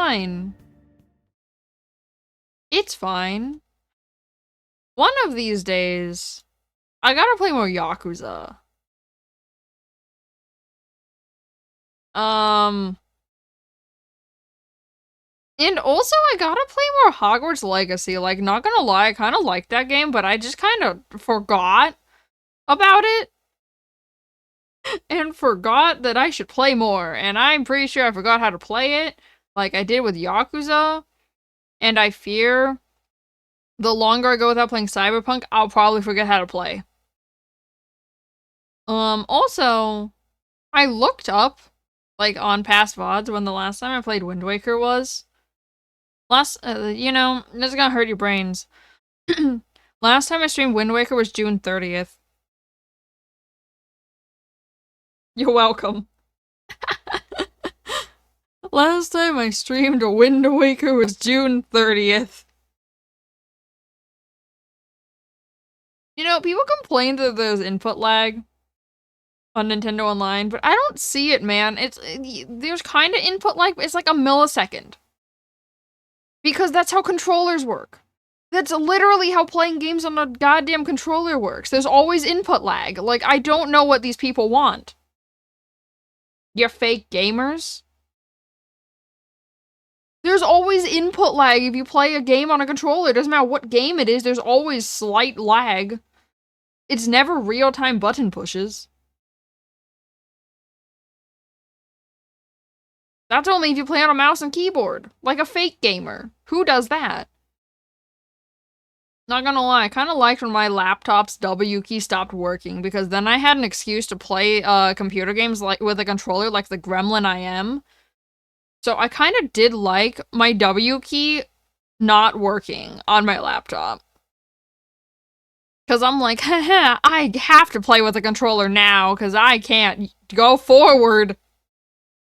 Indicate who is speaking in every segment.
Speaker 1: fine. It's fine. One of these days, I gotta play more Yakuza. And also I gotta play more Hogwarts Legacy. Like, not gonna lie, I kind of like that game, but I just kind of forgot about it. And forgot that I should play more. And I'm pretty sure I forgot how to play it, like I did with Yakuza. And I fear the longer I go without playing Cyberpunk, I'll probably forget how to play. Also, I looked up, like, on past VODs when the last time I played Wind Waker was. You know, this is gonna hurt your brains. Last time I streamed Wind Waker was June 30th. You're welcome. Last time I streamed a Wind Waker was June 30th. You know, people complain that there's input lag on Nintendo Online, but I don't see it, man. There's kind of input lag, but it's like a millisecond. Because that's how controllers work. That's literally how playing games on a goddamn controller works. There's always input lag. Like, I don't know what these people want. You're fake gamers? There's always input lag if you play a game on a controller. It doesn't matter what game it is, there's always slight lag. It's never real-time button pushes. That's only if you play on a mouse and keyboard. Like a fake gamer. Who does that? Not gonna lie, I kind of liked when my laptop's W key stopped working, because then I had an excuse to play computer games like with a controller like the gremlin I am. So I kind of did like my W key not working on my laptop. Because I'm like, haha, I have to play with a controller now, because I can't go forward.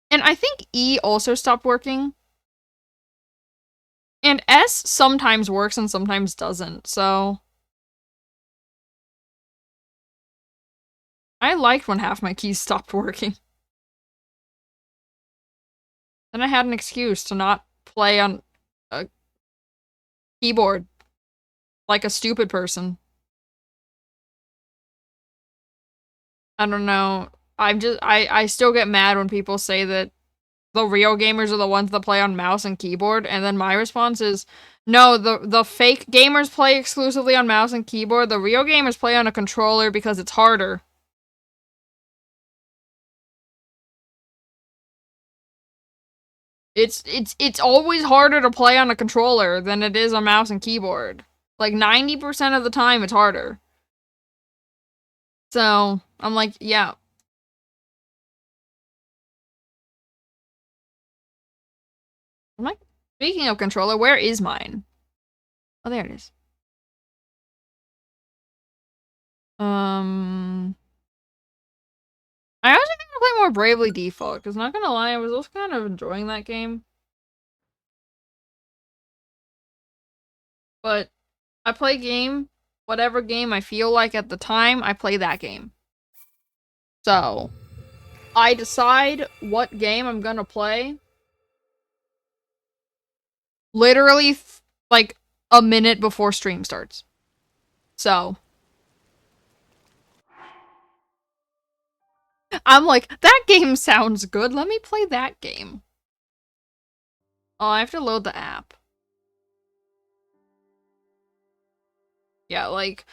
Speaker 1: And I think E also stopped working. And S sometimes works and sometimes doesn't, so... I liked when half my keys stopped working. Then I had an excuse to not play on a keyboard like a stupid person. I don't know. I still get mad when people say that the real gamers are the ones that play on mouse and keyboard, and then my response is, no, the fake gamers play exclusively on mouse and keyboard. The real gamers play on a controller because it's harder. It's always harder to play on a controller than it is on mouse and keyboard. Like 90% of the time it's harder. So, I'm like, yeah. I'm like, speaking of controller, where is mine? Oh, there it is. I also think to play more Bravely Default, because not gonna lie, I was also kind of enjoying that game. But I play whatever game I feel like at the time, I play that game. So, I decide what game I'm gonna play literally, like, a minute before stream starts. So, I'm like, that game sounds good, let me play that game. Oh, I have to load the app. Yeah, like,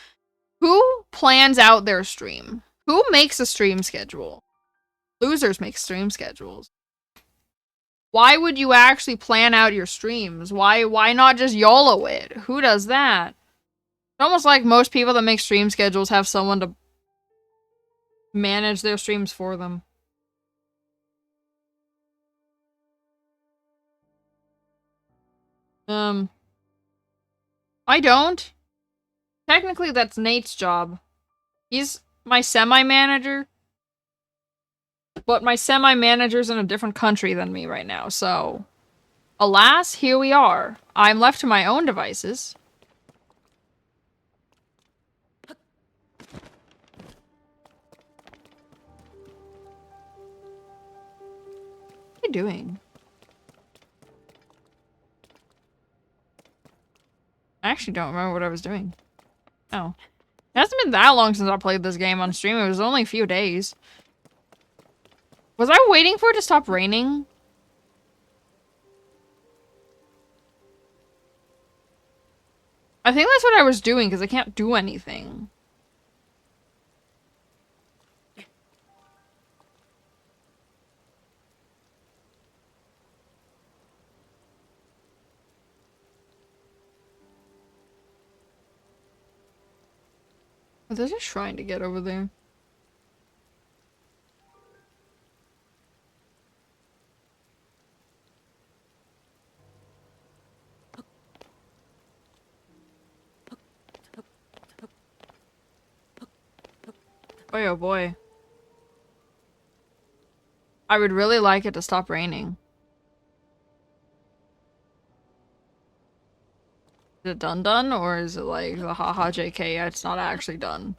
Speaker 1: who plans out their stream? Who makes a stream schedule? Losers make stream schedules. Why would you actually plan out your streams? Why not just YOLO it? Who does that? It's almost like most people that make stream schedules have someone to manage their streams for them. I don't. Technically, that's Nate's job. He's my semi-manager. But my semi-manager's in a different country than me right now, so... Alas, here we are. I'm left to my own devices. What are you doing? actually don't remember what I was doing. Oh. It hasn't been that long since I played this game on stream. It was only a few days. Was I waiting for it to stop raining? I think that's what I was doing, because I can't do anything. Oh, there's a shrine to get over there. Boy, oh boy. I would really like it to stop raining. Is it done, or is it like the haha JK, it's not actually done?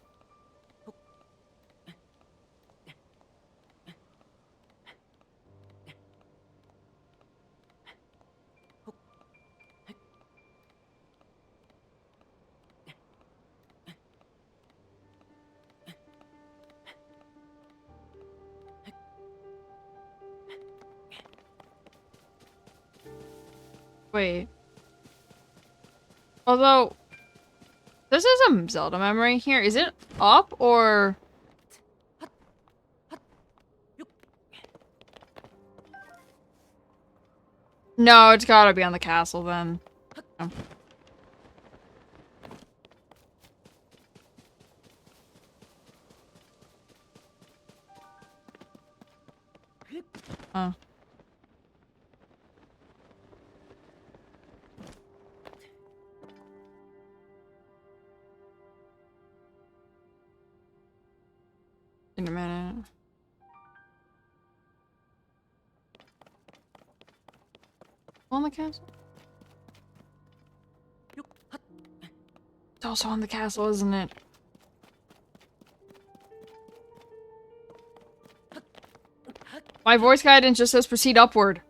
Speaker 1: Wait. Although, this is a Zelda memory here. Is it up, or... No, it's gotta be on the castle then. Oh. Huh. In a minute. On the castle? It's also on the castle, isn't it? My voice guidance just says proceed upward.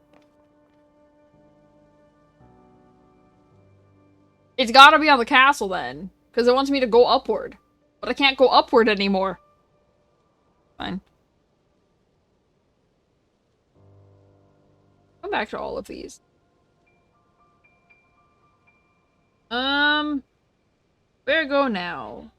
Speaker 1: It's gotta be on the castle then. Because it wants me to go upward. But I can't go upward anymore. Fine. Come back to all of these. Where go now?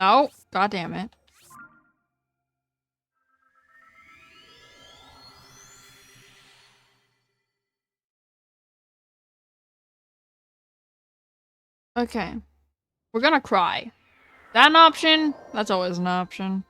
Speaker 1: Oh, god damn it. Okay. We're gonna cry. That an option? That's always an option.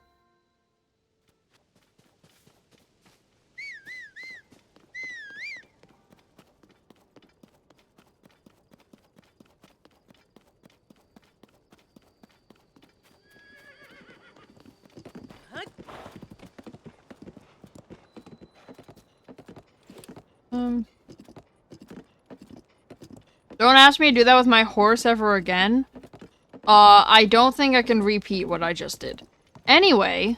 Speaker 1: Don't ask me to do that with my horse ever again. I don't think I can repeat what I just did. Anyway.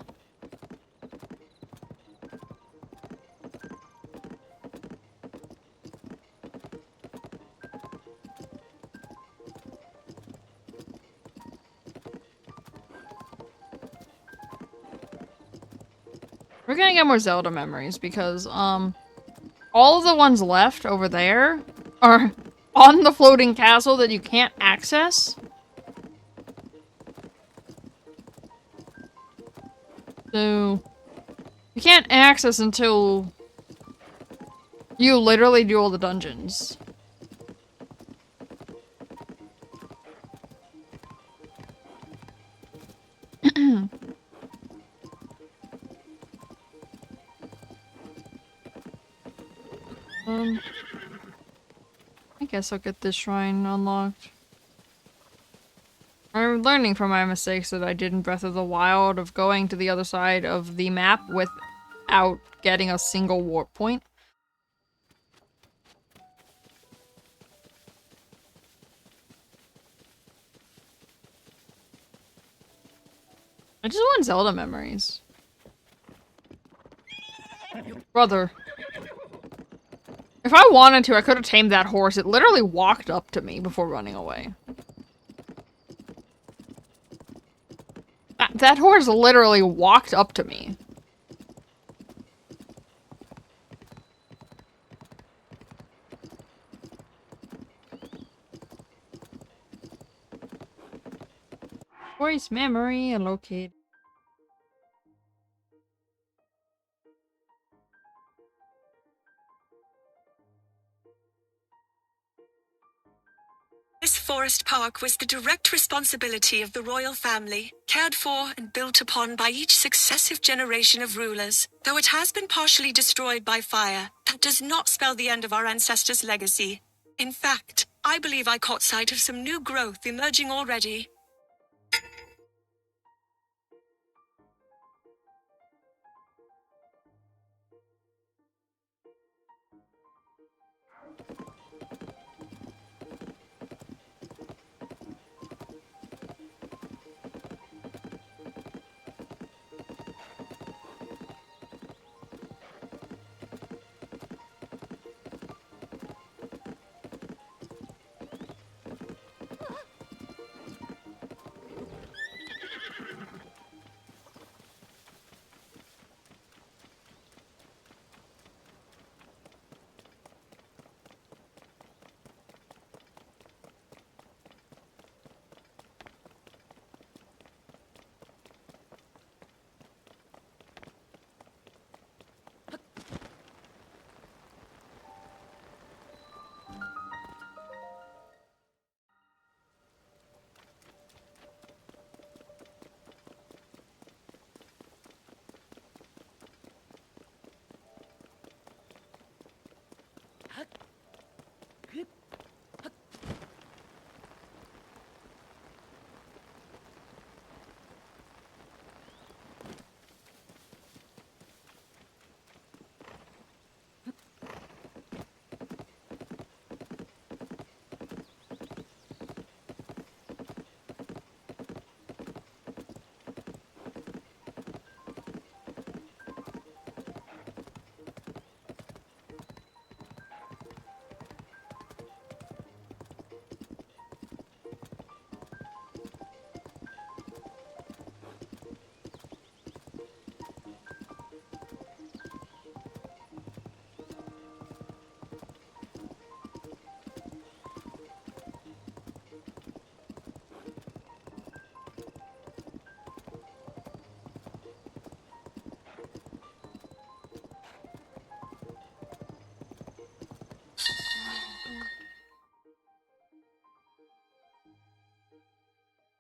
Speaker 1: We're gonna get more Zelda memories because, all of the ones left over there are on the floating castle that you can't access. So, you can't access until you literally do all the dungeons. I guess I'll get this shrine unlocked. I'm learning from my mistakes that I did in Breath of the Wild of going to the other side of the map without getting a single warp point. I just want Zelda memories. Brother. If I wanted to, I could have tamed that horse. It literally walked up to me before running away. That horse literally walked up to me. Voice memory located.
Speaker 2: This forest park was the direct responsibility of the royal family, cared for and built upon by each successive generation of rulers. Though it has been partially destroyed by fire, that does not spell the end of our ancestors' legacy. In fact, I believe I caught sight of some new growth emerging already.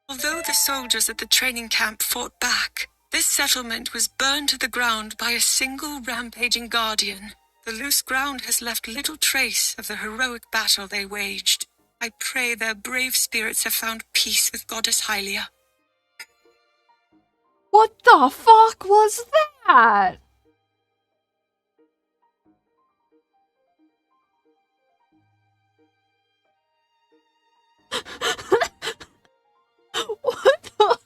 Speaker 2: Although the soldiers at the training camp fought back, this settlement was burned to the ground by a single rampaging guardian. The loose ground has left little trace of the heroic battle they waged. I pray their brave spirits have found peace with Goddess Hylia.
Speaker 1: What the fuck was that? What the?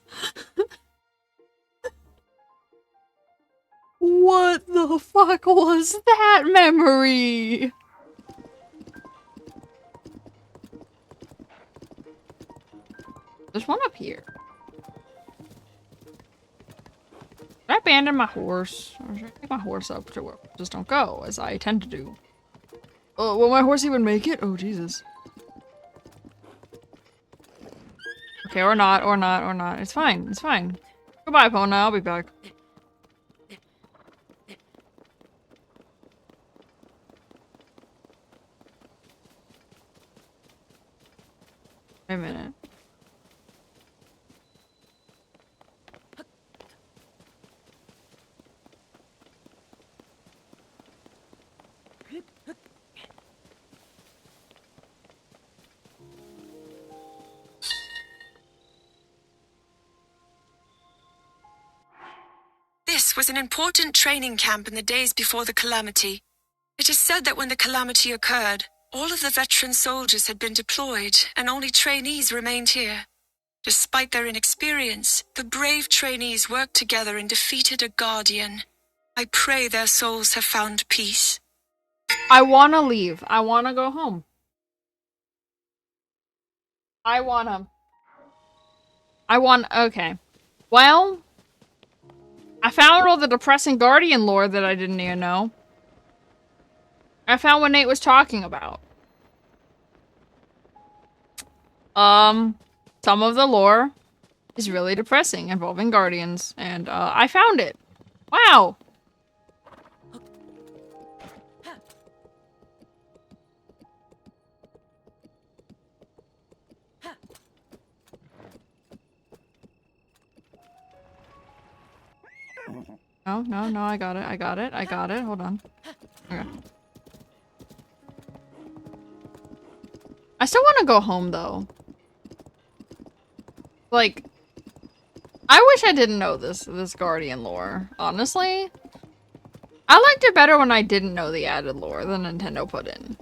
Speaker 1: What the fuck was that memory? There's one up here. Should I abandon my horse? Or should I take my horse up to where just don't go, as I tend to do? Oh, will my horse even make it? Oh, Jesus. Okay, or not, or not, or not. It's fine, it's fine. Goodbye, Pona, I'll be back. Wait a minute.
Speaker 2: This was an important training camp in the days before the calamity. It is said that when the calamity occurred, all of the veteran soldiers had been deployed and only trainees remained here. Despite their inexperience, the brave trainees worked together and defeated a guardian. I pray their souls have found peace.
Speaker 1: I wanna leave. I wanna go home. Okay. Well, I found all the depressing Guardian lore that I didn't even know. I found what Nate was talking about. Some of the lore is really depressing involving Guardians, and, I found it. Wow! No, I got it. Hold on. Okay. I still want to go home, though. Like, I wish I didn't know this Guardian lore, honestly. I liked it better when I didn't know the added lore that Nintendo put in.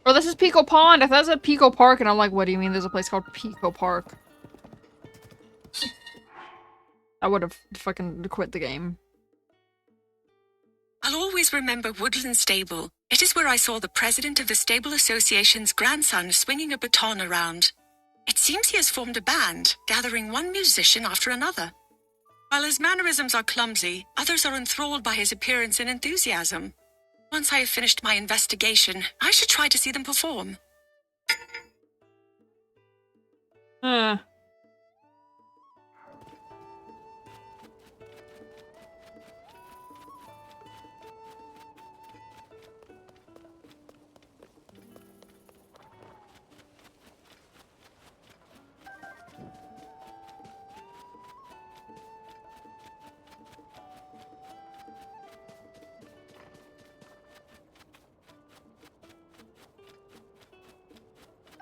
Speaker 1: Oh, this is Pico Pond. I thought it said Pico Park, and I'm like, what do you mean there's a place called Pico Park? I would have fucking quit the game.
Speaker 2: I'll always remember Woodland Stable. It is where I saw the president of the Stable Association's grandson swinging a baton around. It seems he has formed a band, gathering one musician after another. While his mannerisms are clumsy, others are enthralled by his appearance and enthusiasm. Once I have finished my investigation, I should try to see them perform.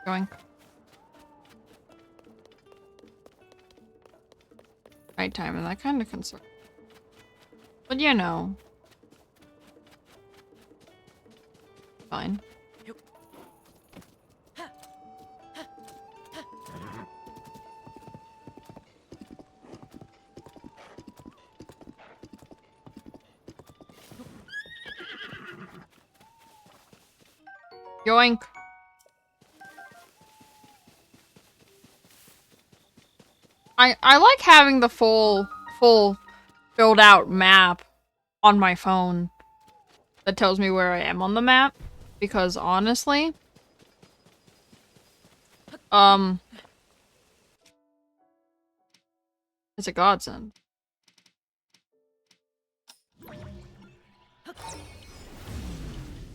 Speaker 1: Going. Right time, and that kind of concerns. But you know. Fine. Yoink. I like having the full filled out map on my phone that tells me where I am on the map, because honestly, it's a godsend.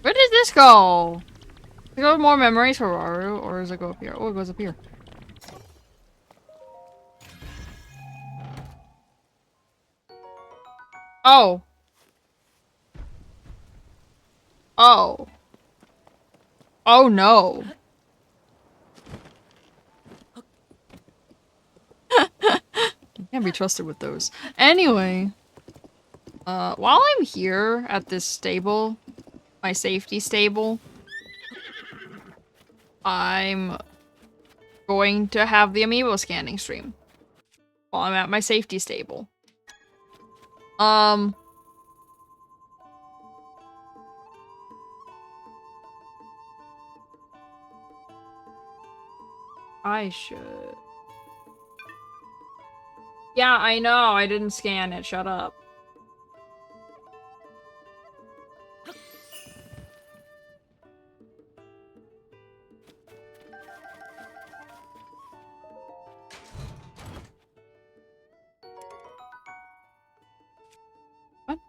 Speaker 1: Where does this go? Does it go more memories for Raru, or does it go up here? Oh, it goes up here. Oh. Oh. Oh no. You can't be trusted with those. Anyway. While I'm here at this stable, my safety stable, I'm going to have the amiibo scanning stream while I'm at my safety stable. I should. Yeah, I know. I didn't scan it. Shut up. What?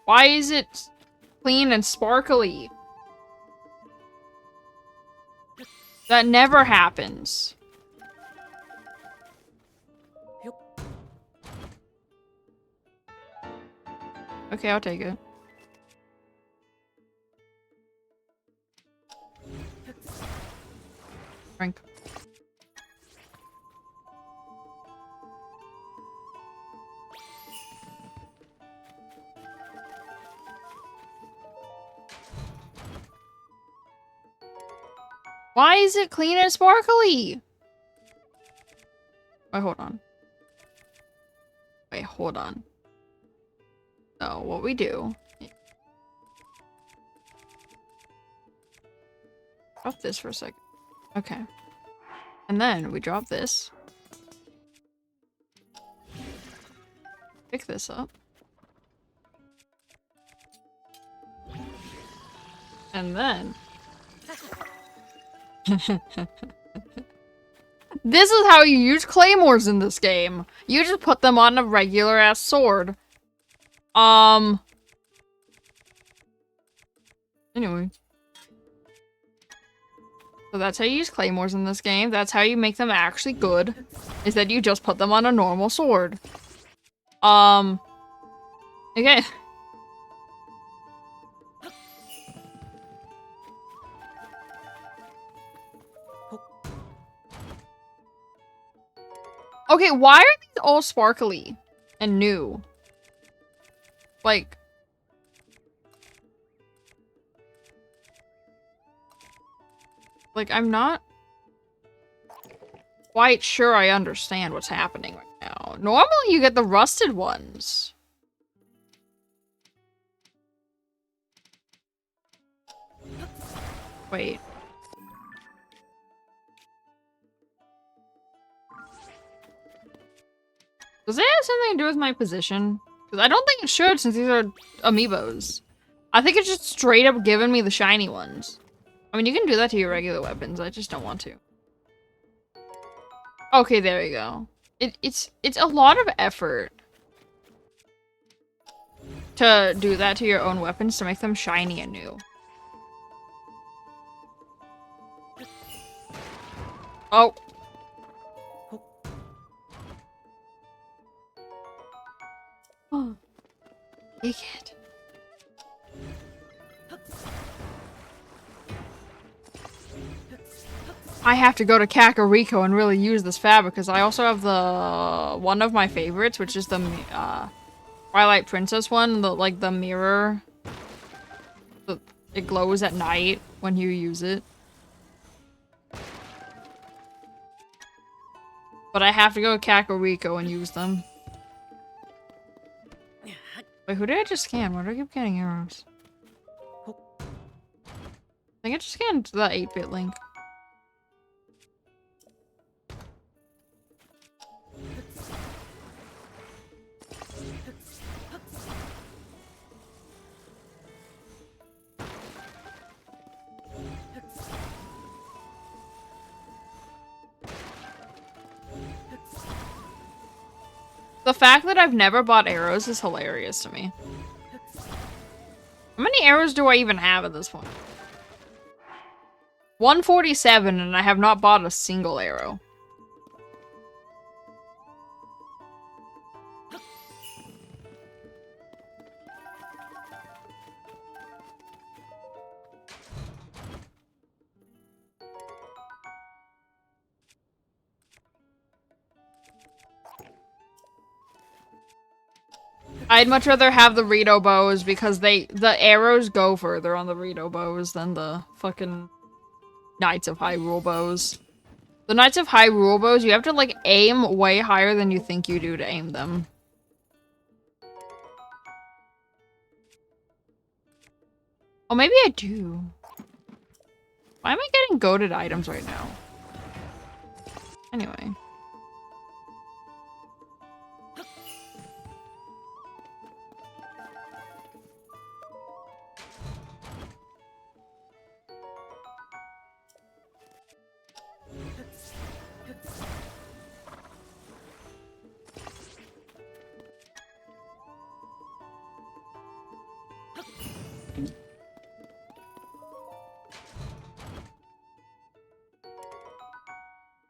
Speaker 1: Why is it clean and sparkly? That never happens. Okay, I'll take it. Frank. Why is it clean and sparkly? Wait, hold on. Wait, hold on. So, what we do... Drop this for a second. Okay. And then we drop this. Pick this up. And then... This is how you use claymores in this game. You just put them on a regular ass sword. Anyway. So that's how you use claymores in this game. That's how you make them actually good. Is that you just put them on a normal sword. Okay. Okay, why are these all sparkly and new? Like... I'm not quite sure I understand what's happening right now. Normally you get the rusted ones. Wait. Does it have something to do with my position? Because I don't think it should, since these are amiibos. I think it's just straight up giving me the shiny ones. I mean, you can do that to your regular weapons. I just don't want to. Okay, there you go. It's a lot of effort to do that to your own weapons to make them shiny and new. Oh. Oh. Take it. I have to go to Kakariko and really use this fab because I also have the one of my favorites, which is the Twilight Princess one, the mirror. It glows at night when you use it. But I have to go to Kakariko and use them. Wait, who did I just scan? Why do I keep getting arrows? I think I just scanned the 8-bit link. The fact that I've never bought arrows is hilarious to me. How many arrows do I even have at this point? 147, and I have not bought a single arrow. I'd much rather have the Rito bows because the arrows go further on the Rito bows than the fucking Knights of Hyrule bows. The Knights of Hyrule bows, you have to like aim way higher than you think you do to aim them. Oh, maybe I do. Why am I getting goated items right now? Anyway.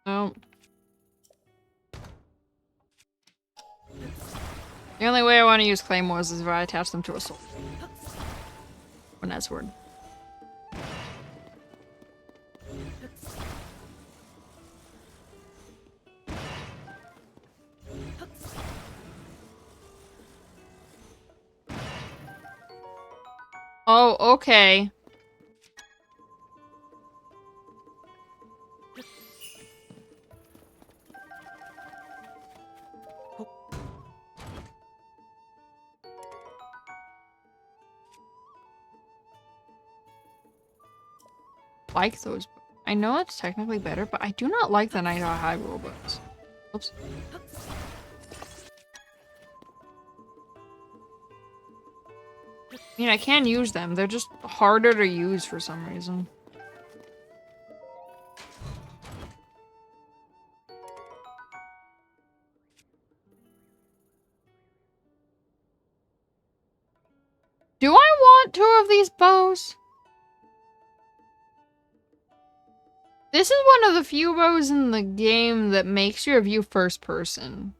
Speaker 1: No. The only way I want to use claymores is if I attach them to a sword. When that's word. Oh, okay. like those. I know it's technically better, but I do not like the Night High robots. Oops. I mean, I can use them. They're just harder to use for some reason. Do I want 2 of these bows? This is one of the few bows in the game that makes your view first person.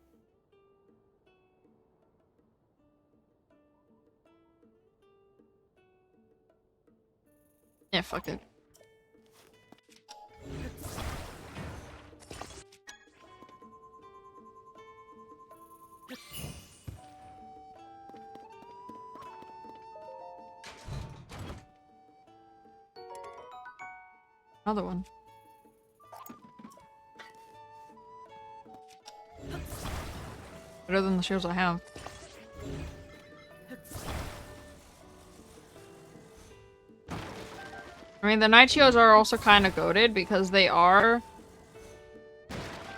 Speaker 1: Yeah, fuck it. Another one. Better than the shields I have. I mean, the night shields are also kind of goated because they are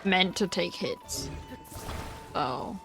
Speaker 1: meant to take hits. So...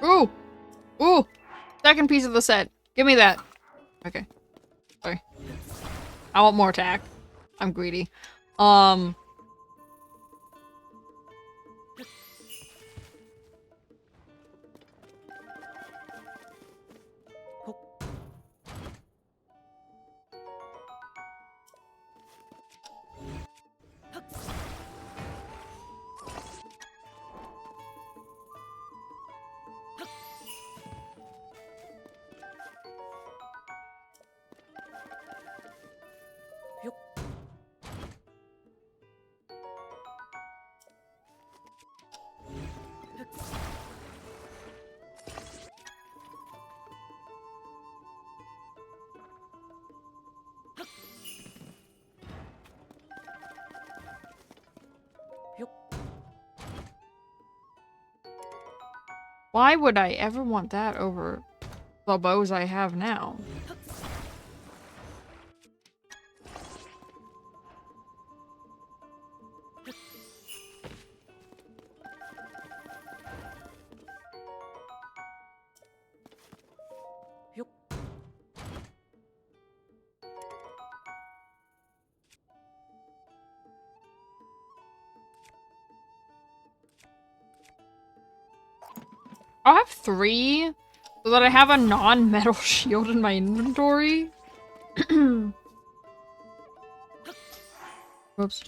Speaker 1: Ooh! Ooh! Second piece of the set. Give me that. Okay. Sorry. I want more attack. I'm greedy. Why would I ever want that over the bows I have now? I'll have 3 so that I have a non-metal shield in my inventory. Whoops.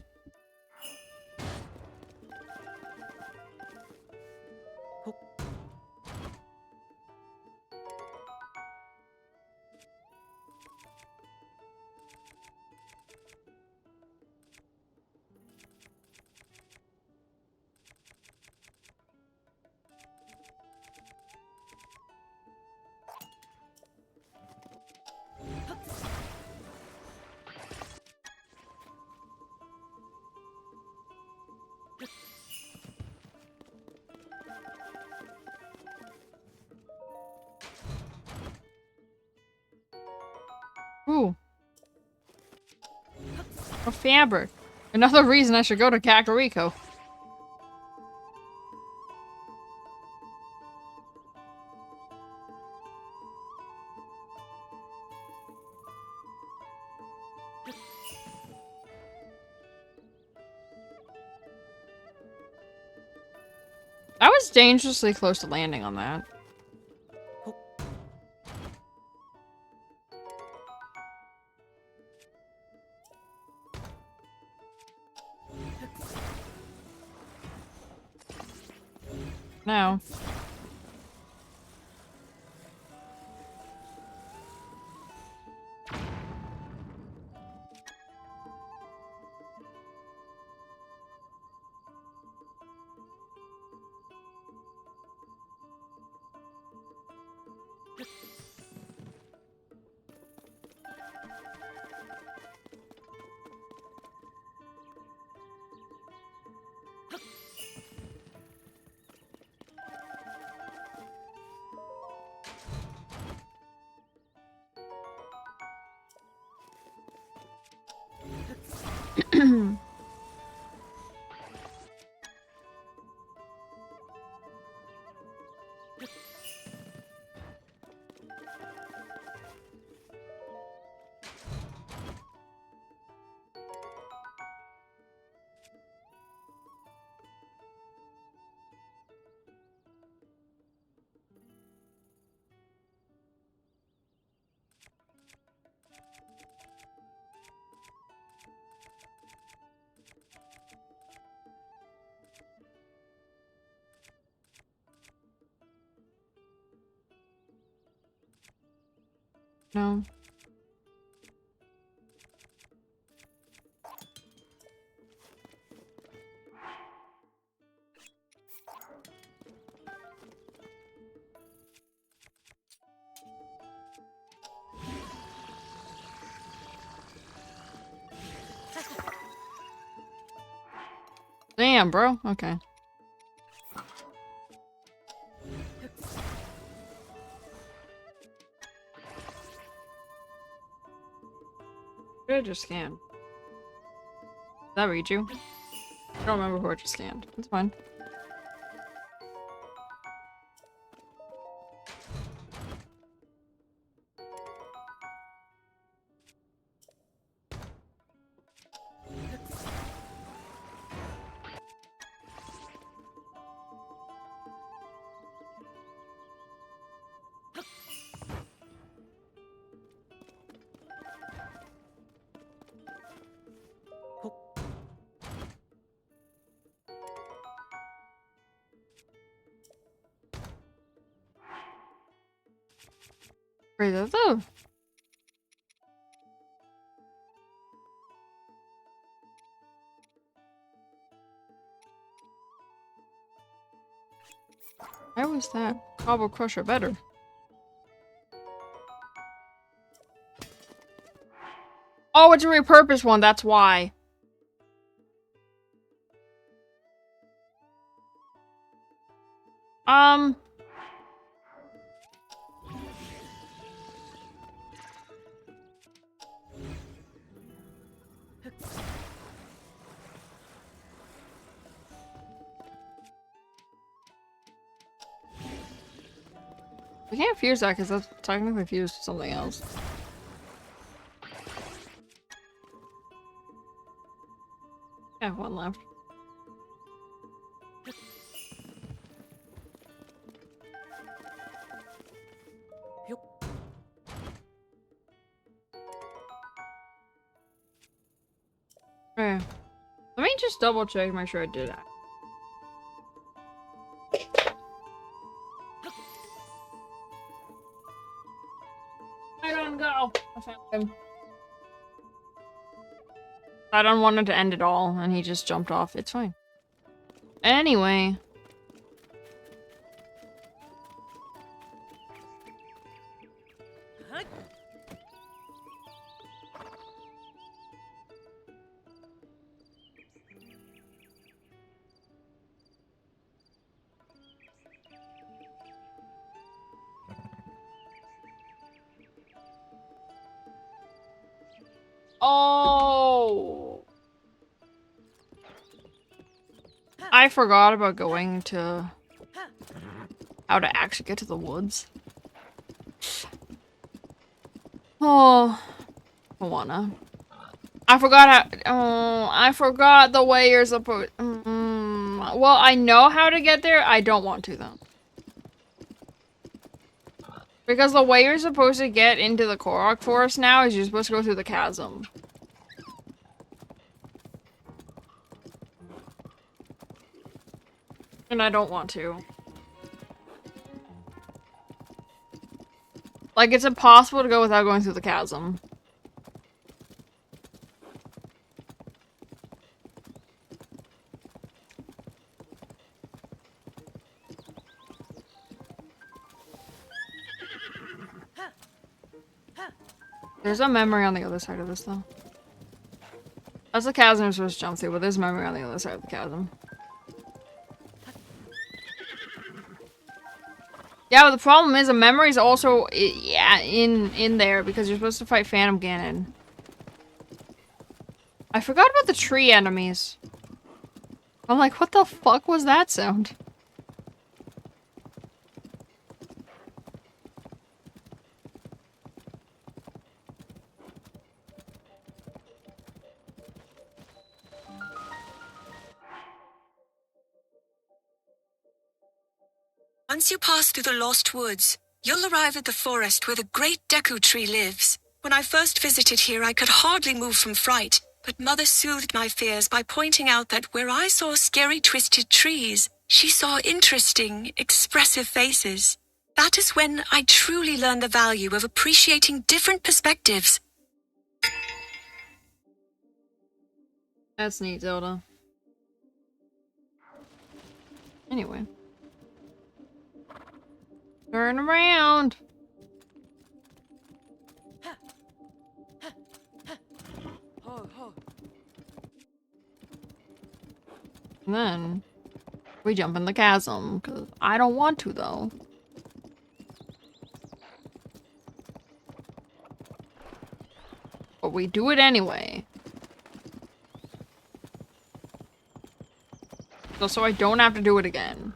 Speaker 1: A fabric. Another reason I should go to Kakariko. I was dangerously close to landing on that. Now. No. Damn, bro. Okay. Who did I just scan? Did that read you? I don't remember who I just scanned. It's fine. Wait, that's the... Why was that Cobble Crusher better? Oh, it's a repurposed one, that's why. We can't fuse that because that's technically fused to something else. Yeah, one left. Okay. Let me just double check, make sure I did that. I don't go. I found him. I don't want it to end it all, and he just jumped off. It's fine. Anyway. Oh. I forgot about going to how to actually get to the woods. Oh, I wanna. I forgot how. Oh, I forgot the way you're supposed. Well, I know how to get there. I don't want to though, because the way you're supposed to get into the Korok Forest now is you're supposed to go through the chasm, and I don't want to. Like, it's impossible to go without going through the chasm. There's a memory on the other side of this, though. That's the chasm you're supposed to jump through, but there's a memory on the other side of the chasm. Yeah, but the problem is the memory's also, yeah, in there, because you're supposed to fight Phantom Ganon. I forgot about the tree enemies. I'm like, what the fuck was that sound?
Speaker 2: Once you pass through the Lost Woods, you'll arrive at the forest where the great Deku Tree lives. When I first visited here, I could hardly move from fright, but Mother soothed my fears by pointing out that where I saw scary twisted trees, she saw interesting, expressive faces. That is when I truly learned the value of appreciating different perspectives.
Speaker 1: That's neat, Zelda. Anyway. Turn around! And then we jump in the chasm, because I don't want to, though. But we do it anyway. So I don't have to do it again.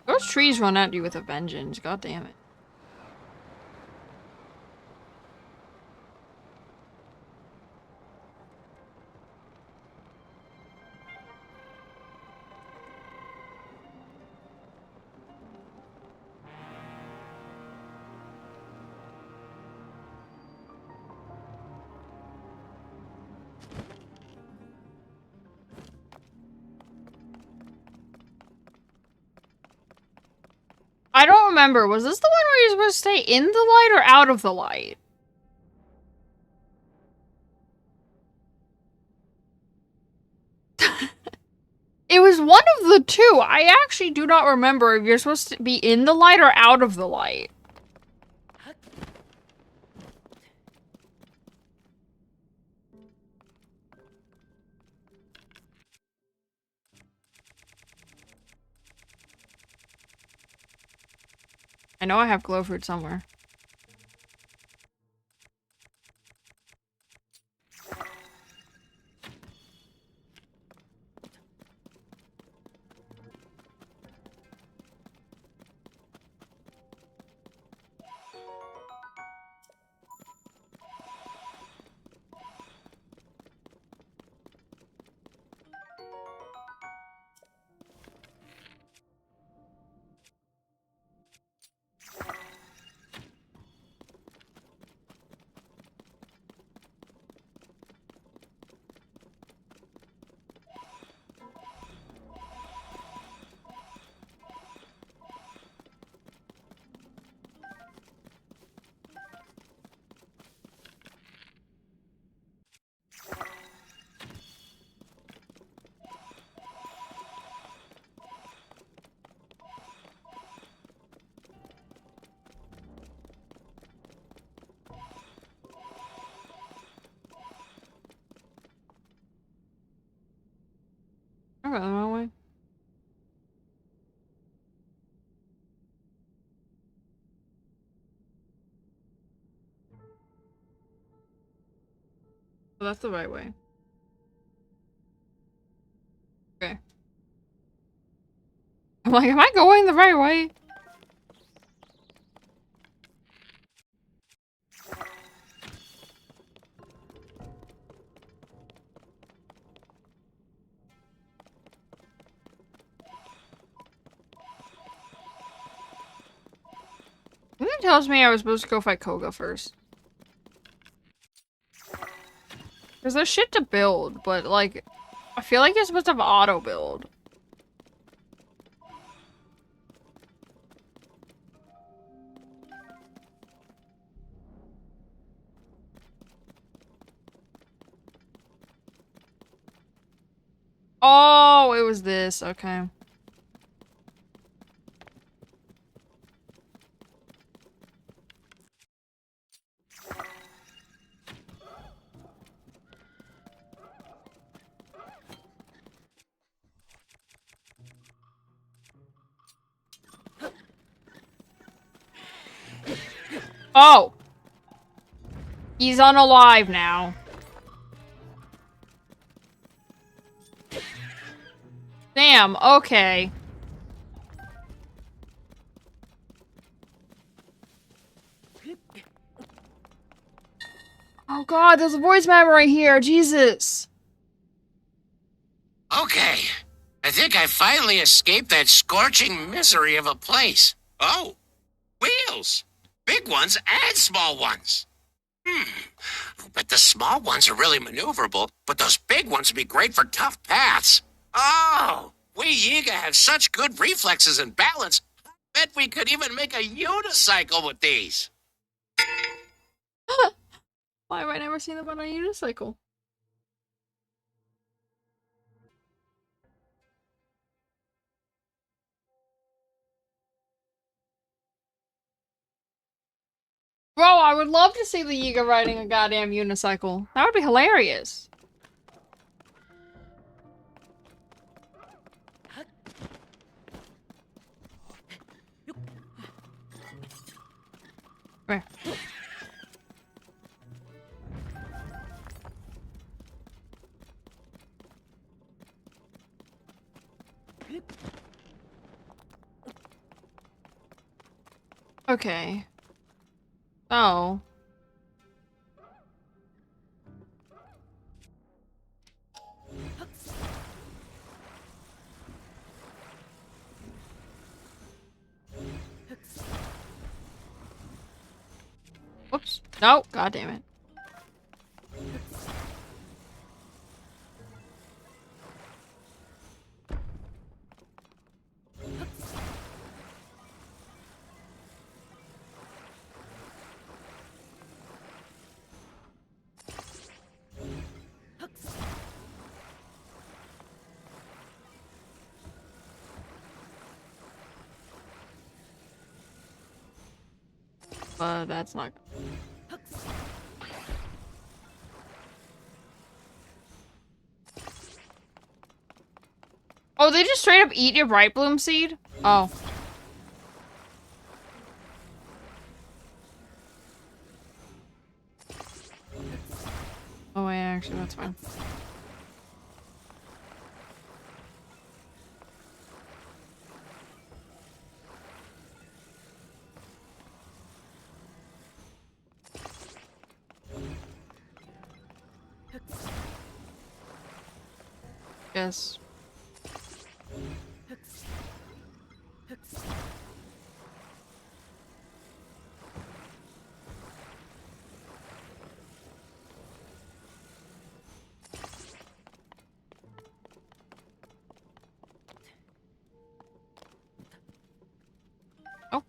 Speaker 1: Those trees run at you with a vengeance, god damn it. I don't remember, was this the one where you're supposed to stay in the light or out of the light? It was one of the two. I actually do not remember if you're supposed to be in the light or out of the light. I know I have glow fruit somewhere. I got the wrong way. So that's the right way. Okay. I'm like, am I going the right way? Something tells me I was supposed to go fight Koga first. Because there's shit to build, but like, I feel like you're supposed to have auto build. Oh, it was this. Okay. Oh! He's unalive now. Damn, okay. Oh god, there's a voice memory here, Jesus.
Speaker 3: Okay, I think I finally escaped that scorching misery of a place. Oh, wheels! Big ones and small ones. But the small ones are really maneuverable, but those big ones would be great for tough paths. Oh, we Yiga have such good reflexes and balance. Bet we could even make a unicycle with these.
Speaker 1: Why have I never seen them on a unicycle? Bro, I would love to see the Yiga riding a goddamn unicycle. That would be hilarious. Where? Okay. Oh. Whoops. No, god damn it. That's not. Oh, they just straight up eat your bright bloom seed? Oh. Oh wait, actually, that's fine. Yes. Oh.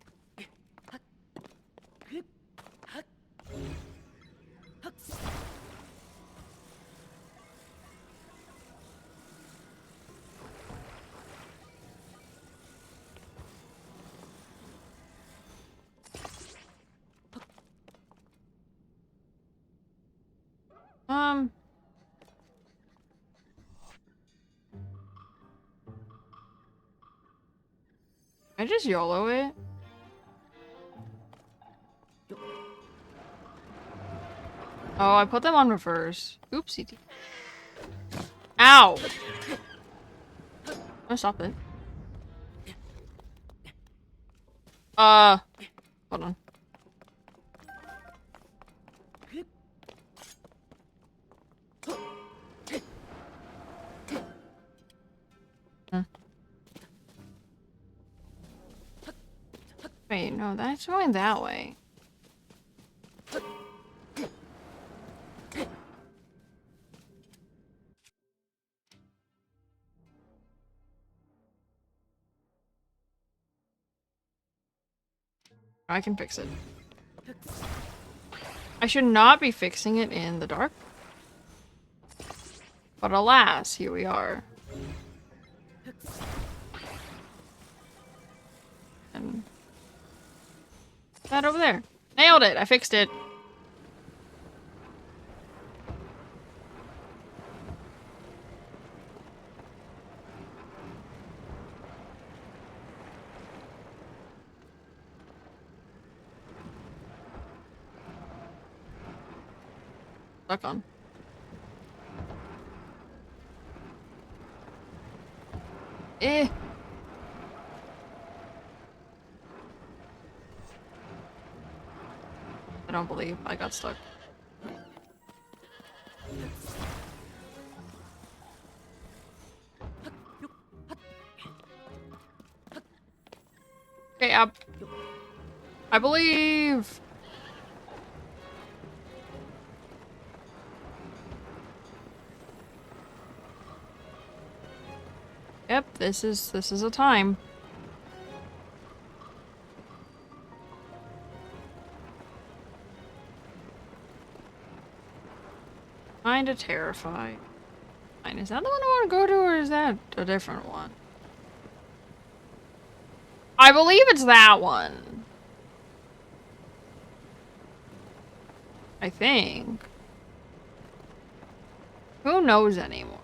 Speaker 1: I just YOLO it. Oh, I put them on reverse. Oopsie. Ow! Oh, stop it. Hold on. Hmm. Wait, no, that's going that way. I can fix it. I should not be fixing it in the dark. But alas, here we are. And that over there. Nailed it! I fixed it. Stuck on. Eh. I don't believe I got stuck. Okay, up. I believe. Yep, this is a time. Kinda terrified. Fine, is that the one I want to go to, or is that a different one? I believe it's that one. I think. Who knows anymore?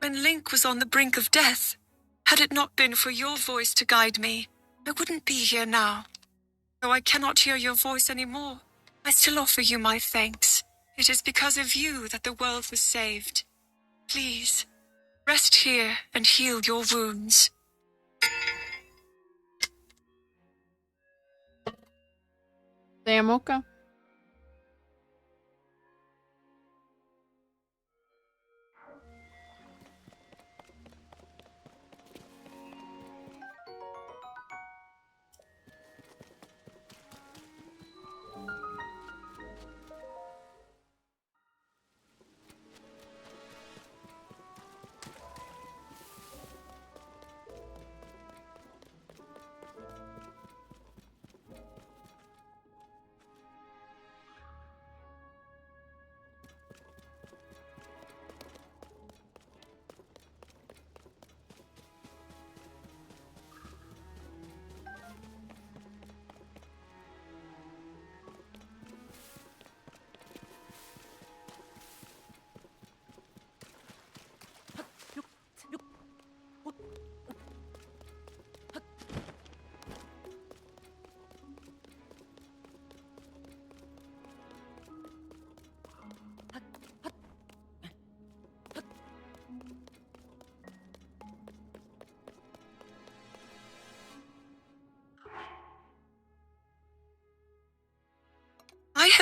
Speaker 2: When Link was on the brink of death, had it not been for your voice to guide me, I wouldn't be here now. Though I cannot hear your voice anymore, I still offer you my thanks. It is because of you that the world was saved. Please, rest here and heal your wounds.
Speaker 1: Damn, okay.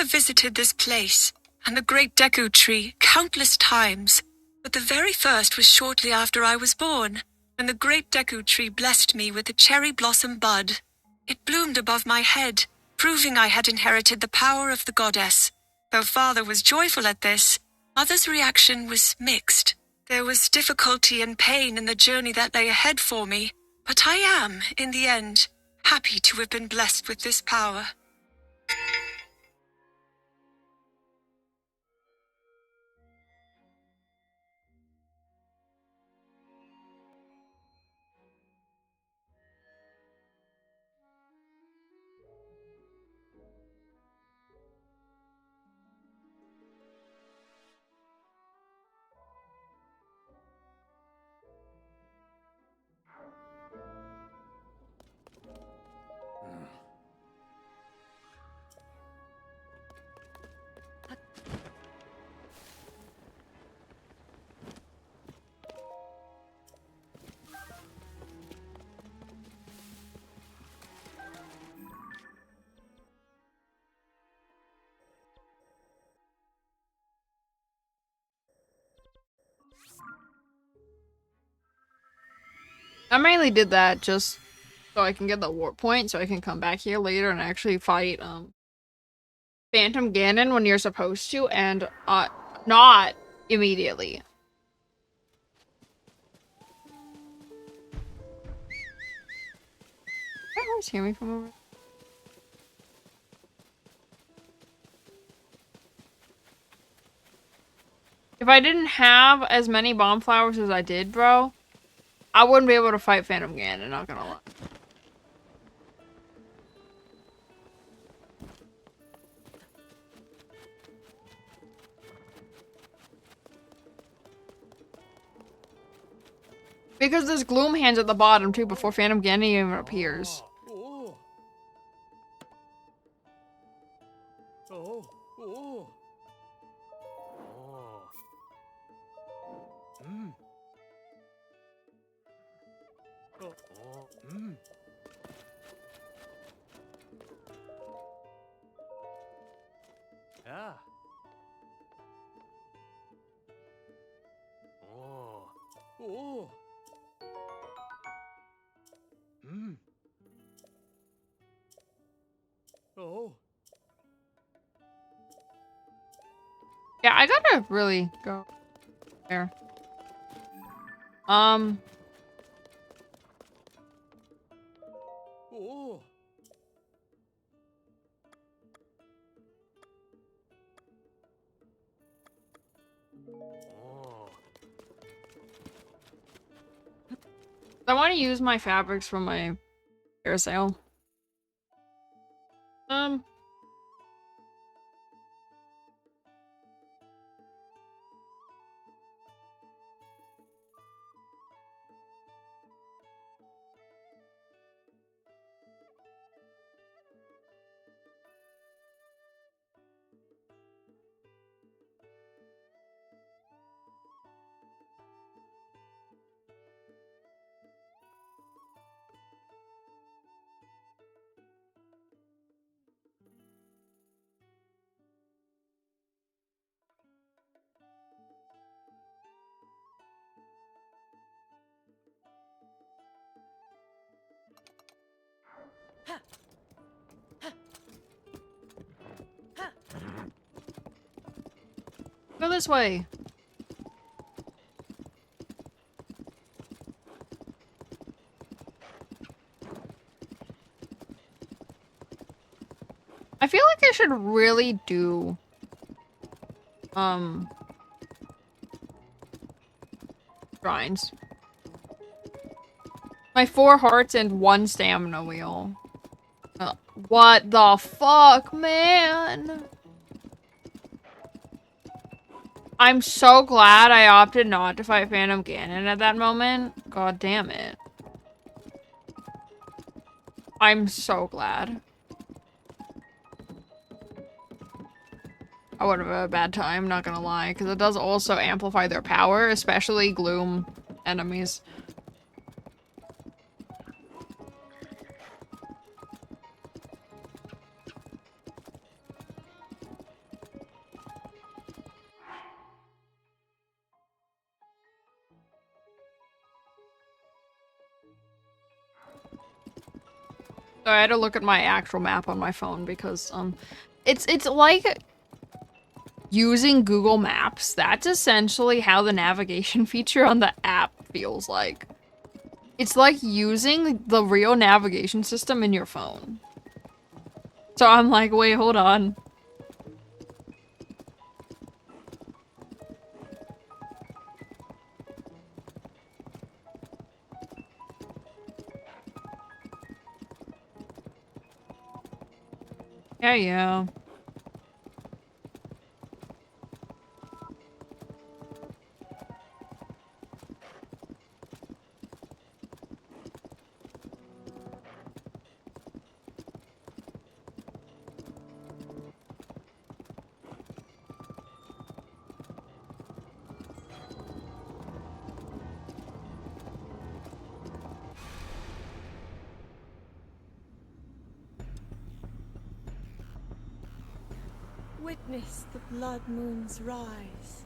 Speaker 2: have visited this place and the great Deku tree countless times, but the very first was shortly after I was born, when the great Deku tree blessed me with a cherry blossom bud. It bloomed above my head, proving I had inherited the power of the goddess. Though Father was joyful at this, Mother's reaction was mixed. There was difficulty and pain in the journey that lay ahead for me, but I am, in the end, happy to have been blessed with this power.
Speaker 1: I mainly did that just so I can get the warp point, so I can come back here later and actually fight Phantom Ganon when you're supposed to, and not immediately. Can you always hear me from over? If I didn't have as many bomb flowers as I did, bro, I wouldn't be able to fight Phantom Ganon, not gonna lie. Because there's Gloom Hands at the bottom too before Phantom Ganon even appears. Yeah, I gotta really go there. I want to use my fabrics from my carousel. Go this way. I feel like I should really do shrines. My 4 hearts and 1 stamina wheel. What the fuck, man? I'm so glad I opted not to fight Phantom Ganon at that moment. God damn it. I'm so glad. I would have had a bad time, not gonna lie, because it does also amplify their power, especially Gloom enemies. I had to look at my actual map on my phone because, it's like using Google Maps. That's essentially how the navigation feature on the app feels like. It's like using the real navigation system in your phone. So I'm like, wait, hold on. Yeah, yeah.
Speaker 2: Witness the blood moon's rise.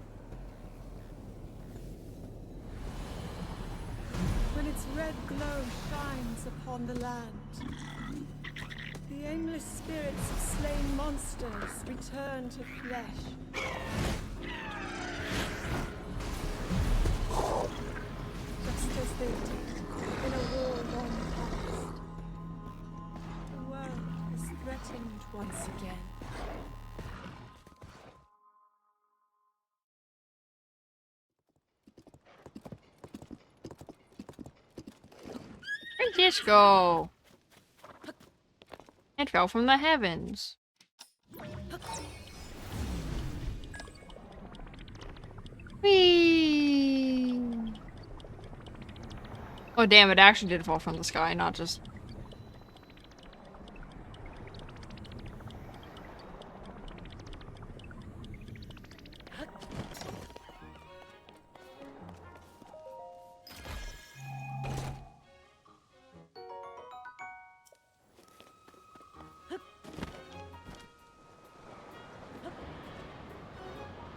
Speaker 2: When its red glow shines upon the land, the aimless spirits of slain monsters return to flesh. Just as they did in a war long past. The world is threatened once again.
Speaker 1: Francisco! It fell from the heavens. Whee! Oh damn, it actually did fall from the sky, not just...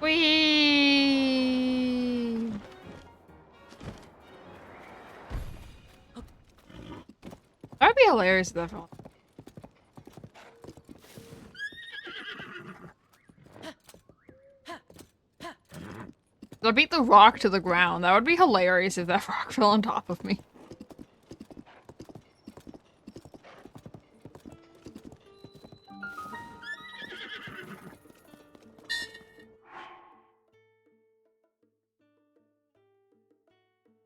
Speaker 1: Whee! That'd be hilarious if that fell. I beat the rock to the ground. That would be hilarious if that rock fell on top of me.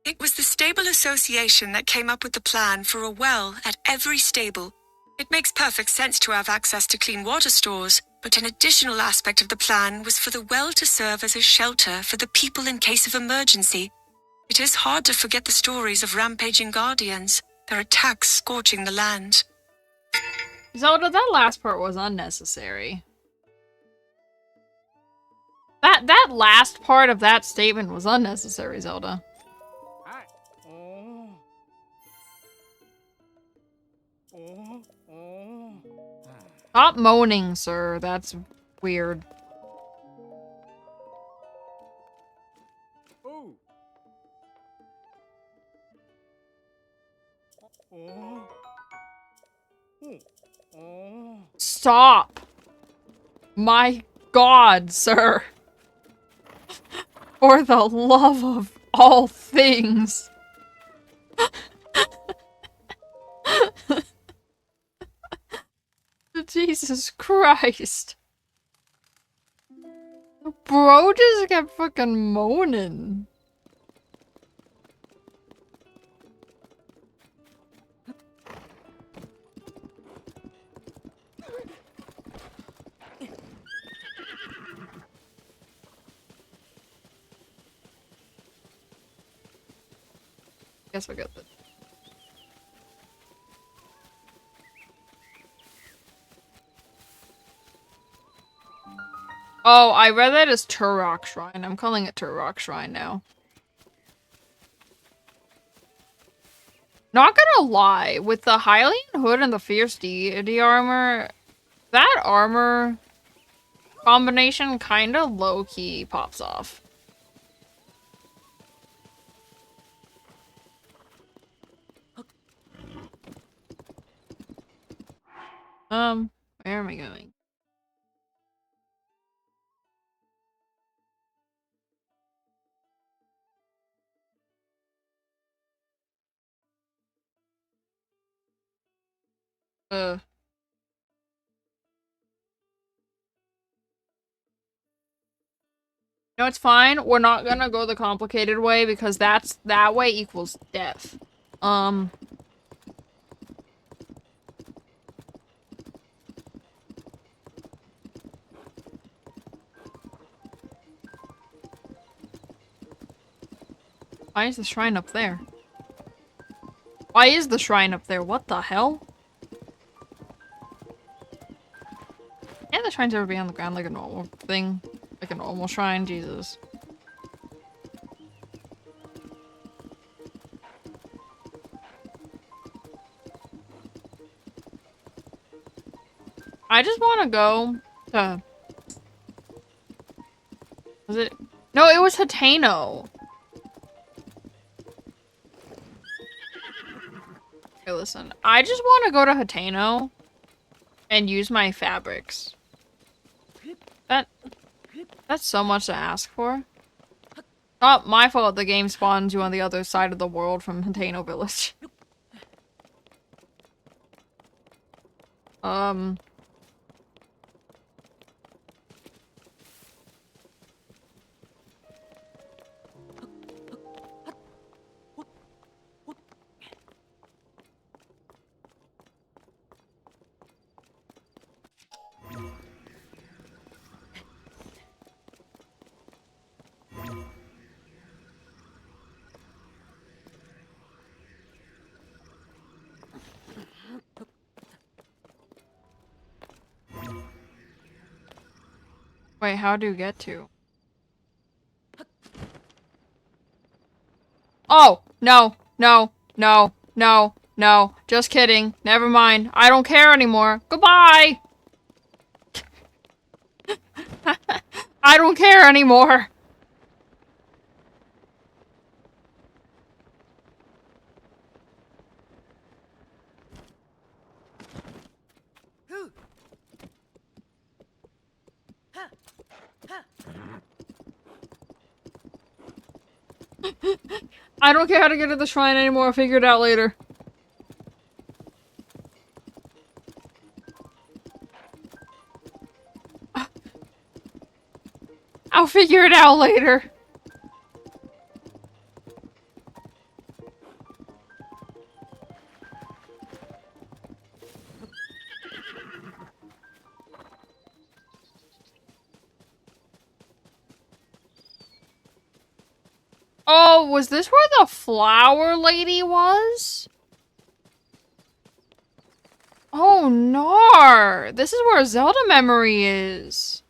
Speaker 2: It was the stable association that came up with the plan for a well at every stable. It makes perfect sense to have access to clean water stores, but an additional aspect of the plan was for the well to serve as a shelter for the people in case of emergency. It is hard to forget the stories of rampaging guardians, their attacks scorching the land.
Speaker 1: Zelda, that last part was unnecessary. That last part of that statement was unnecessary, Zelda. Stop moaning, sir. That's weird. Stop! My God, sir. For the love of all things. Jesus Christ. Bro just kept fucking moaning. Guess I got that. Oh, I read that as Turok Shrine. I'm calling it Turok Shrine now. Not gonna lie, with the Hylian Hood and the Fierce Deity armor, that armor combination kinda low-key pops off. Where am I going? Uh. No, it's fine. We're not gonna go the complicated way because that way equals death. Um. Why is the shrine up there? Why is the shrine up there? What the hell? Can't the shrines ever be on the ground like a normal thing? Like a normal shrine? Jesus. I just want to go to... Was it? No, it was Hateno. Okay, listen. I just want to go to Hateno and use my fabrics. That's so much to ask for. Not my fault the game spawns you on the other side of the world from Hateno Village. Wait, how do you get to? Oh! No! No! No! No! No! Just kidding. Never mind. I don't care anymore. Goodbye! I don't care anymore! I don't care how to get to the shrine anymore. I'll figure it out later. I'll figure it out later. Oh, was this where the flower lady was? Oh, nar! This is where Zelda memory is.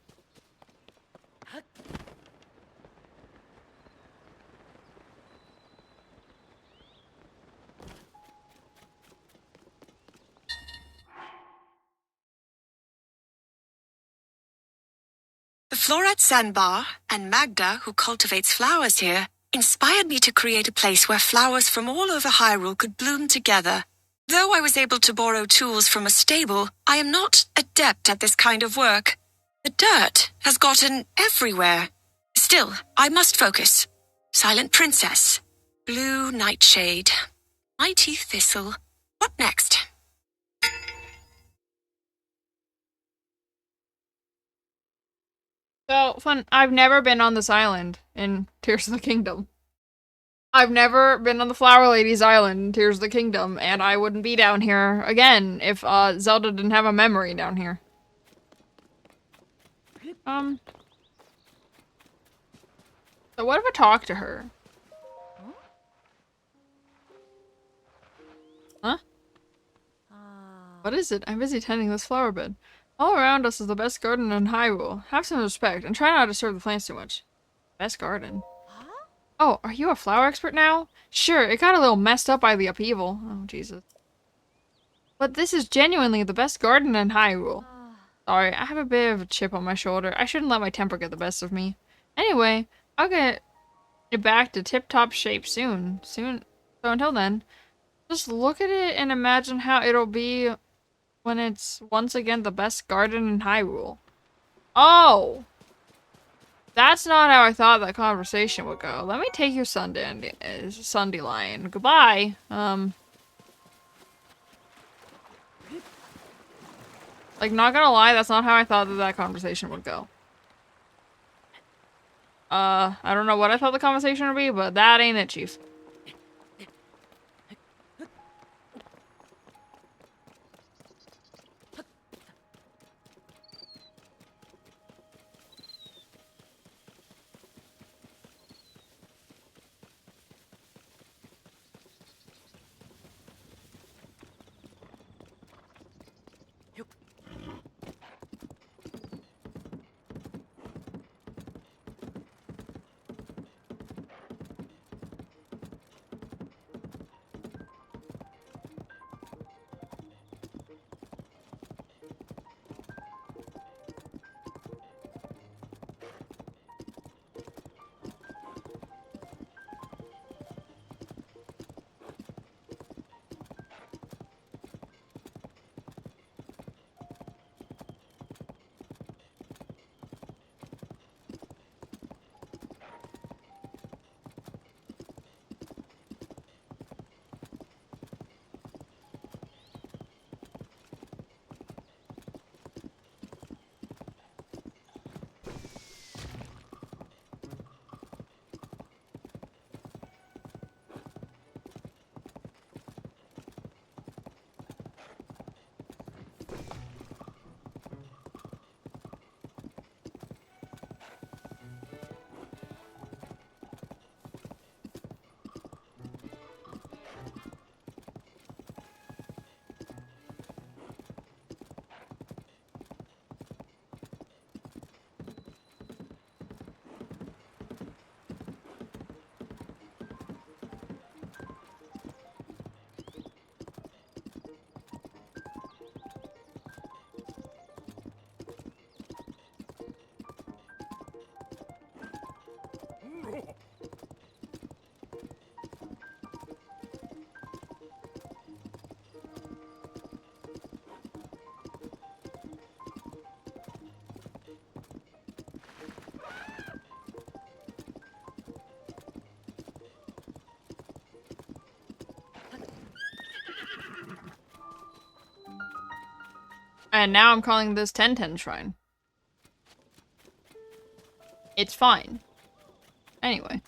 Speaker 2: The Florat Sandbar and Magda, who cultivates flowers here, inspired me to create a place where flowers from all over Hyrule could bloom together. Though I was able to borrow tools from a stable, I am not adept at this kind of work. The dirt has gotten everywhere. Still, I must focus. Silent Princess. Blue Nightshade. Mighty Thistle. What next?
Speaker 1: So, fun. I've never been on this island in Tears of the Kingdom. I've never been on the Flower Lady's Island in Tears of the Kingdom, and I wouldn't be down here again if, Zelda didn't have a memory down here. So what if I talk to her? Huh? What is it? I'm busy tending this flower bed. All around us is the best garden in Hyrule. Have some respect, and try not to disturb the plants too much. Best garden? Oh, are you a flower expert now? Sure, it got a little messed up by the upheaval. Oh, Jesus. But this is genuinely the best garden in Hyrule. Sorry, I have a bit of a chip on my shoulder. I shouldn't let my temper get the best of me. Anyway, I'll get it back to tip-top shape soon. So until then, just look at it and imagine how it'll be when it's once again the best garden in Hyrule. Oh! That's not how I thought that conversation would go. Let me take your Sundelion. Goodbye. Like, not gonna lie, that's not how I thought that conversation would go. I don't know what I thought the conversation would be, but that ain't it, Chief. And now I'm calling this 1010 Shrine. It's fine. Anyway.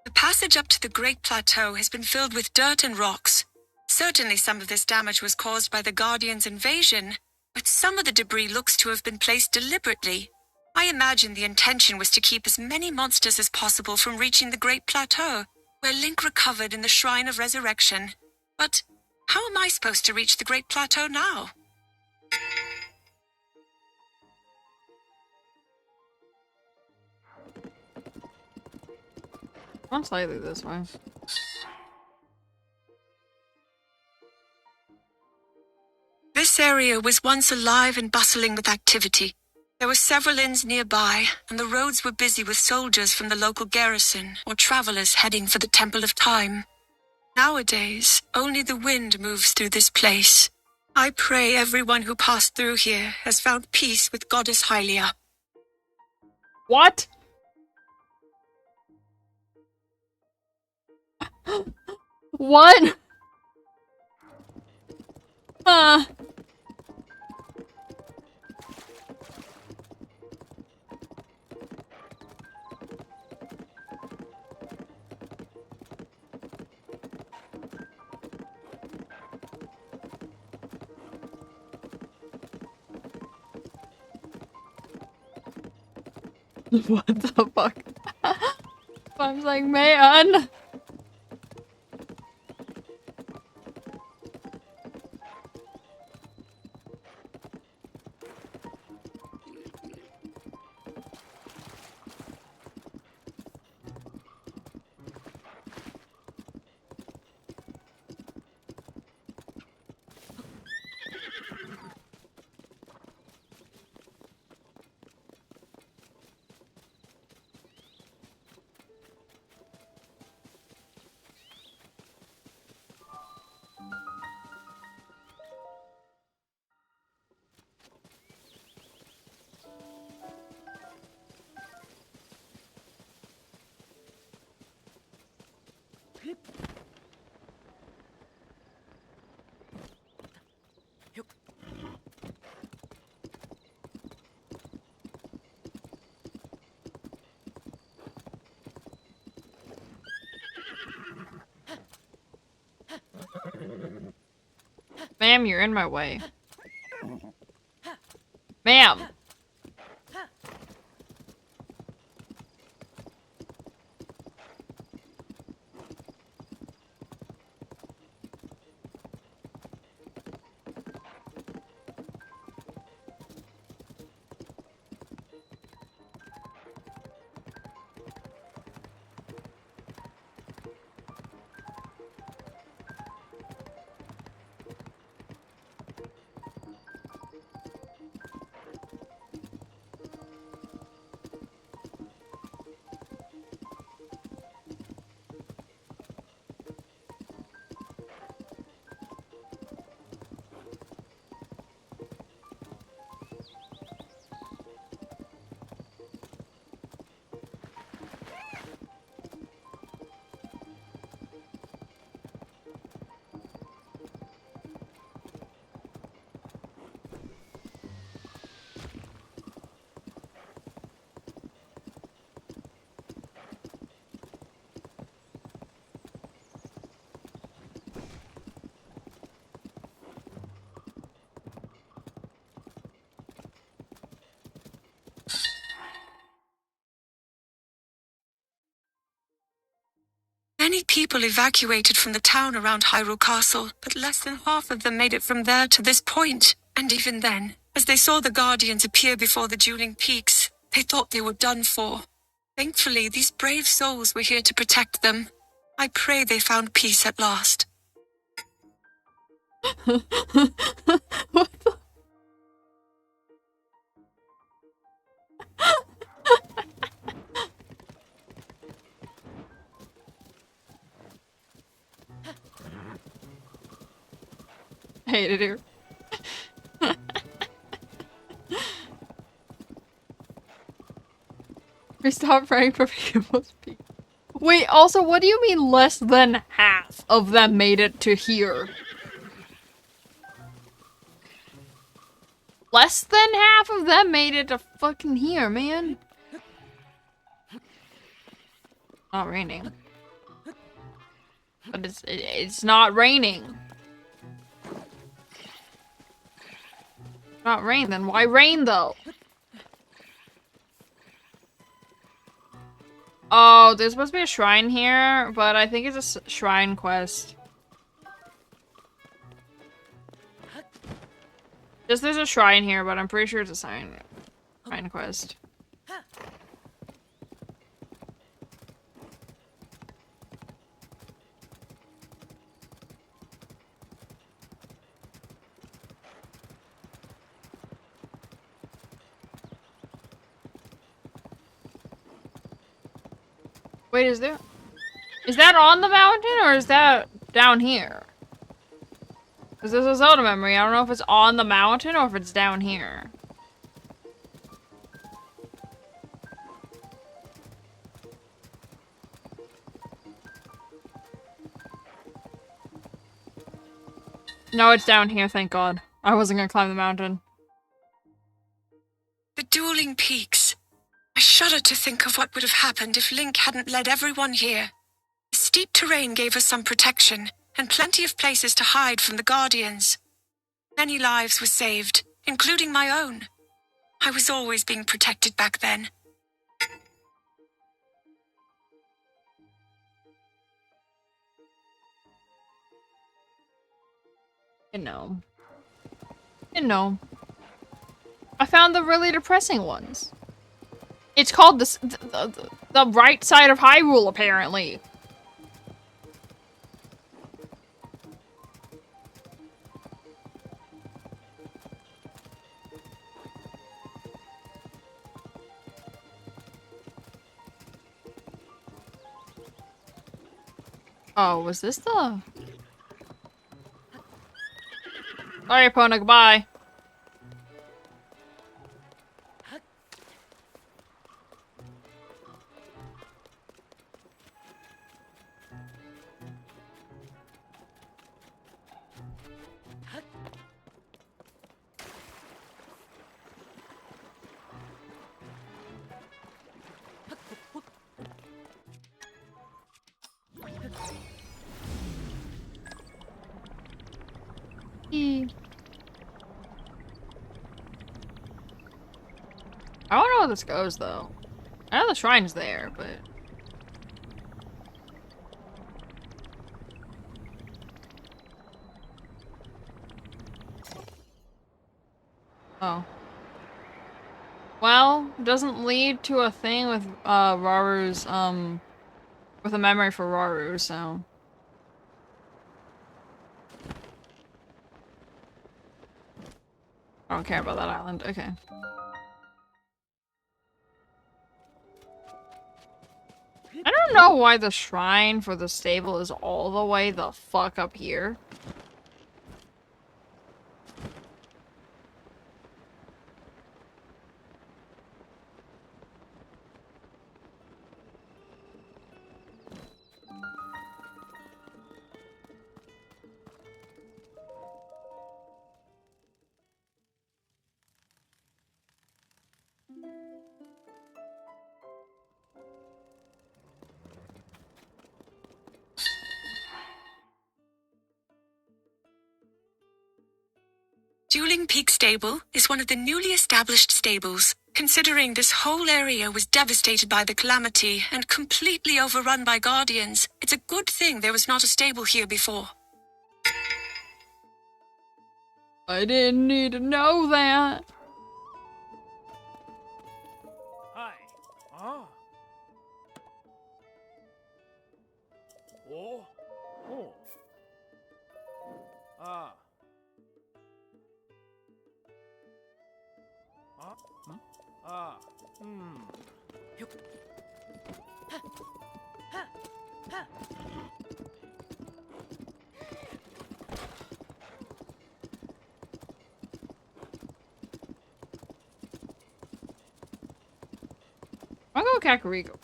Speaker 2: The passage up to the Great Plateau has been filled with dirt and rocks. Certainly some of this damage was caused by the Guardians' invasion, but some of the debris looks to have been placed deliberately. I imagine the intention was to keep as many monsters as possible from reaching the Great Plateau, where Link recovered in the Shrine of Resurrection. But how am I supposed to reach the Great Plateau now?
Speaker 1: One slightly this way.
Speaker 2: This area was once alive and bustling with activity. There were several inns nearby, and the roads were busy with soldiers from the local garrison or travelers heading for the Temple of Time. Nowadays, only the wind moves through this place. I pray everyone who passed through here has found peace with Goddess Hylia.
Speaker 1: What? What? Uh. What the fuck? I'm like, man. Ma'am, you're in my way. Ma'am!
Speaker 2: Many people evacuated from the town around Hyrule Castle, but less than half of them made it from there to this point. And even then, as they saw the Guardians appear before the dueling peaks, they thought they were done for. Thankfully, these brave souls were here to protect them. I pray they found peace at last.
Speaker 1: What the? Hated her. We stopped praying for people's peace. Wait, also, what do you mean less than half of them made it to here? Less than half of them made it to fucking here, man. Not raining. But it's not raining. Not rain, then why rain though? Oh, there's supposed to be a shrine here, but I think it's a shrine quest. Just there's a shrine here, but I'm pretty sure it's a shrine quest. Wait, is that on the mountain or is that down here? Because there's a Zelda memory. I don't know if it's on the mountain or if it's down here. No, it's down here, thank God. I wasn't gonna climb the mountain.
Speaker 2: The dueling peaks. I shudder to think of what would have happened if Link hadn't led everyone here. The steep terrain gave us some protection, and plenty of places to hide from the Guardians. Many lives were saved, including my own. I was always being protected back then.
Speaker 1: You know. You know. I found the really depressing ones. It's called the right side of Hyrule, apparently. Oh, was this the... Sorry, Epona, goodbye. I don't know how this goes, though. I know the shrine's there, but... Oh. Well, doesn't lead to a thing with, Raru's, with a memory for Raru, so... I don't care about that island. Okay. I don't know why the shrine for the stable is all the way the fuck up here.
Speaker 2: Dueling Peak Stable is one of the newly established stables. Considering this whole area was devastated by the calamity and completely overrun by Guardians, it's a good thing there was not a stable here before.
Speaker 1: I didn't need to know that.
Speaker 4: Hi. Ah. Oh. Oh. Ah. Ah. Hmm? Ah. Hmm. Yup. Ha. Ha. Ha.
Speaker 1: I'll go Kakariko.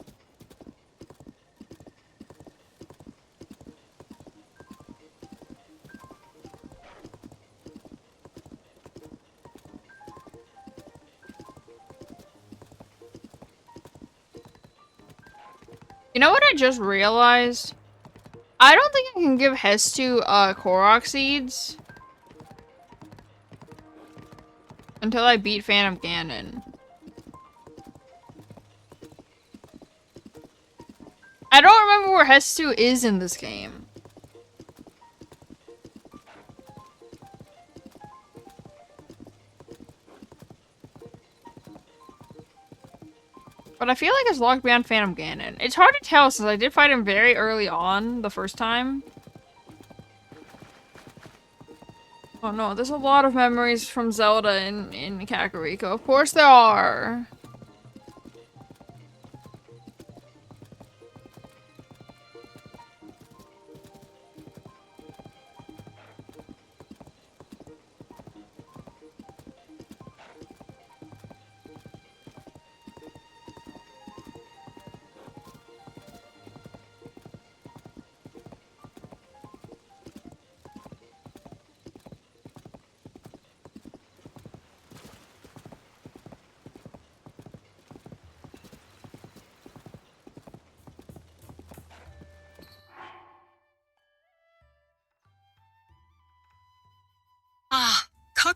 Speaker 1: You know what I just realized? I don't think I can give Hestu, Korok seeds until I beat Phantom Ganon. I don't remember where Hestu is in this game. But I feel like it's locked behind Phantom Ganon. It's hard to tell since I did fight him very early on the first time. Oh no, there's a lot of memories from Zelda in Kakariko. Of course there are.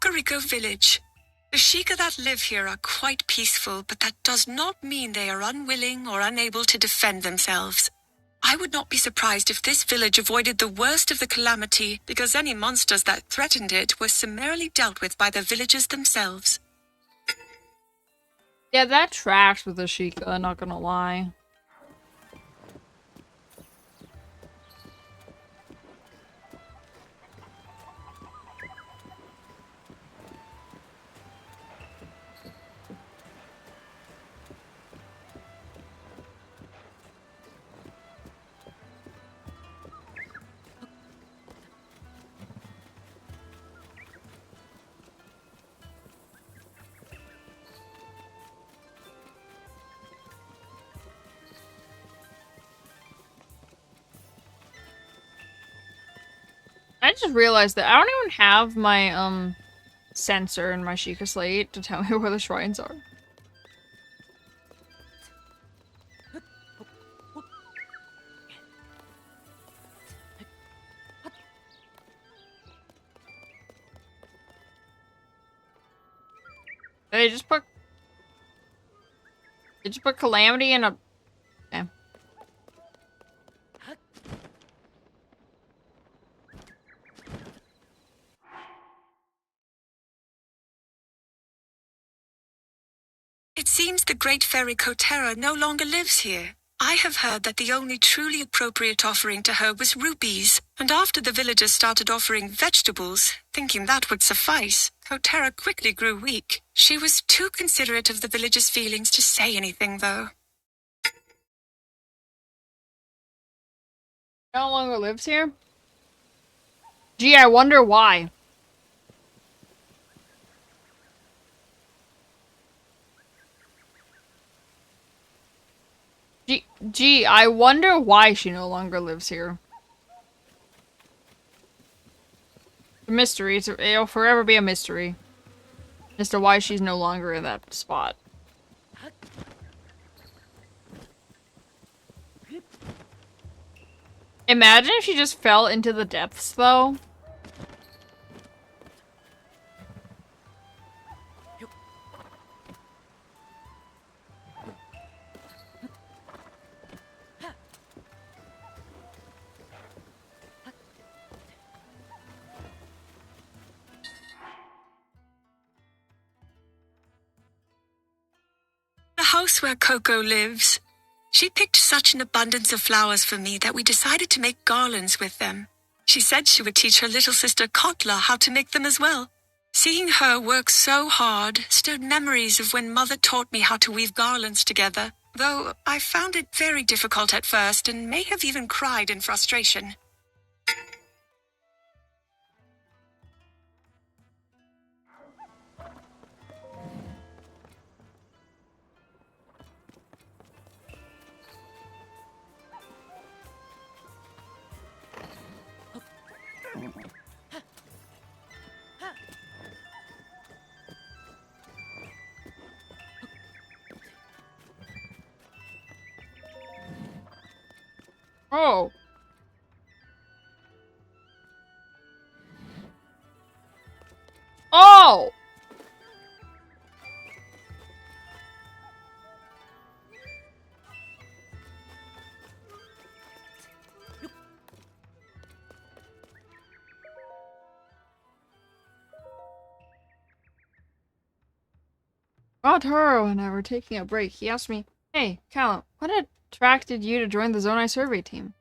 Speaker 2: Kakariko village. The Sheikah that live here are quite peaceful, but that does not mean they are unwilling or unable to defend themselves. I would not be surprised if this village avoided the worst of the calamity because any monsters that threatened it were summarily dealt with by the villagers themselves.
Speaker 1: Yeah, that tracks with the Sheikah, not gonna lie. I just realized that I don't even have my, sensor in my Sheikah Slate to tell me where the shrines are. They just put Calamity in a... Okay.
Speaker 2: It seems the great fairy Kotera no longer lives here. I have heard that the only truly appropriate offering to her was rupees, and after the villagers started offering vegetables, thinking that would suffice, Kotera quickly grew weak. She was too considerate of the villagers' feelings to say anything, though.
Speaker 1: No longer lives here? Gee, I wonder why. Gee, I wonder why she no longer lives here. A mystery. It'll forever be a mystery as to why she's no longer in that spot. Imagine if she just fell into the depths, though.
Speaker 2: The house where Coco lives. She picked such an abundance of flowers for me that we decided to make garlands with them. She said she would teach her little sister Kotla how to make them as well. Seeing her work so hard stirred memories of when Mother taught me how to weave garlands together, though I found it very difficult at first and may have even cried in frustration.
Speaker 1: Oh. Oh! While Taro and I were taking a break, he asked me, "Hey, Callum, what attracted you to join the Zonai survey team?"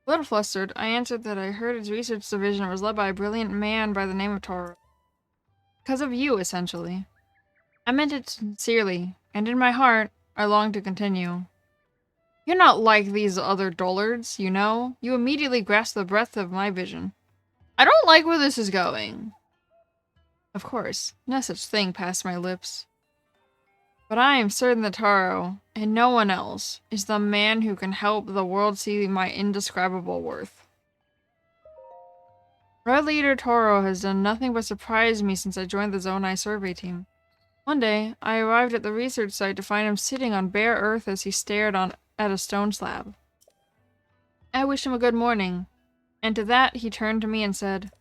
Speaker 1: A little flustered, I answered that I heard its research division was led by a brilliant man by the name of Taro. Because of you, essentially. I meant it sincerely, and in my heart, I longed to continue. You're not like these other dullards, you know? You immediately grasp the breadth of my vision. I don't like where this is going. Of course, no such thing passed my lips. But I am certain that Taro, and no one else, is the man who can help the world see my indescribable worth. Red Leader Toro has done nothing but surprise me since I joined the Zonai survey team. One day, I arrived at the research site to find him sitting on bare earth as he stared at a stone slab. I wished him a good morning, and to that he turned to me and said,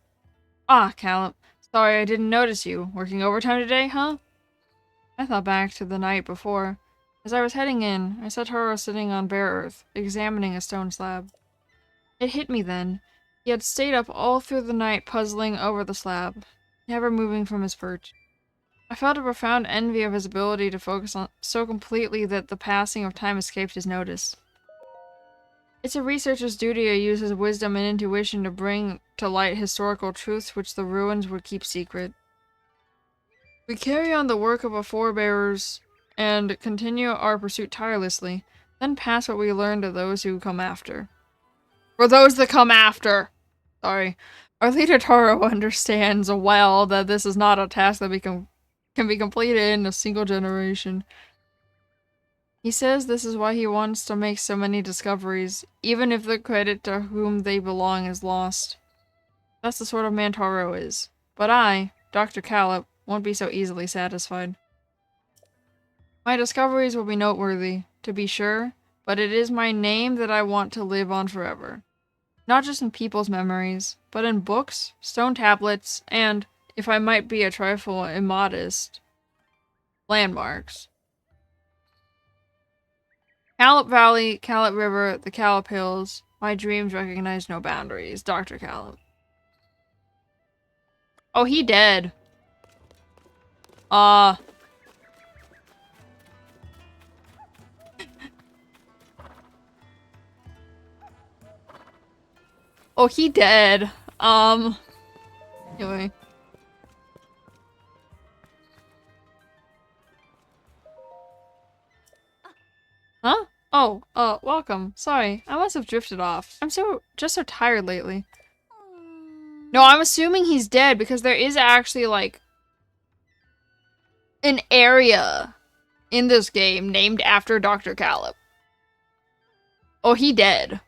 Speaker 1: "Ah, Callum, Sorry, I didn't notice you. Working overtime today, huh? I thought back to the night before. As I was heading in, I saw Taro sitting on bare earth, examining a stone slab. It hit me then. He had stayed up all through the night puzzling over the slab, never moving from his perch. I felt a profound envy of his ability to focus on so completely that the passing of time escaped his notice. It's a researcher's duty to use his wisdom and intuition to bring to light historical truths which the ruins would keep secret. We carry on the work of our forebears and continue our pursuit tirelessly, then pass what we learn to those who come after. For those that come after! Sorry. Our leader Taro understands well that this is not a task that can be completed in a single generation. He says this is why he wants to make so many discoveries, even if the credit to whom they belong is lost. That's the sort of man Taro is. But I, Dr. Callip, won't be so easily satisfied. My discoveries will be noteworthy, to be sure, but it is my name that I want to live on forever. Not just in people's memories, but in books, stone tablets, and, if I might be a trifle immodest, landmarks. Callip Valley, Callip River, the Callip Hills. My dreams recognize no boundaries. Dr. Callip. Oh, he dead. Oh, he dead. Anyway. Huh? Oh, welcome. Sorry, I must have drifted off. I'm just so tired lately. No, I'm assuming he's dead because there is actually, like, an area in this game named after Dr. Callip. Oh, he dead.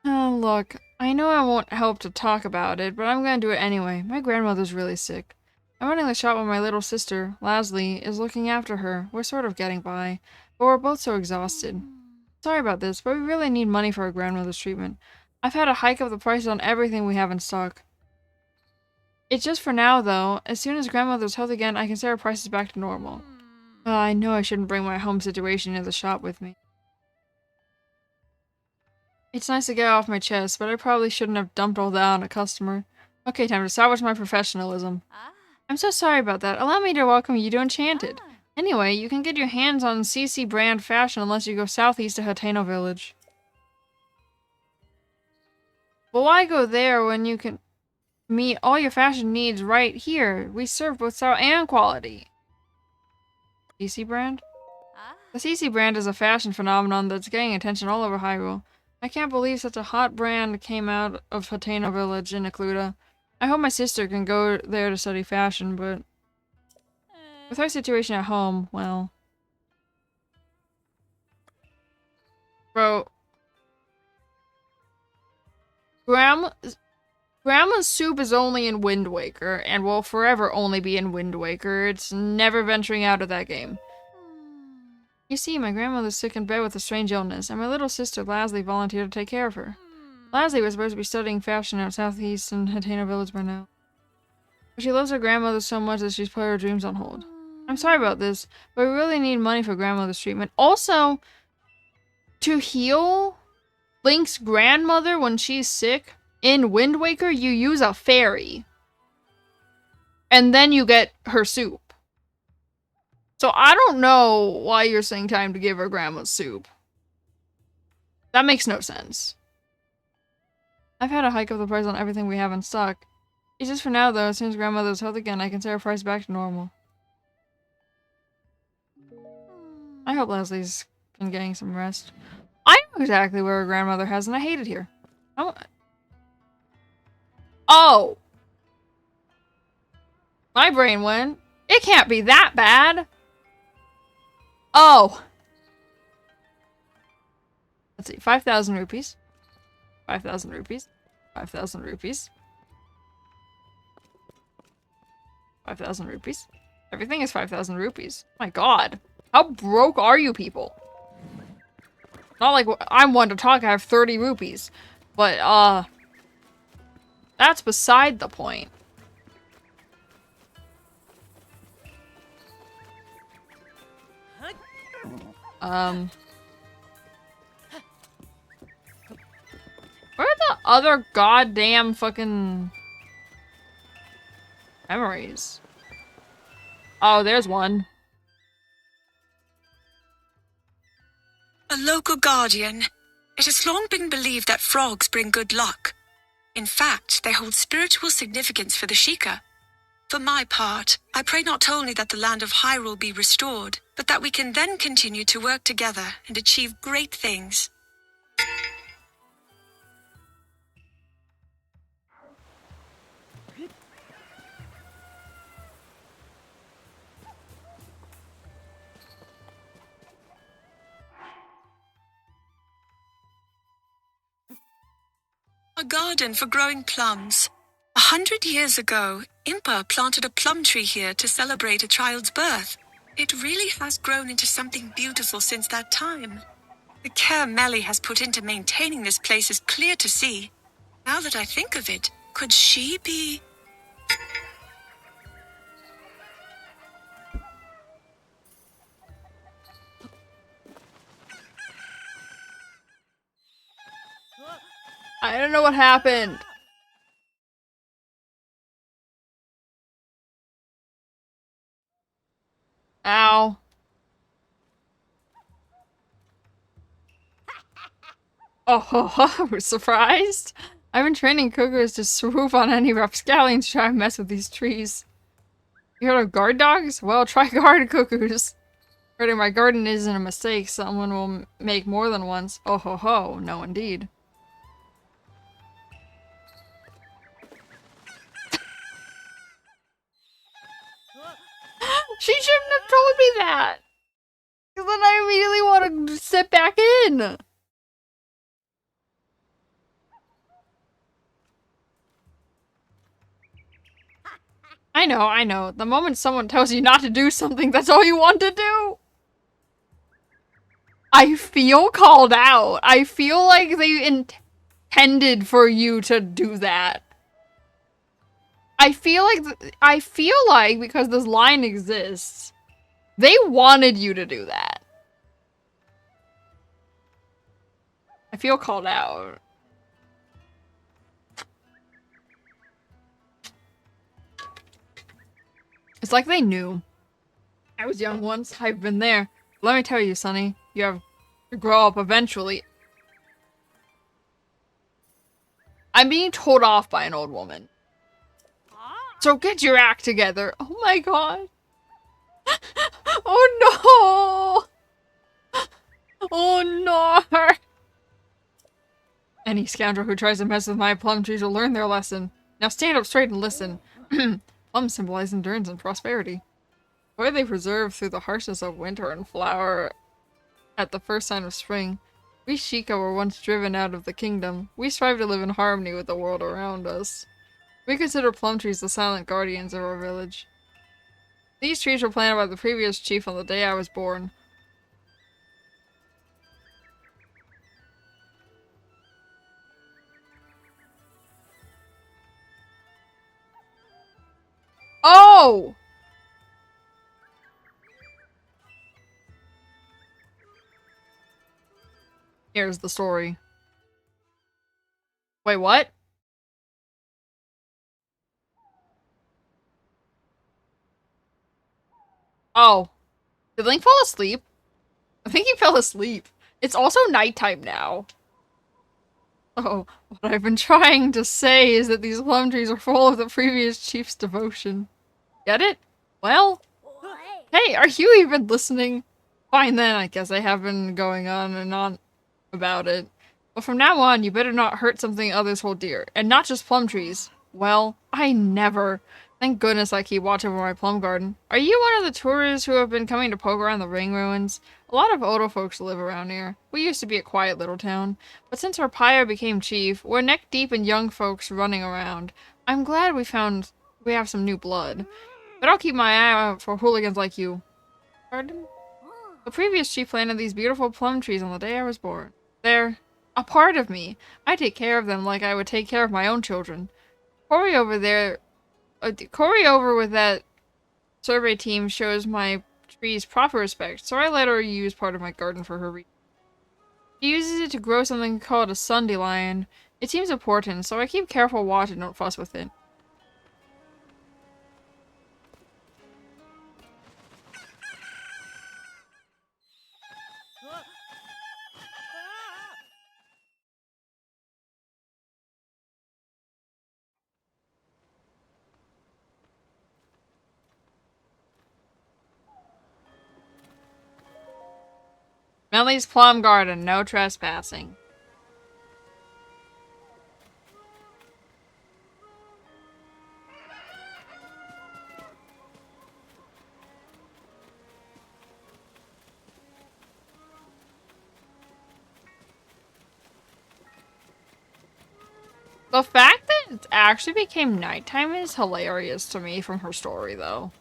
Speaker 1: Oh, look, I know I won't help to talk about it, but I'm gonna do it anyway. My grandmother's really sick. I'm running the shop when my little sister, Lasley, is looking after her. We're sort of getting by, but we're both so exhausted. Sorry about this, but we really need money for our grandmother's treatment. I've had to hike up the prices on everything we have in stock. It's just for now, though. As soon as grandmother's healthy again, I can set our prices back to normal. I know I shouldn't bring my home situation into the shop with me. It's nice to get off my chest, but I probably shouldn't have dumped all that on a customer. Okay, time to salvage my professionalism. I'm so sorry about that. Allow me to welcome you to Enchanted. Anyway, you can get your hands on CC brand fashion unless you go southeast to Hateno Village. But why go there when you can meet all your fashion needs right here? We serve both style and quality. CC brand? The CC brand is a fashion phenomenon that's getting attention all over Hyrule. I can't believe such a hot brand came out of Hateno Village in Ecluda. I hope my sister can go there to study fashion, but with her situation at home, well... Bro. Grandma's soup is only in Wind Waker, and will forever only be in Wind Waker. It's never venturing out of that game. You see, my grandmother's sick in bed with a strange illness, and my little sister Lasley volunteered to take care of her. Lasley was supposed to be studying fashion out southeast in Hateno Village by now. But she loves her grandmother so much that she's put her dreams on hold. I'm sorry about this, but we really need money for grandmother's treatment. Also, to heal Link's grandmother when she's sick, in Wind Waker, you use a fairy. And then you get her soup. So I don't know why you're saying time to give her grandma's soup. That makes no sense. I've had to hike up the price on everything we have in stock. It's just for now, though. As soon as grandmother's health again, I can set our price back to normal. I hope Leslie's been getting some rest. I know exactly where her grandmother has, and I hate it here. Oh! My brain went. It can't be that bad! Oh! Let's see. 5,000 rupees. 5,000 rupees. 5,000 rupees. 5,000 rupees. Everything is 5,000 rupees. My god. How broke are you people? Not like I'm one to talk, I have 30 rupees. But, that's beside the point. Where are the other goddamn fucking memories? Oh, there's one.
Speaker 2: A local guardian. It has long been believed that frogs bring good luck. In fact, they hold spiritual significance for the Sheikah. For my part, I pray not only that the land of Hyrule be restored, but that we can then continue to work together and achieve great things. A garden for growing plums. 100 years ago, Impa planted a plum tree here to celebrate a child's birth. It really has grown into something beautiful since that time. The care Melly has put into maintaining this place is clear to see. Now that I think of it, could she be...
Speaker 1: I don't know what happened. Ow. Oh, we're surprised? I've been training cougars to swoop on any rapscallions to try and mess with these trees. You heard of guard dogs? Well, try guard cuckoos. Hurting my garden isn't a mistake. Someone will make more than once. Oh ho ho. No, indeed. She shouldn't have told me that! Because then I immediately want to sit back in! I know, I know. The moment someone tells you not to do something, that's all you want to do! I feel called out. I feel like they intended for you to do that. I feel like because this line exists, they wanted you to do that. I feel called out. It's like they knew. I was young once. I've been there. Let me tell you, Sonny, you have to grow up eventually. I'm being told off by an old woman. So get your act together. Oh my god. Oh no. Oh no. Any scoundrel who tries to mess with my plum trees will learn their lesson. Now stand up straight and listen. Plums symbolize endurance and prosperity. Why are they preserved through the harshness of winter and flower at the first sign of spring? We Sheikah were once driven out of the kingdom. We strive to live in harmony with the world around us. We consider plum trees the silent guardians of our village. These trees were planted by the previous chief on the day I was born. Oh! Here's the story. Wait, what? Oh. Did Link fall asleep? I think he fell asleep. It's also nighttime now. Oh, what I've been trying to say is that these plum trees are full of the previous chief's devotion. Get it? Well? Hey, are you even listening? Fine then, I guess I have been going on and on about it. But from now on, you better not hurt something others hold dear. And not just plum trees. Well, I never. Thank goodness I keep watch over my plum garden. Are you one of the tourists who have been coming to poke around the ring ruins? A lot of Odo folks live around here. We used to be a quiet little town. But since our pyre became chief, we're neck deep in young folks running around. I'm glad we have some new blood. But I'll keep my eye out for hooligans like you. Pardon? The previous chief planted these beautiful plum trees on the day I was born. They're a part of me. I take care of them like I would take care of my own children. Corey over with that survey team shows my trees proper respect, so I let her use part of my garden for her reasons. She uses it to grow something called a sundelion. It seems important, so I keep careful watch and don't fuss with it. Millie's plum garden, no trespassing. The fact that it actually became nighttime is hilarious to me from her story, though.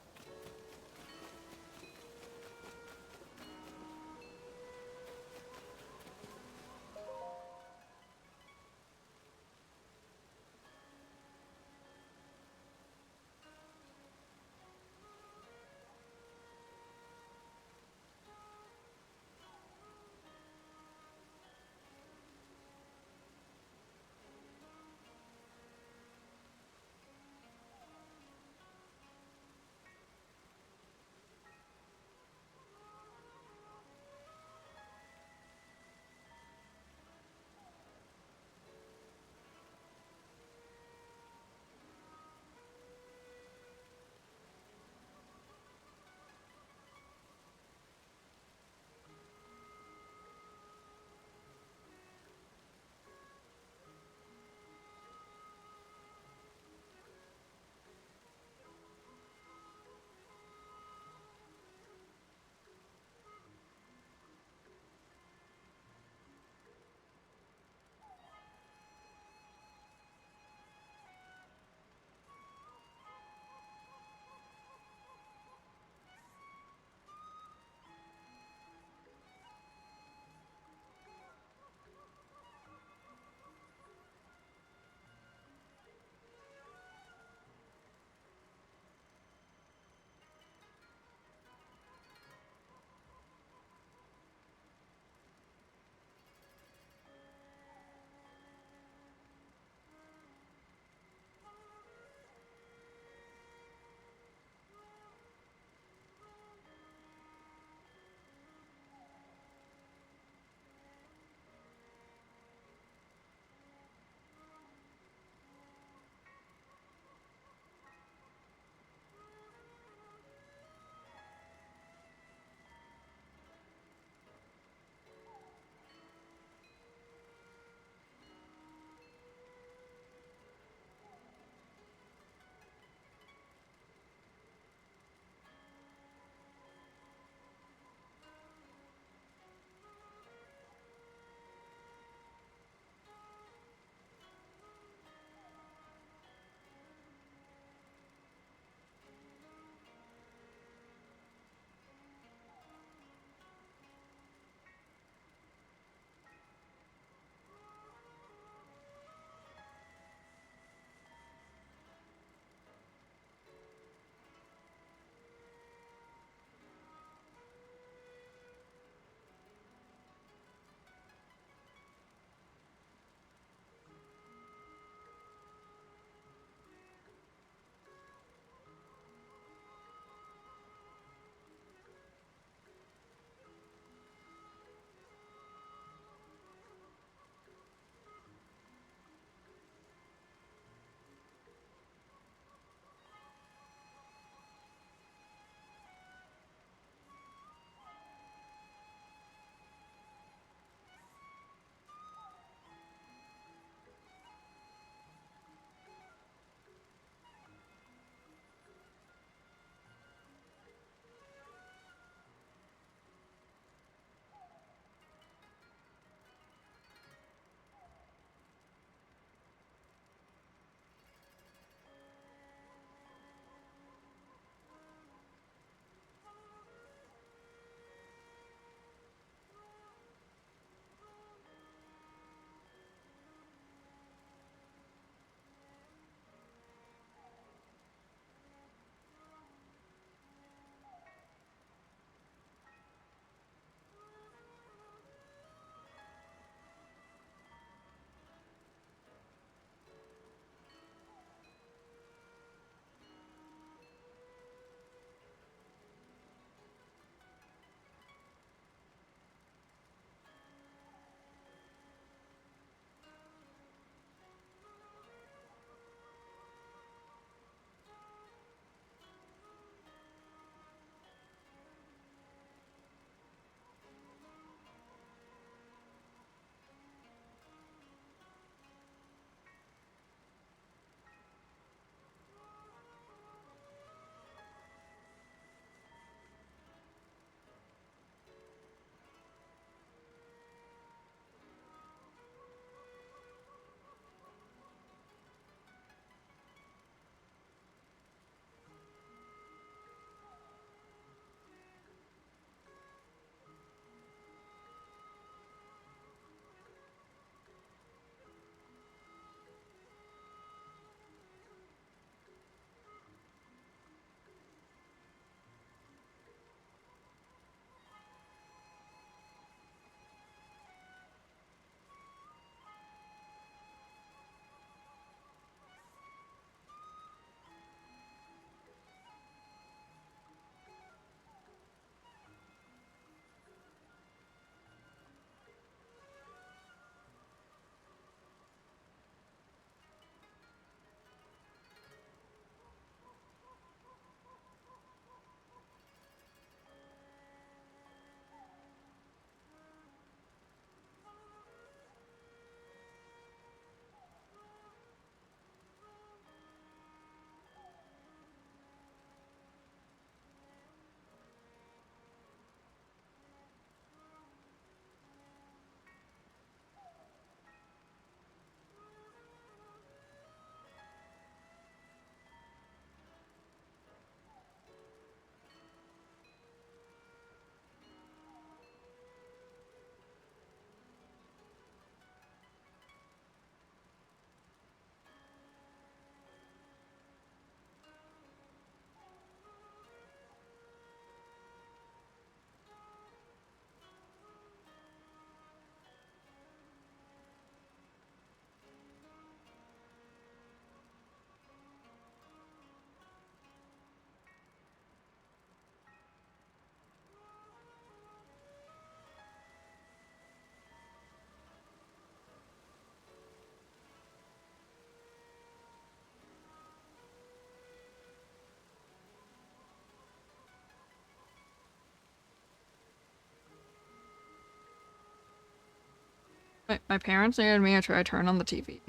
Speaker 1: My parents needed me to try to turn on the TV.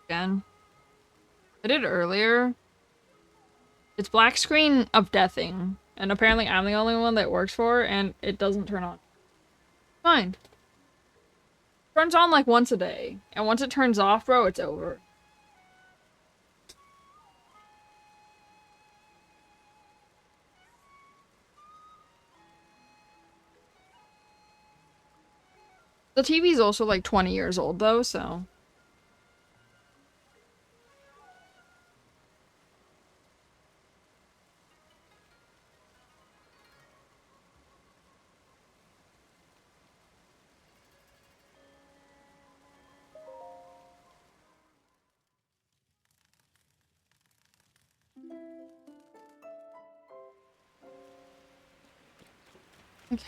Speaker 1: Again. I did earlier. It's black screen of deathing. And apparently I'm the only one that works for it, and it doesn't turn on. Fine. Turns on like once a day. And once it turns off, bro, it's over. The TV's also like 20 years old though, so... Okay.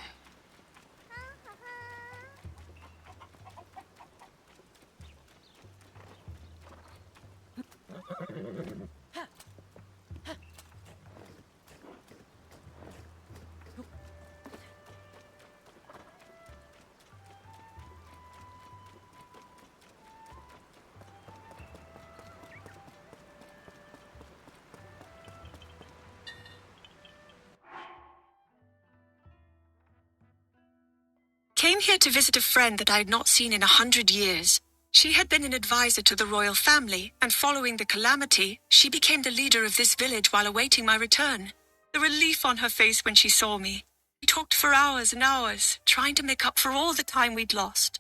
Speaker 2: Came here to visit a friend that I had not seen in 100 years. She had been an advisor to the royal family, and following the calamity, she became the leader of this village while awaiting my return. The relief on her face when she saw me. We talked for hours and hours, trying to make up for all the time we'd lost.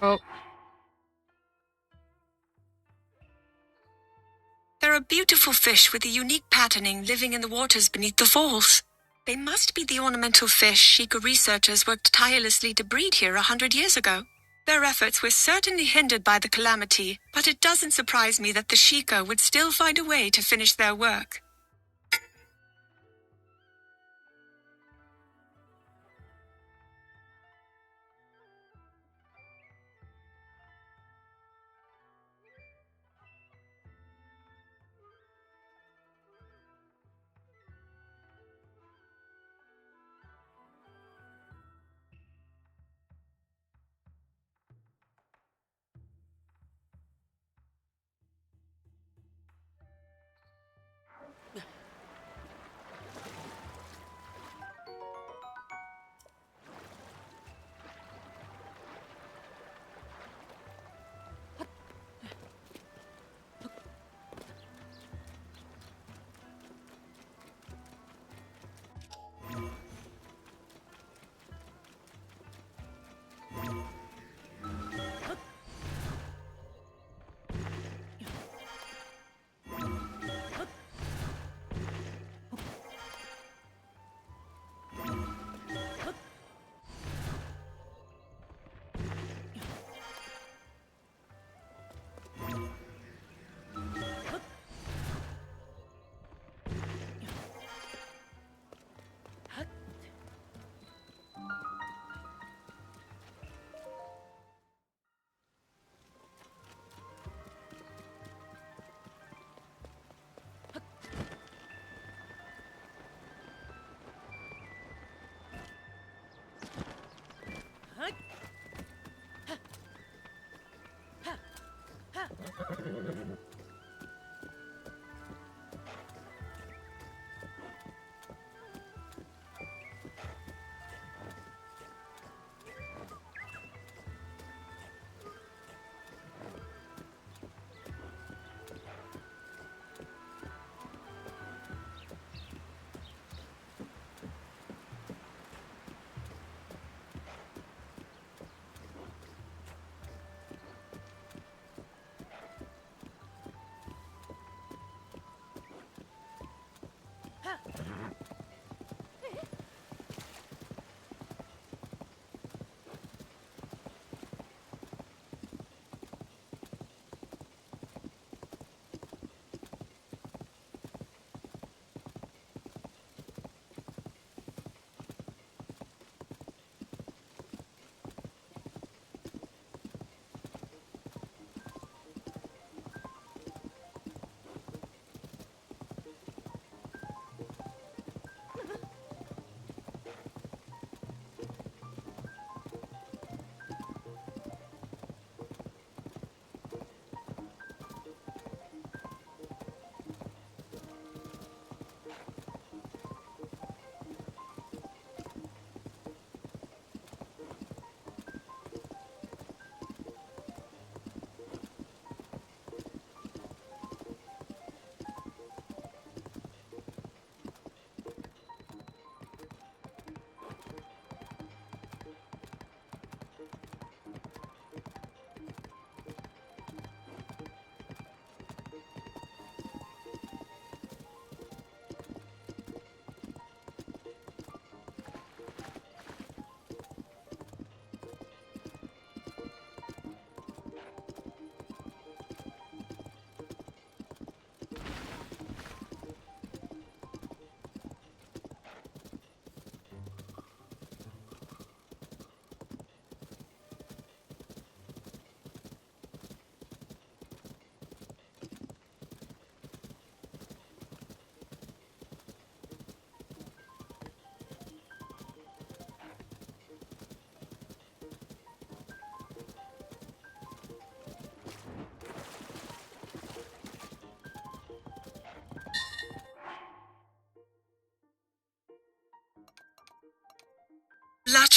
Speaker 1: Oh.
Speaker 2: There are beautiful fish with a unique patterning living in the waters beneath the falls. They must be the ornamental fish Sheikah researchers worked tirelessly to breed here 100 years ago. Their efforts were certainly hindered by the calamity, but it doesn't surprise me that the Sheikah would still find a way to finish their work.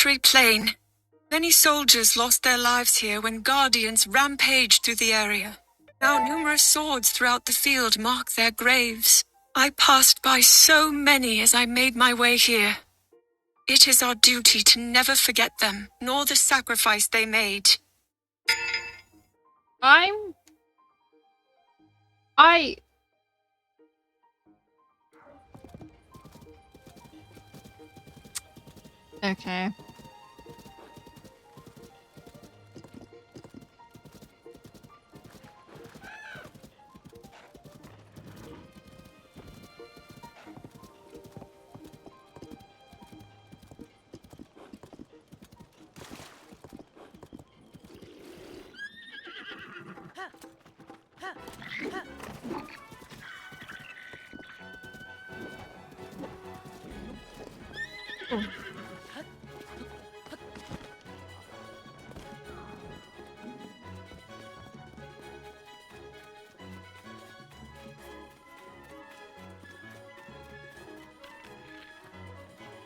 Speaker 2: military plain. Many soldiers lost their lives here when guardians rampaged through the area. Now numerous swords throughout the field mark their graves. I passed by so many as I made my way here. It is our duty to never forget them, nor the sacrifice they made.
Speaker 1: Okay.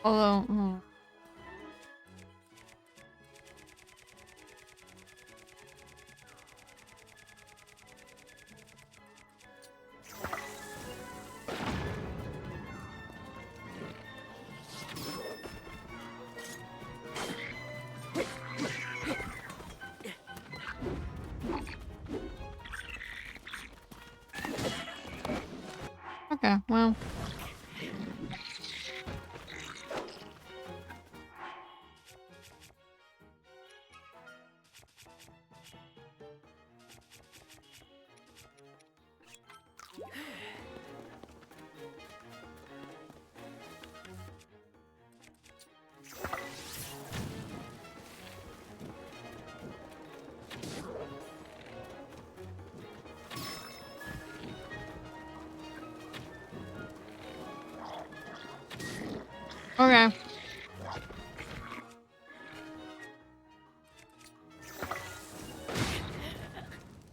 Speaker 1: Although, okay, well. Okay.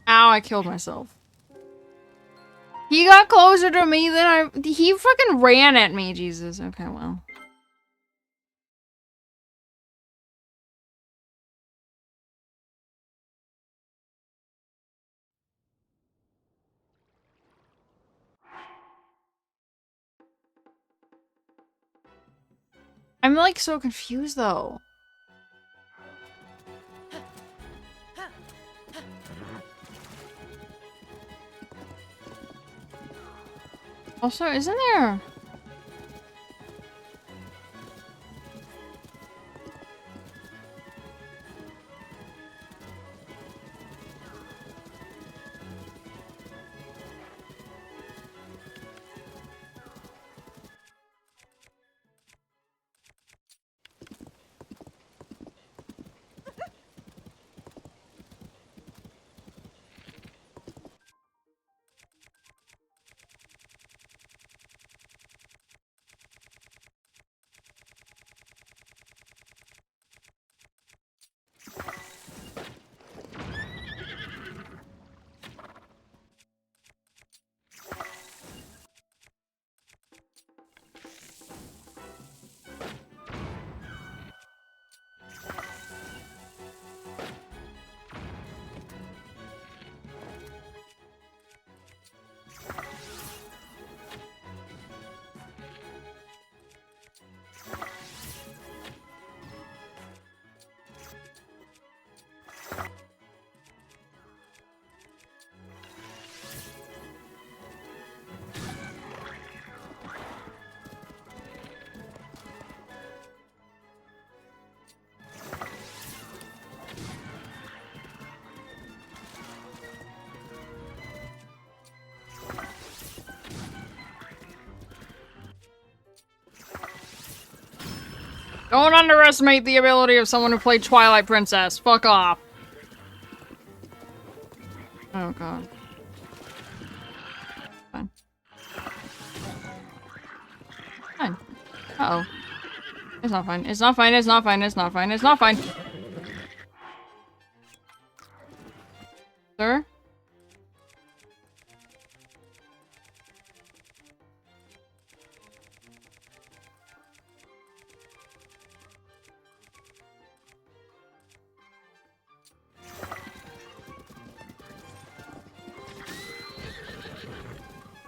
Speaker 1: Ow, I killed myself. He got closer to me than he fucking ran at me, Jesus. Okay, well. I'm like so confused though. Also, isn't there? Don't underestimate the ability of someone who played Twilight Princess. Fuck off. Oh god. Fine. Fine. Uh-oh. It's not fine. It's not fine. It's not fine. It's not fine. It's not fine. Sir?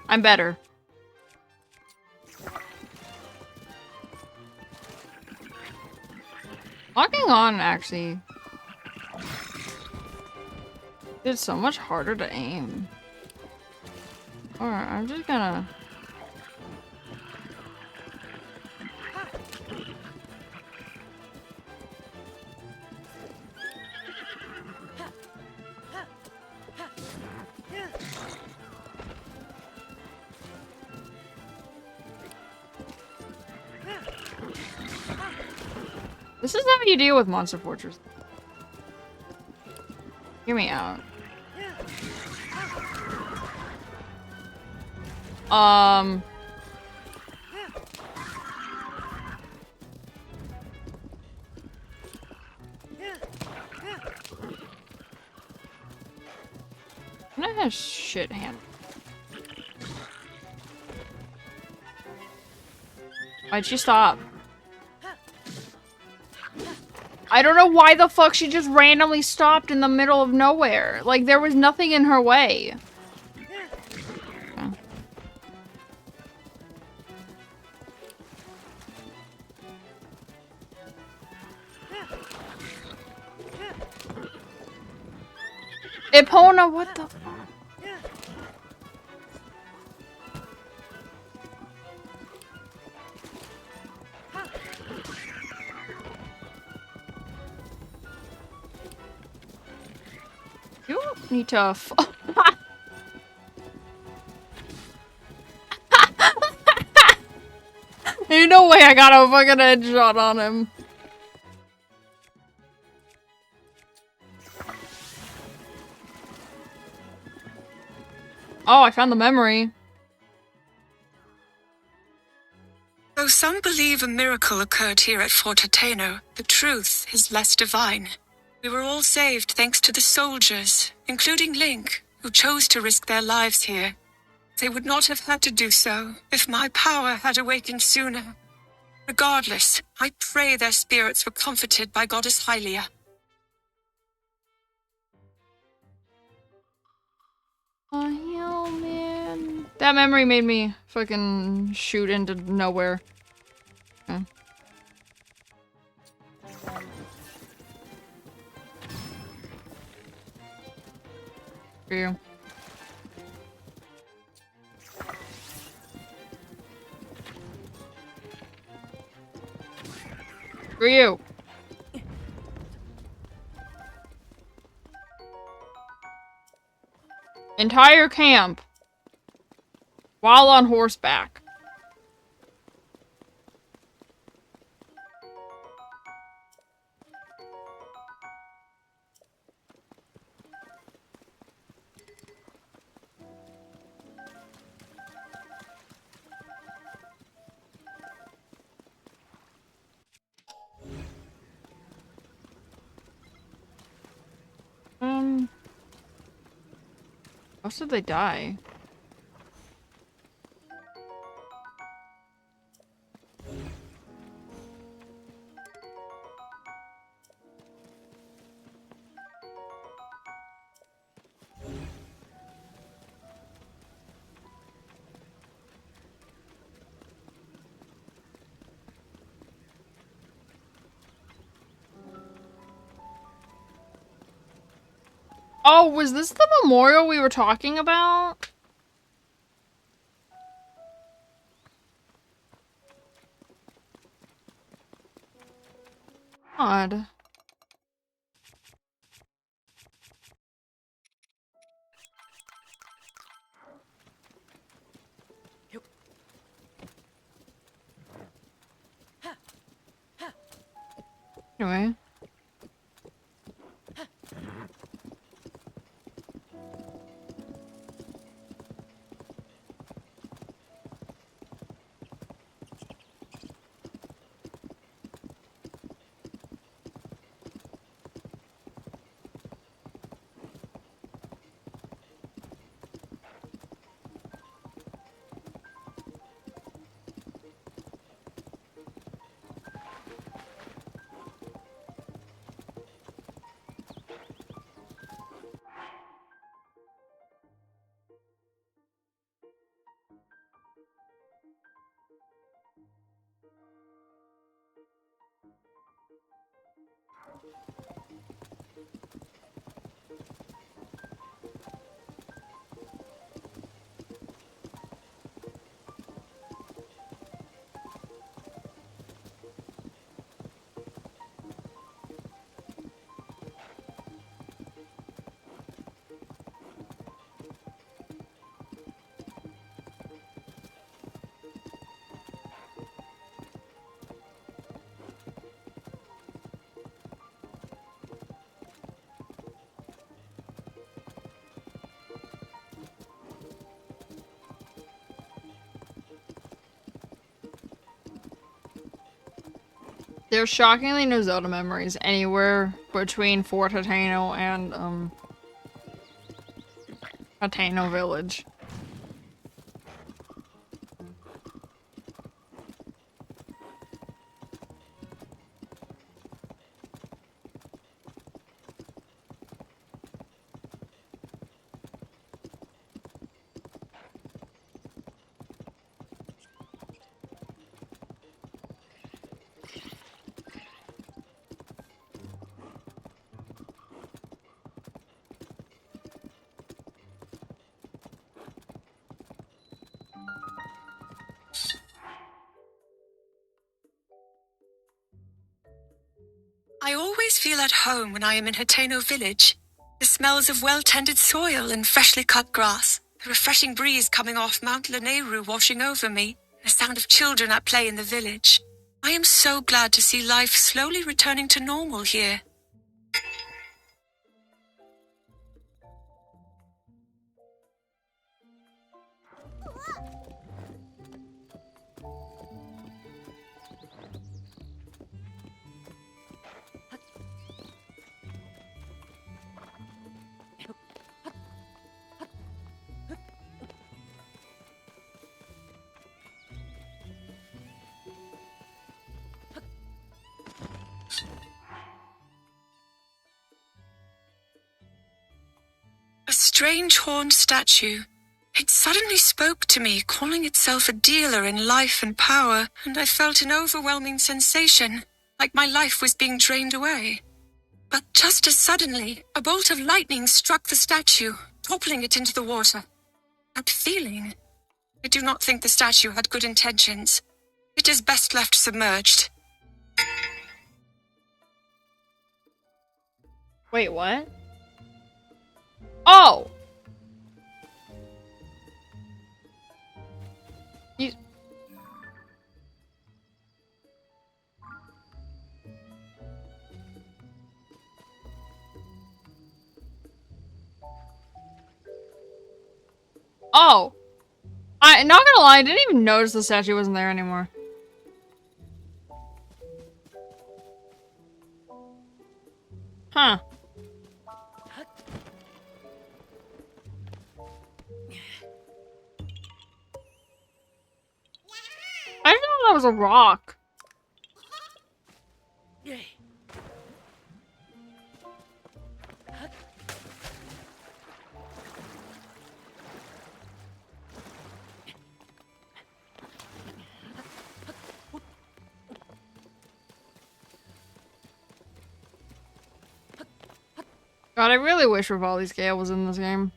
Speaker 1: I'm better. Locking on actually it's so much harder to aim. Alright, I'm just gonna... This is how you deal with Monster Fortress. Hear me out. I have shit hand. Why'd she stop? I don't know why the fuck she just randomly stopped in the middle of nowhere. Like, there was nothing in her way. Okay. Epona, what the fuck? You need to Ain't no way I got a fucking headshot on him. Oh, I found the memory.
Speaker 2: Though some believe a miracle occurred here at Fort Ateno, the truth is less divine. We were all saved thanks to the soldiers, including Link, who chose to risk their lives here. They would not have had to do so if my power had awakened sooner. Regardless, I pray their spirits were comforted by Goddess Hylia.
Speaker 1: Oh, hell, man. That memory made me fucking shoot into nowhere. Okay. For you. For you. Entire camp. While on horseback. How did they die? Oh, was this the memorial we were talking about? Odd. Anyway. There's shockingly no Zelda memories anywhere between Fort Hateno and, Hateno Village.
Speaker 2: I always feel at home when I am in Hateno village. The smells of well-tended soil and freshly cut grass, the refreshing breeze coming off Mount Lanayru washing over me, the sound of children at play in the village. I am so glad to see life slowly returning to normal here. A strange horned statue. It suddenly spoke to me, calling itself a dealer in life and power, and I felt an overwhelming sensation, like my life was being drained away. But just as suddenly, a bolt of lightning struck the statue, toppling it into the water. That feeling. I do not think the statue had good intentions. It is best left submerged.
Speaker 1: Wait, what? Oh! You... Oh! Not gonna lie, I didn't even notice the statue wasn't there anymore. Huh. I didn't know that was a rock. God, I really wish Rivali's Gale was in this game.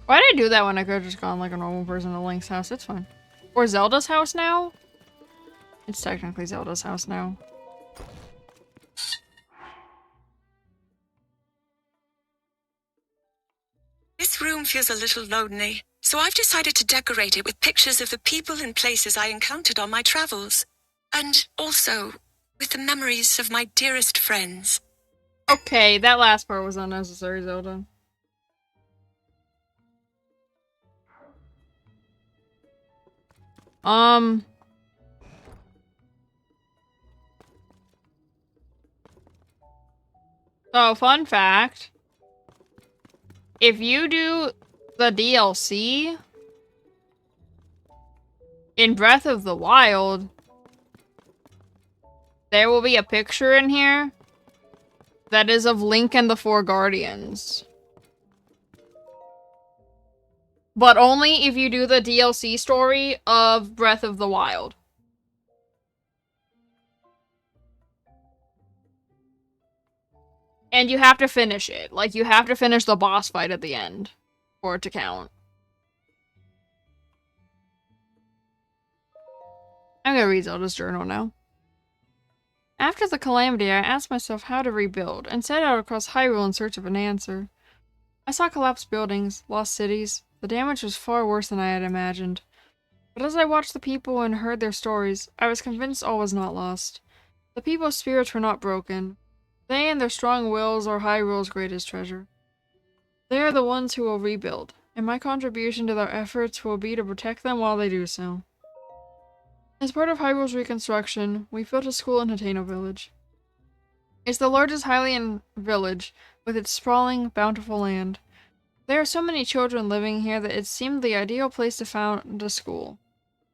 Speaker 1: Why did I do that when I could have just gone like a normal person to Link's house? It's fine. Or Zelda's house now? It's technically Zelda's house now.
Speaker 2: This room feels a little lonely, so I've decided to decorate it with pictures of the people and places I encountered on my travels. And also, with the memories of my dearest friends.
Speaker 1: Okay, that last part was unnecessary, Zelda. So, fun fact. If you do the DLC in Breath of the Wild, there will be a picture in here that is of Link and the Four Guardians. But only if you do the DLC story of Breath of the Wild. And you have to finish it. Like, you have to finish the boss fight at the end for it to count. I'm gonna read Zelda's journal now. After the calamity, I asked myself how to rebuild, and set out across Hyrule in search of an answer. I saw collapsed buildings, lost cities. The damage was far worse than I had imagined. But as I watched the people and heard their stories, I was convinced all was not lost. The people's spirits were not broken. They and their strong wills are Hyrule's greatest treasure. They are the ones who will rebuild, and my contribution to their efforts will be to protect them while they do so. As part of Hyrule's reconstruction, we built a school in Hateno Village. It's the largest Hylian village, with its sprawling, bountiful land. There are so many children living here that it seemed the ideal place to found a school.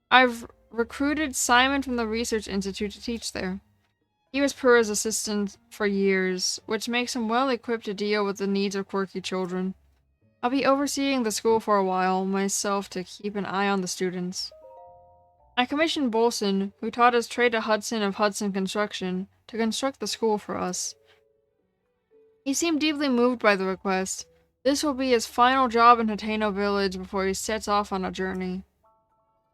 Speaker 1: I've recruited Simon from the Research Institute to teach there. He was Pura's assistant for years, which makes him well equipped to deal with the needs of quirky children. I'll be overseeing the school for a while, myself, to keep an eye on the students. I commissioned Bolson, who taught his trade to Hudson of Hudson Construction, to construct the school for us. He seemed deeply moved by the request. This will be his final job in Hateno Village before he sets off on a journey.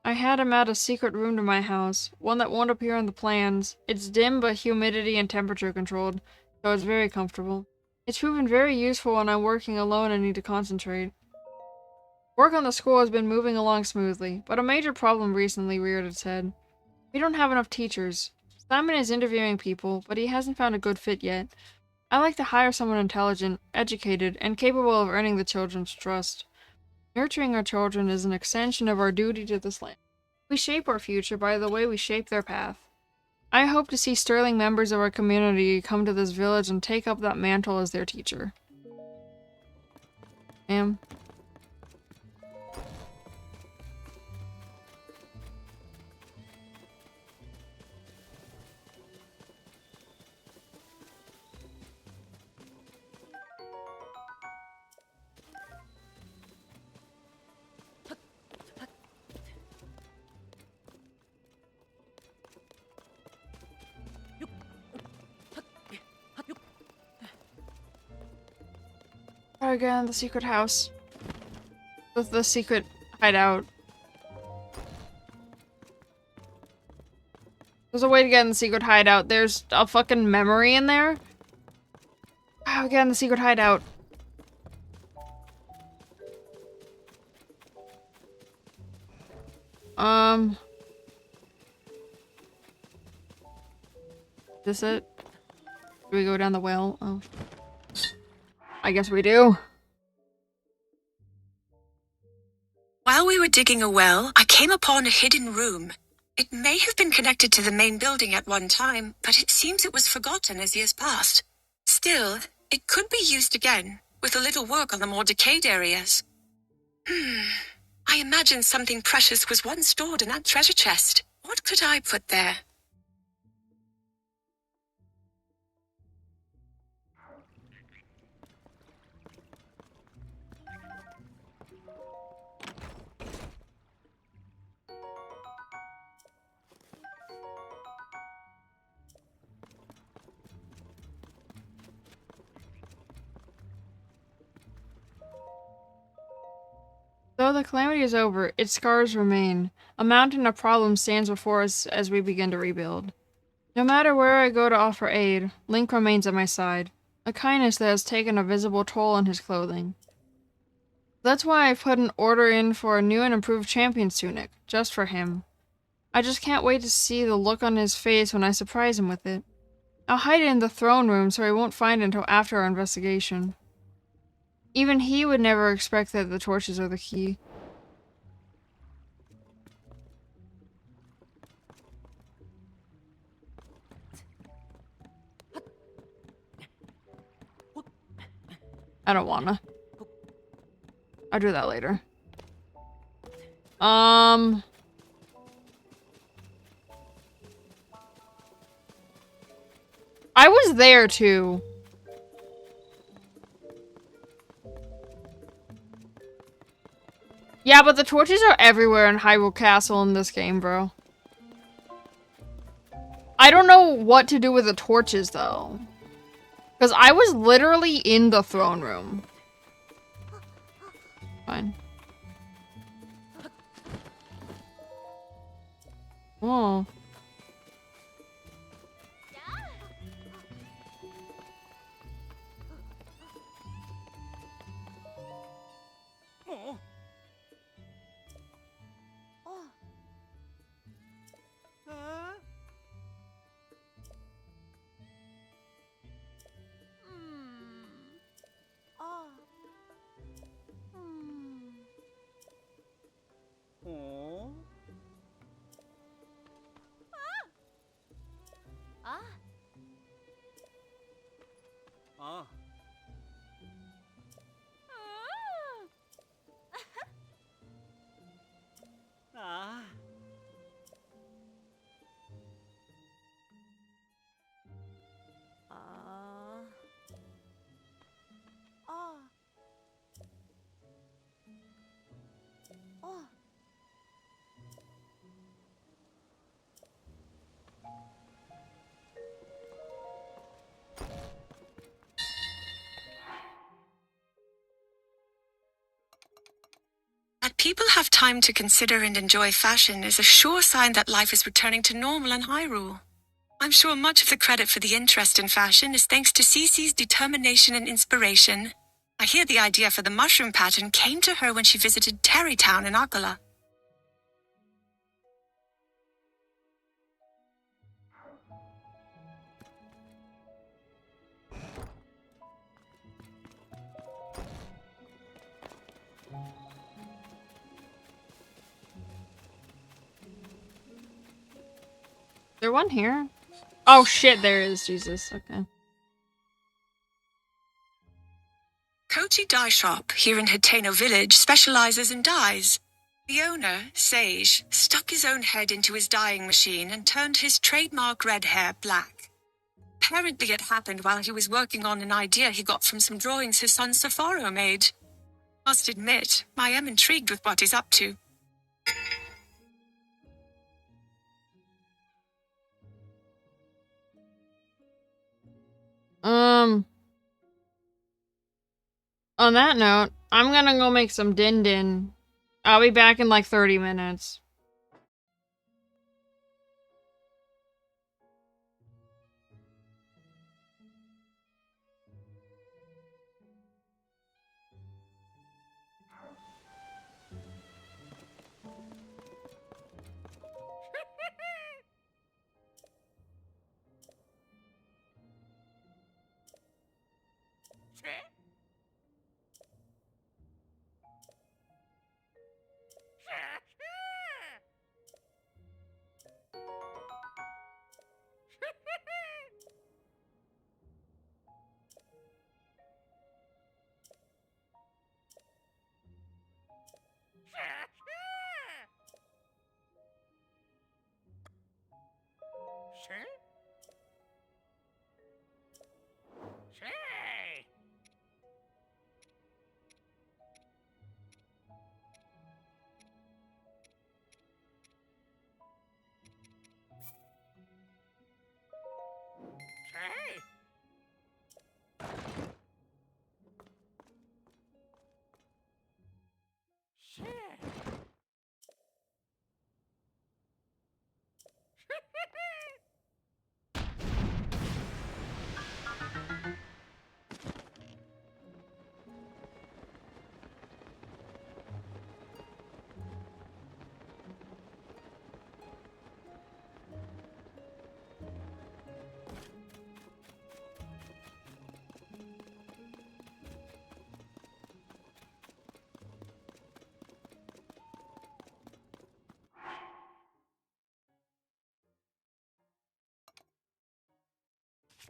Speaker 1: I had him add a secret room to my house, one that won't appear on the plans. It's dim but humidity and temperature controlled, so it's very comfortable. It's proven very useful when I'm working alone and need to concentrate. Work on the school has been moving along smoothly, but a major problem recently reared its head. We don't have enough teachers. Simon is interviewing people, but he hasn't found a good fit yet. I like to hire someone intelligent, educated, and capable of earning the children's trust. Nurturing our children is an extension of our duty to this land. We shape our future by the way we shape their path. I hope to see sterling members of our community come to this village and take up that mantle as their teacher. Ma'am. Again, the secret house. The secret hideout. There's a way to get in the secret hideout. There's a fucking memory in there. How to get in the secret hideout. Is this it? Do we go down the well? Oh. I guess we do.
Speaker 2: While we were digging a well, I came upon a hidden room. It may have been connected to the main building at one time, but it seems it was forgotten as years passed. Still, it could be used again, with a little work on the more decayed areas. I imagine something precious was once stored in that treasure chest. What could I put there?
Speaker 1: Though the calamity is over, its scars remain. A mountain of problems stands before us as we begin to rebuild. No matter where I go to offer aid, Link remains at my side. A kindness that has taken a visible toll on his clothing. That's why I put an order in for a new and improved champion's tunic, just for him. I just can't wait to see the look on his face when I surprise him with it. I'll hide it in the throne room so he won't find it until after our investigation. Even he would never expect that the torches are the key. I don't wanna. I'll do that later. I was there too. Yeah, but the torches are everywhere in Hyrule Castle in this game, bro. I don't know what to do with the torches, though. Because I was literally in the throne room. Fine. Oh.
Speaker 2: people have time to consider and enjoy fashion is a sure sign that life is returning to normal in Hyrule. I'm sure much of the credit for the interest in fashion is thanks to Cece's determination and inspiration. I hear the idea for the mushroom pattern came to her when she visited Terrytown in Akala.
Speaker 1: There one here? Oh shit, there is. Jesus. Okay.
Speaker 2: Kochi Dye Shop here in Hateno Village specializes in dyes. The owner, Sage, stuck his own head into his dyeing machine and turned his trademark red hair black. Apparently it happened while he was working on an idea he got from some drawings his son Safaro made. Must admit, I am intrigued with what he's up to.
Speaker 1: On that note, I'm gonna go make some din din. I'll be back in like 30 minutes.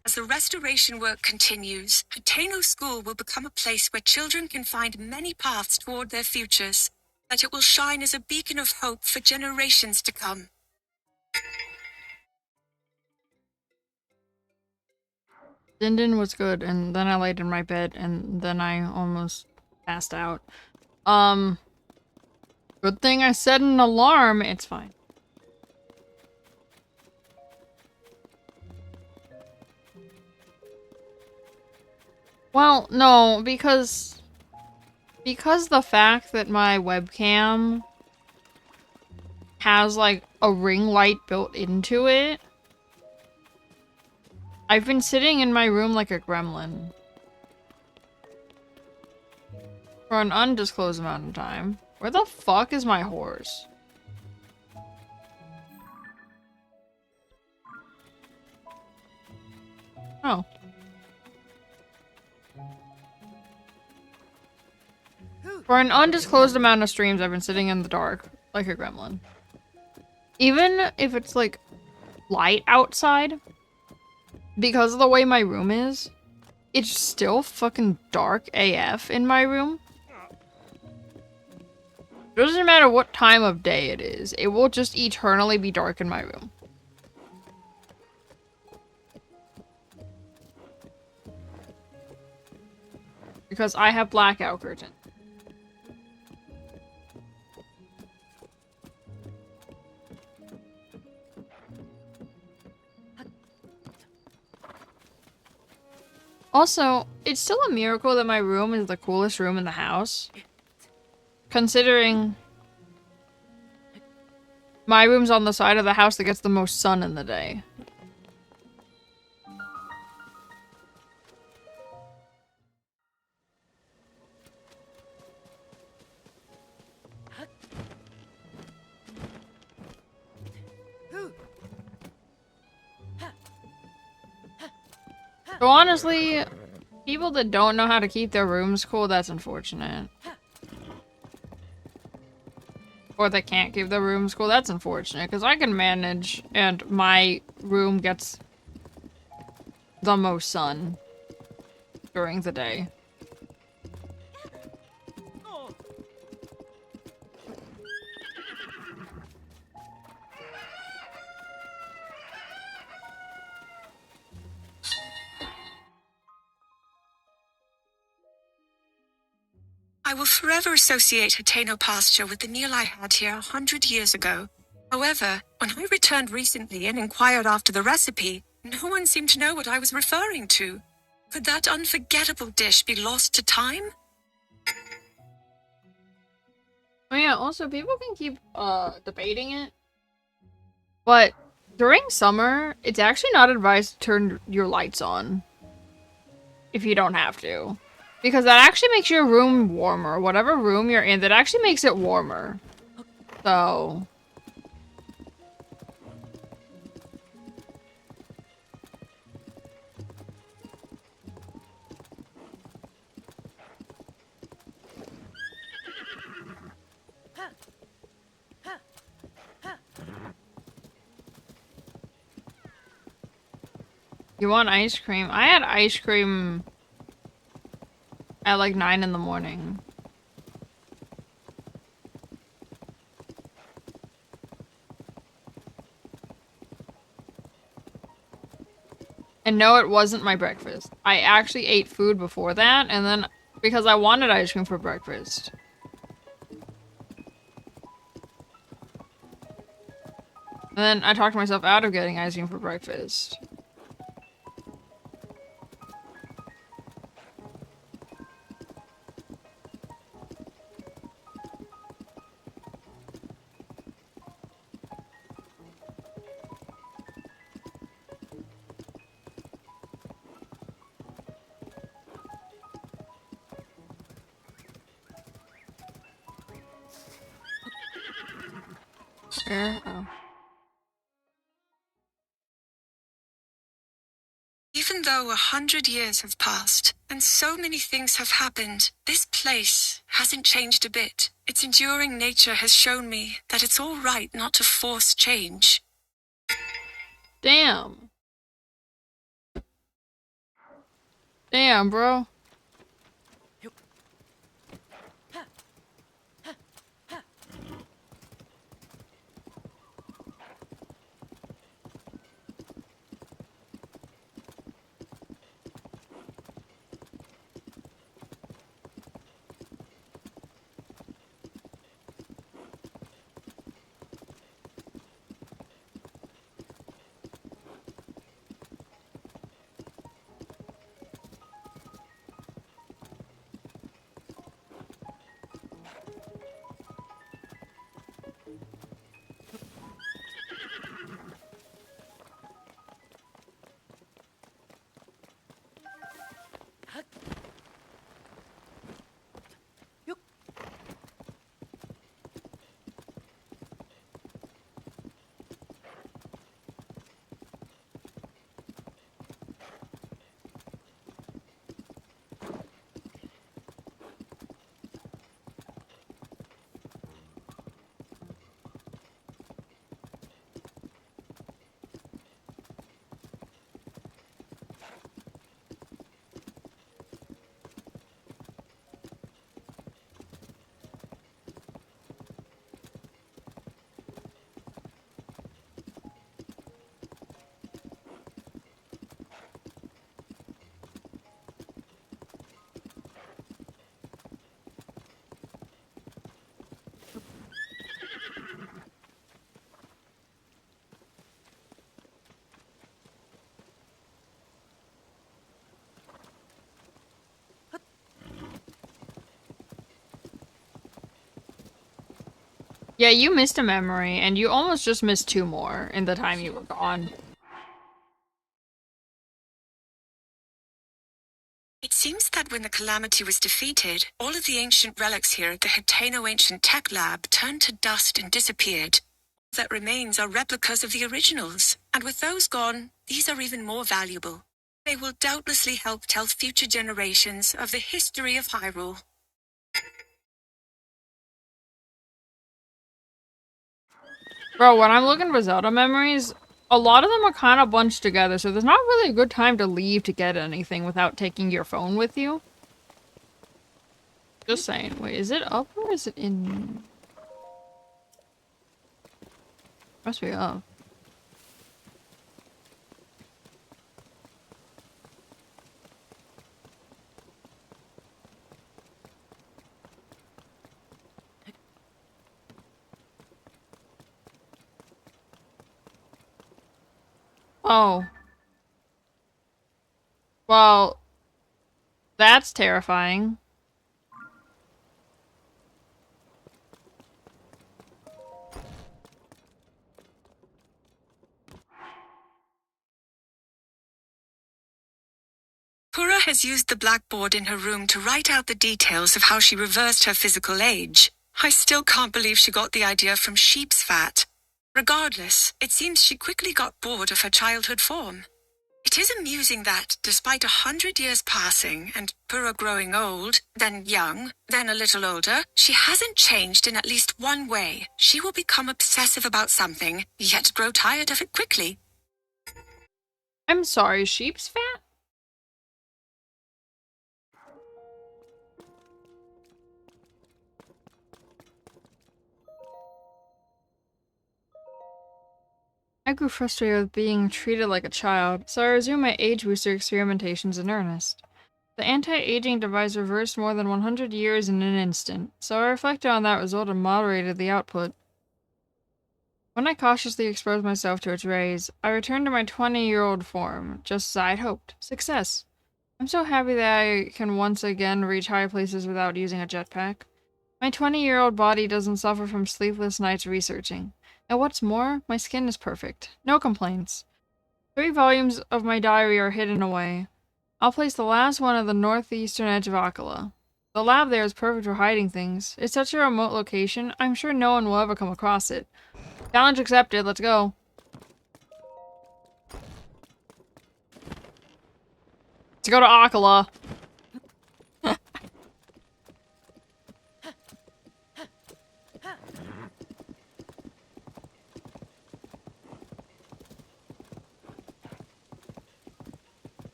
Speaker 2: As the restoration work continues, Hateno School will become a place where children can find many paths toward their futures, that it will shine as a beacon of hope for generations to come.
Speaker 1: Din din was good, and then I laid in my bed, and then I almost passed out. Good thing I set an alarm. It's fine. Well, no, because the fact that my webcam has like a ring light built into it, I've been sitting in my room like a gremlin for an undisclosed amount of time. Where the fuck is my horse? Oh. For an undisclosed amount of streams, I've been sitting in the dark like a gremlin. Even if it's like light outside, because of the way my room is, it's still fucking dark AF in my room. Doesn't matter what time of day it is, it will just eternally be dark in my room. Because I have blackout curtains. Also, it's still a miracle that my room is the coolest room in the house. Considering My room's on the side of the house that gets the most sun in the day. So honestly, people that don't know how to keep their rooms cool, that's unfortunate. Or they can't keep their rooms cool, that's unfortunate. Because I can manage, and my room gets the most sun during the day.
Speaker 2: I will forever associate Hateno pasture with the meal I had here 100 years ago. However, when I returned recently and inquired after the recipe, no one seemed to know what I was referring to. Could that unforgettable dish be lost to time?
Speaker 1: Oh yeah, also people can keep debating it. But during summer, it's actually not advised to turn your lights on. If you don't have to. Because that actually makes your room warmer. Whatever room you're in, that actually makes it warmer. So... You want ice cream? I had ice cream at like 9 in the morning. And no, it wasn't my breakfast. I actually ate food before that, and then because I wanted ice cream for breakfast. And then I talked myself out of getting ice cream for breakfast. Where? Oh.
Speaker 2: Even though 100 years have passed, and so many things have happened, this place hasn't changed a bit. Its enduring nature has shown me that it's all right not to force change.
Speaker 1: Damn. Damn, bro. Yeah, you missed a memory, and you almost just missed 2 more in the time you were gone.
Speaker 2: It seems that when the calamity was defeated, all of the ancient relics here at the Hitano Ancient Tech Lab turned to dust and disappeared. All that remains are replicas of the originals, and with those gone, these are even more valuable. They will doubtlessly help tell future generations of the history of Hyrule.
Speaker 1: Bro, when I'm looking for Zelda memories, a lot of them are kind of bunched together, so there's not really a good time to leave to get anything without taking your phone with you. Just saying. Wait, is it up or is it in? Must be up. Oh. Well, that's terrifying.
Speaker 2: Pura has used the blackboard in her room to write out the details of how she reversed her physical age. I still can't believe she got the idea from sheep's fat. Regardless, it seems she quickly got bored of her childhood form. It is amusing that, despite 100 years passing and Pura growing old, then young, then a little older, she hasn't changed in at least one way. She will become obsessive about something, yet grow tired of it quickly.
Speaker 1: I'm sorry, sheep's fat? I grew frustrated with being treated like a child, so I resumed my age booster experimentations in earnest. The anti-aging device reversed more than 100 years in an instant, so I reflected on that result and moderated the output. When I cautiously exposed myself to its rays, I returned to my 20-year-old form, just as I had hoped. Success. I'm so happy that I can once again reach high places without using a jetpack. My 20-year-old body doesn't suffer from sleepless nights researching. And what's more, my skin is perfect. No complaints. 3 volumes of my diary are hidden away. I'll place the last one at the northeastern edge of Akala. The lab there is perfect for hiding things. It's such a remote location, I'm sure no one will ever come across it. Challenge accepted, let's go. Let's go to Akala.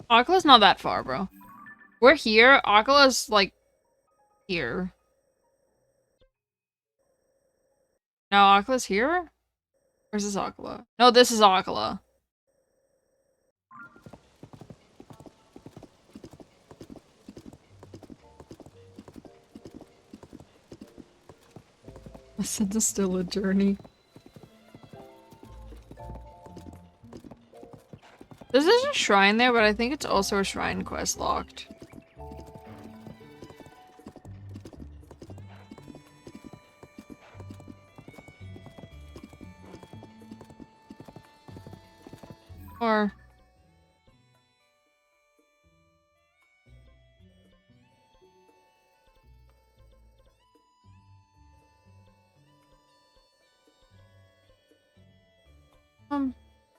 Speaker 1: Akala's not that far, bro. We're here. Akala's, like, here. No, Akala's here? Where's this Akala? No, this is Akala. This is still a journey. This is a shrine there, but I think it's also a shrine quest locked. Or...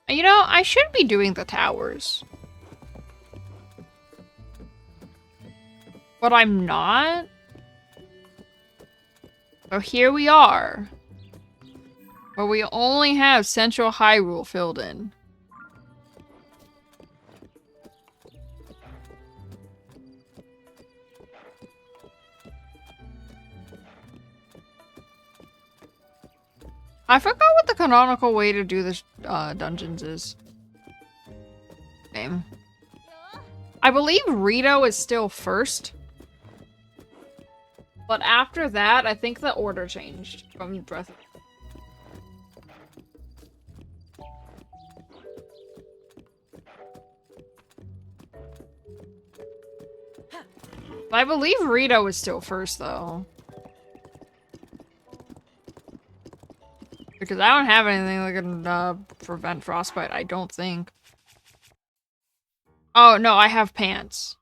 Speaker 1: you know, I should be doing the towers. But I'm not. So here we are. Where we only have Central Hyrule filled in. I forgot what the canonical way to do the dungeons is. Name. I believe Rito is still first. But after that, I think the order changed from Breath of... I believe Rito is still first, though. Because I don't have anything that can prevent frostbite, I don't think. Oh, no, I have pants.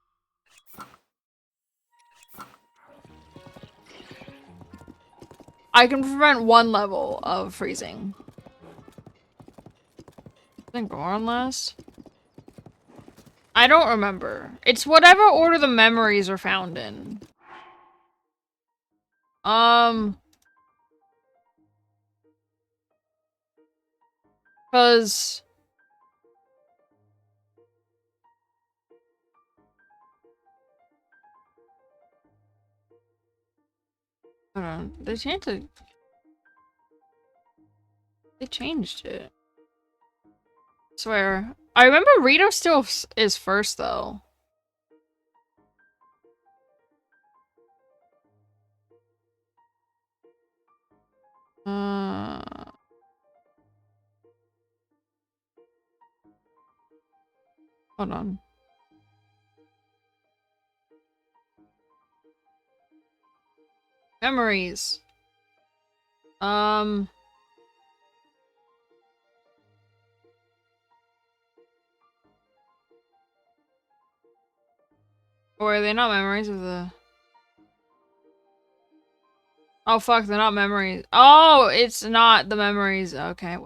Speaker 1: I can prevent 1 level of freezing. I think Goron last? I don't remember. It's whatever order the memories are found in. Cause... Hold on, they changed it. They changed it. Swear. I remember Rito still is first, though. Hold on. Memories. Or are they not memories of the... Oh fuck, they're not memories. Oh, it's not the memories. Okay.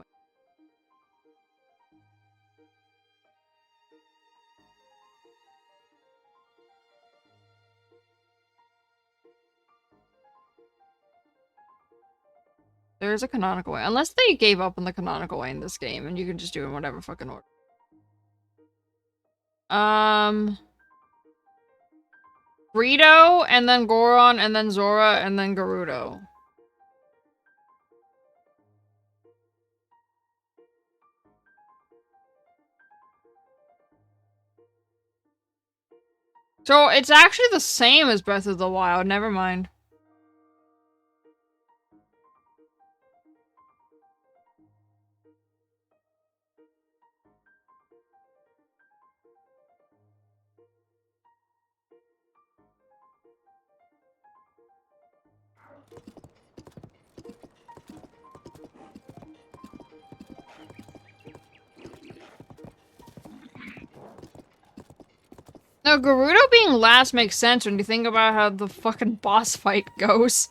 Speaker 1: There is a canonical way. Unless they gave up on the canonical way in this game and you can just do it in whatever fucking order. Rito, and then Goron, and then Zora, and then Gerudo. So it's actually the same as Breath of the Wild, never mind. No, Gerudo being last makes sense when you think about how the fucking boss fight goes.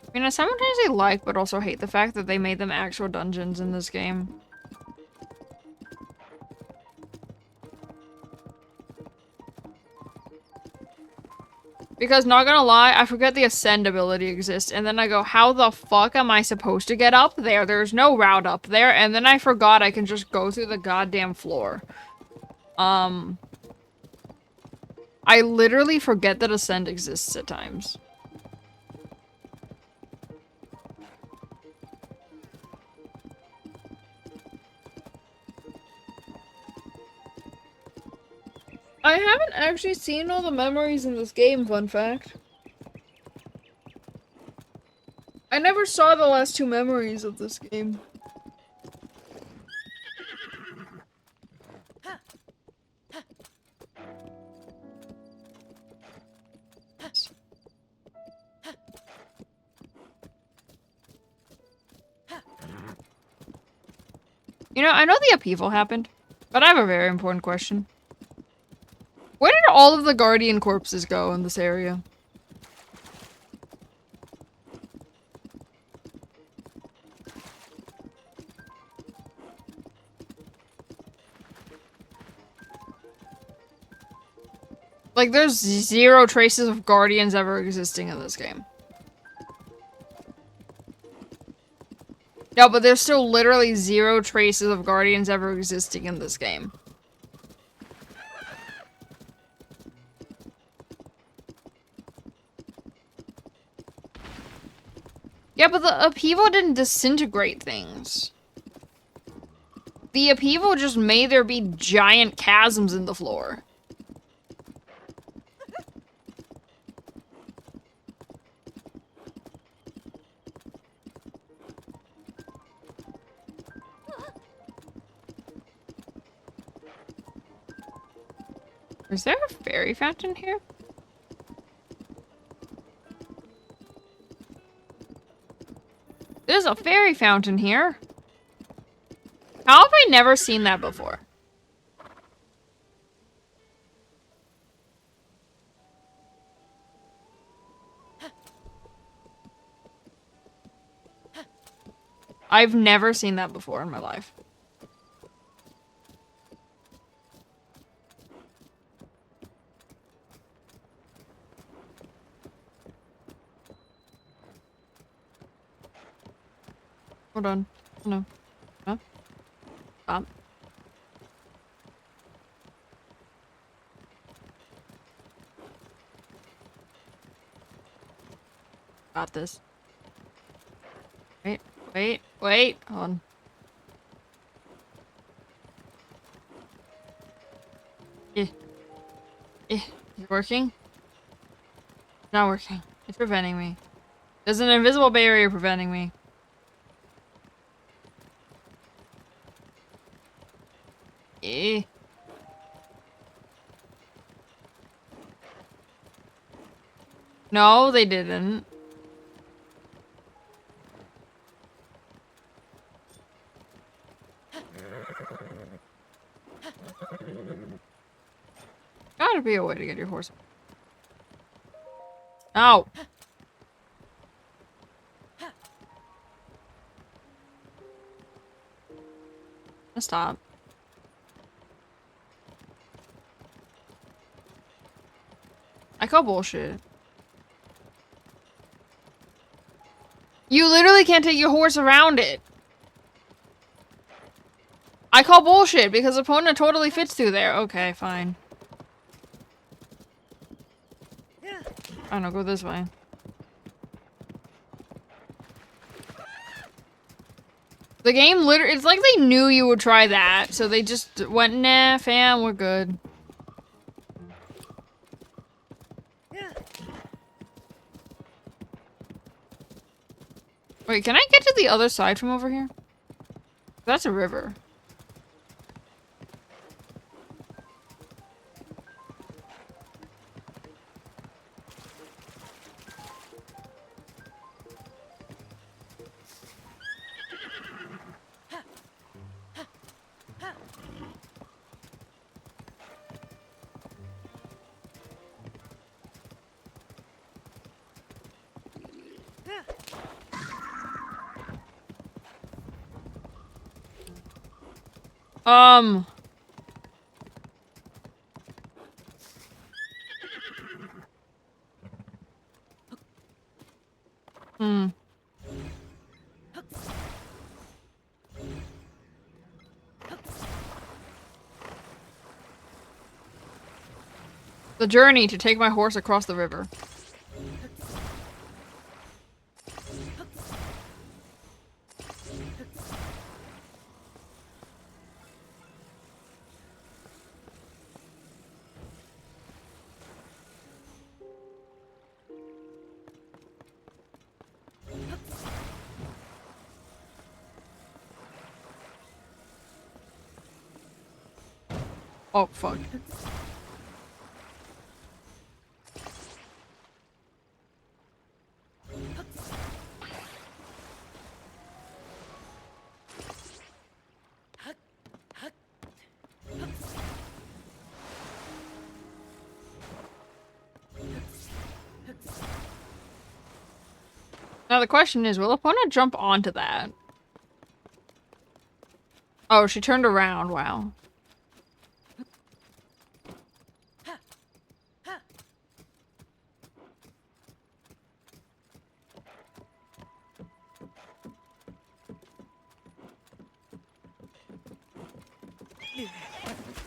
Speaker 1: I mean, I simultaneously like, but also hate the fact that they made them actual dungeons in this game. Because, not gonna lie, I forget the Ascend ability exists, and then I go, how the fuck am I supposed to get up there? There's no route up there, and then I forgot I can just go through the goddamn floor. I literally forget that Ascend exists at times. I haven't actually seen all the memories in this game, fun fact. I never saw the last 2 memories of this game. You know, I know the upheaval happened, but I have a very important question. Where did all of the Guardian corpses go in this area? Like, there's 0 traces of Guardians ever existing in this game. No, but there's still literally 0 traces of Guardians ever existing in this game. Yeah, but the upheaval didn't disintegrate things. The upheaval just made there be giant chasms in the floor. Is there a fairy fountain here? There's a fairy fountain here. How have I never seen that before? I've never seen that before in my life. Hold on. No. No. Stop. Got this. Wait, wait, wait. Hold on. Eh. Eh. Is it working? Not working. It's preventing me. There's an invisible barrier preventing me. Eh. No, they didn't. Gotta be a way to get your horse. Ow. Stop. I call bullshit. You literally can't take your horse around it. I call bullshit because opponent totally fits through there. Okay, fine. I don't know, go this way. The game literally, it's like they knew you would try that, so they just went, nah, fam, we're good. Wait, can I get to the other side from over here? That's a river. Hmm. The journey to take my horse across the river. Oh, fuck. Now the question is, will opponent jump onto that? Oh, she turned around, wow.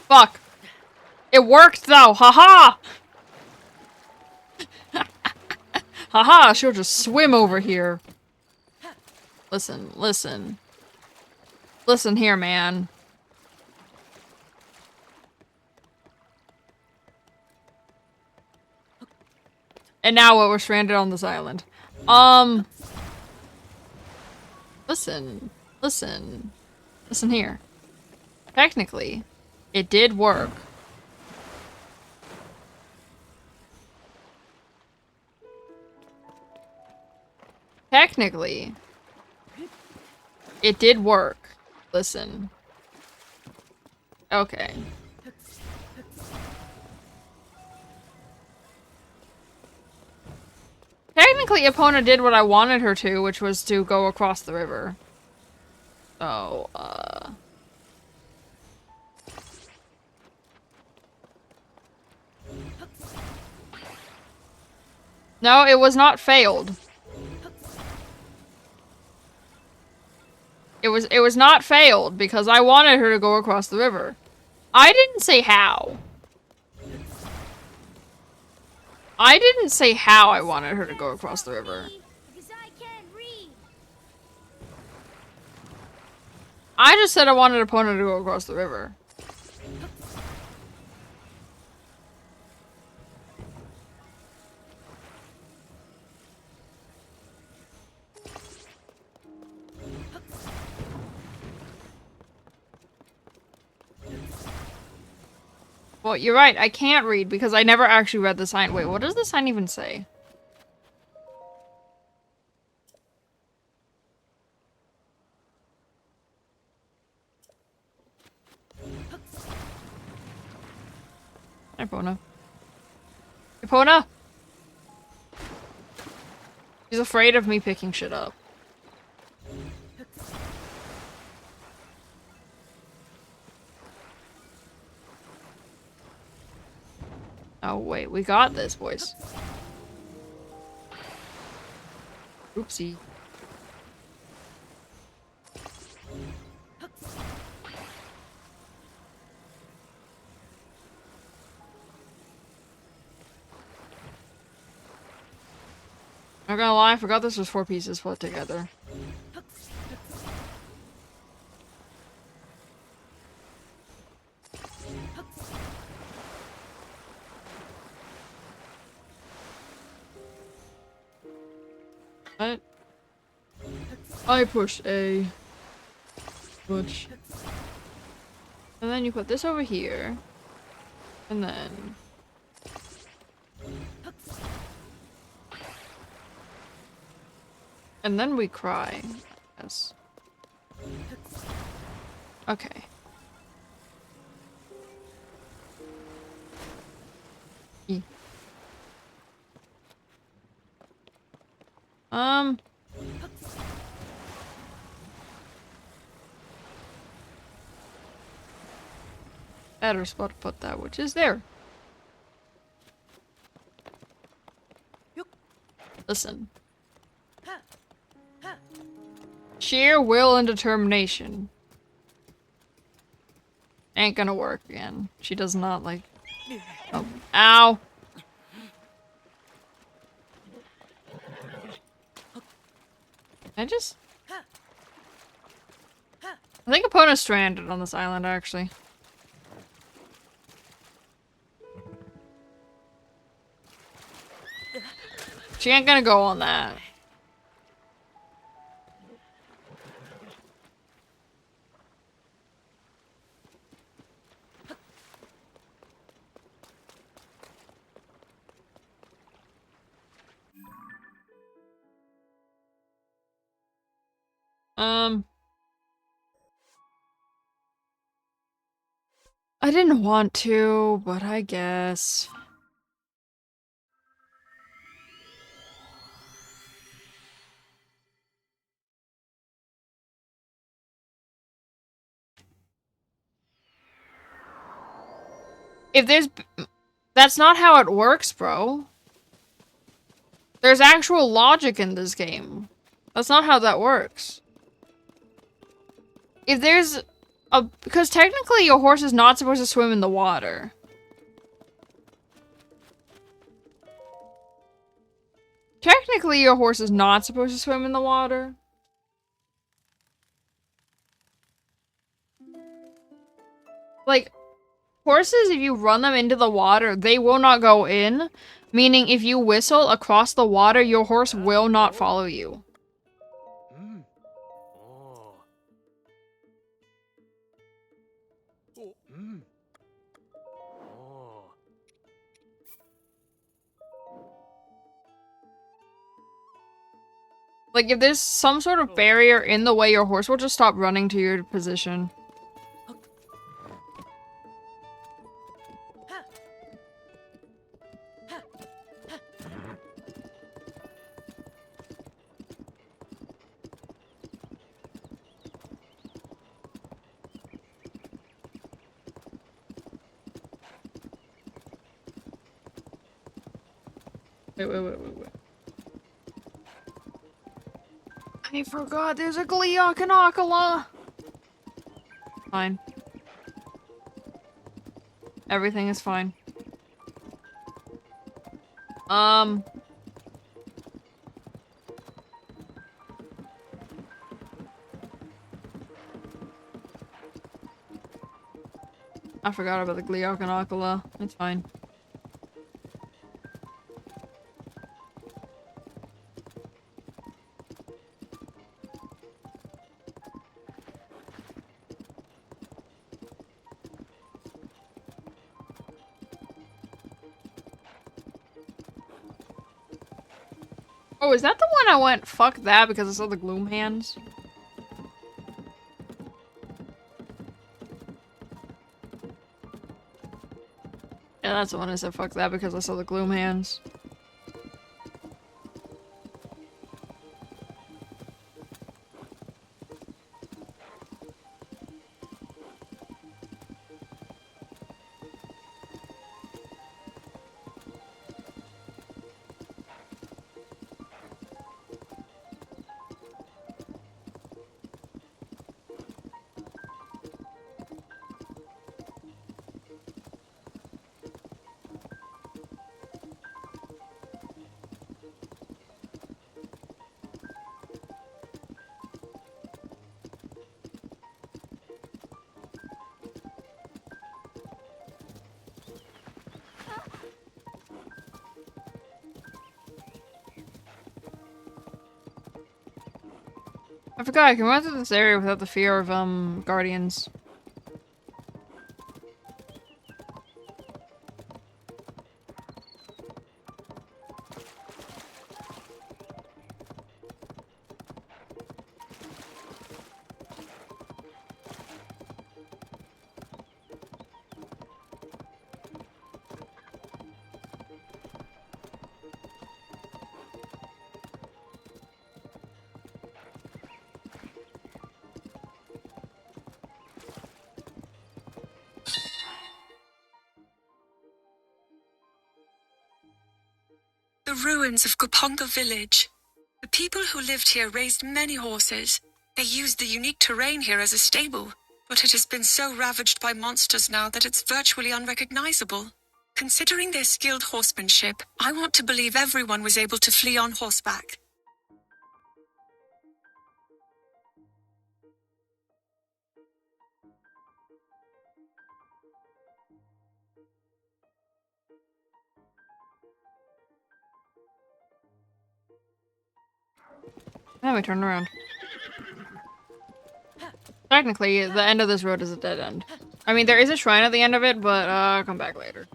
Speaker 1: Fuck. It worked though, haha! Haha, she'll just swim over here. Listen, listen. Listen here, man. And now what, we're stranded on this island. Listen. Listen. Listen here. Technically, it did work. Technically, it did work. Listen. Okay. Technically, Epona did what I wanted her to, which was to go across the river. So, no, it was not failed. It was not failed because I wanted her to go across the river. I didn't say how. I didn't say how I wanted her to go across the river. I just said I wanted Epona to go across the river. Well, you're right, I can't read because I never actually read the sign. Wait, what does the sign even say? Epona. Epona! She's afraid of me picking shit up. Oh, wait, we got this, boys. Oopsie. Not gonna lie, I forgot this was 4 pieces put together. What? I push A. Push. And then you put this over here. And then... And then we cry. Yes. Okay. E. Better spot to put that, which is there. Listen. Sheer will and determination. Ain't gonna work again. She does not like... Oh. Ow! I just... I think Epona's stranded on this island, actually. She ain't gonna go on that. I didn't want to, but I guess. If there's... That's not how it works, bro. There's actual logic in this game. That's not how that works. If there's a... Because technically your horse is not supposed to swim in the water. Technically your horse is not supposed to swim in the water. Like, horses, if you run them into the water, they will not go in. Meaning, if you whistle across the water, your horse will not follow you. Like, if there's some sort of barrier in the way, your horse will just stop running to your position. Wait. I forgot there's a Gleeok. Fine. Everything is fine. I forgot about the Gleeok. It's fine. Oh, is that the one I went, fuck that, because I saw the gloom hands? Yeah, that's the one I said fuck that because I saw the gloom hands. I forgot, I can run through this area without the fear of, guardians.
Speaker 2: The ruins of Goponga village. The people who lived here raised many horses. They used the unique terrain here as a stable, but it has been so ravaged by monsters now that it's virtually unrecognizable. Considering their skilled horsemanship, I want to believe everyone was able to flee on horseback.
Speaker 1: Now we turn around. Technically, the end of this road is a dead end. I mean, there is a shrine at the end of it, but, I'll come back later.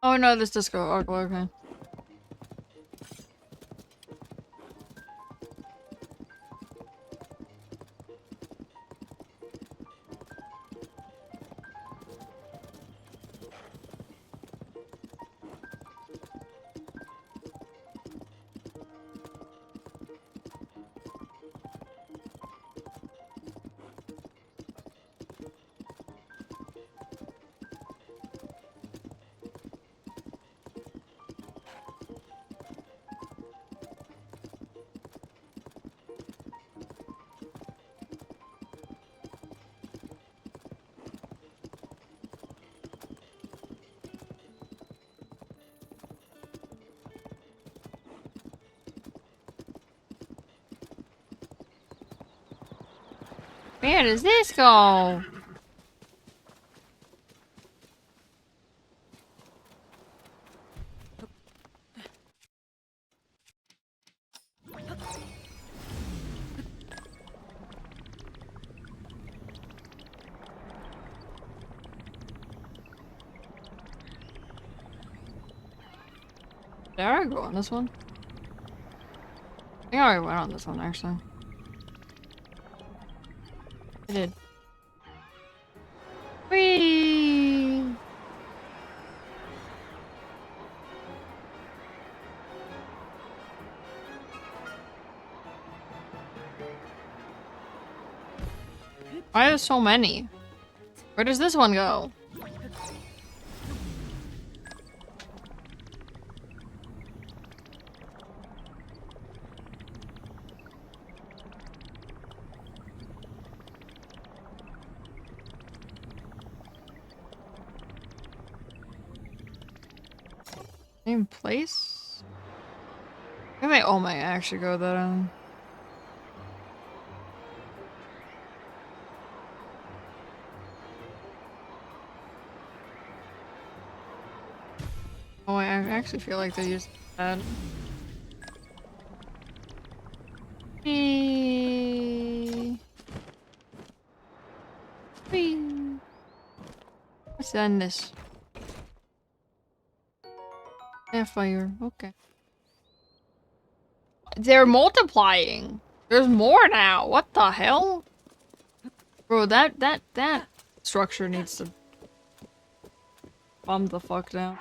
Speaker 1: Oh no, this disco. Okay. Where does this go? Did I already go on this one? I think I already went on this one, actually. I did. Whee! Why are there so many? Where does this one go? Same place? I think they all might actually go that. Oh, I actually feel like they used that. Whee! Whee! What's that in this? Fire. Okay. They're multiplying. There's more now. What the hell? Bro, that structure needs to calm the fuck down.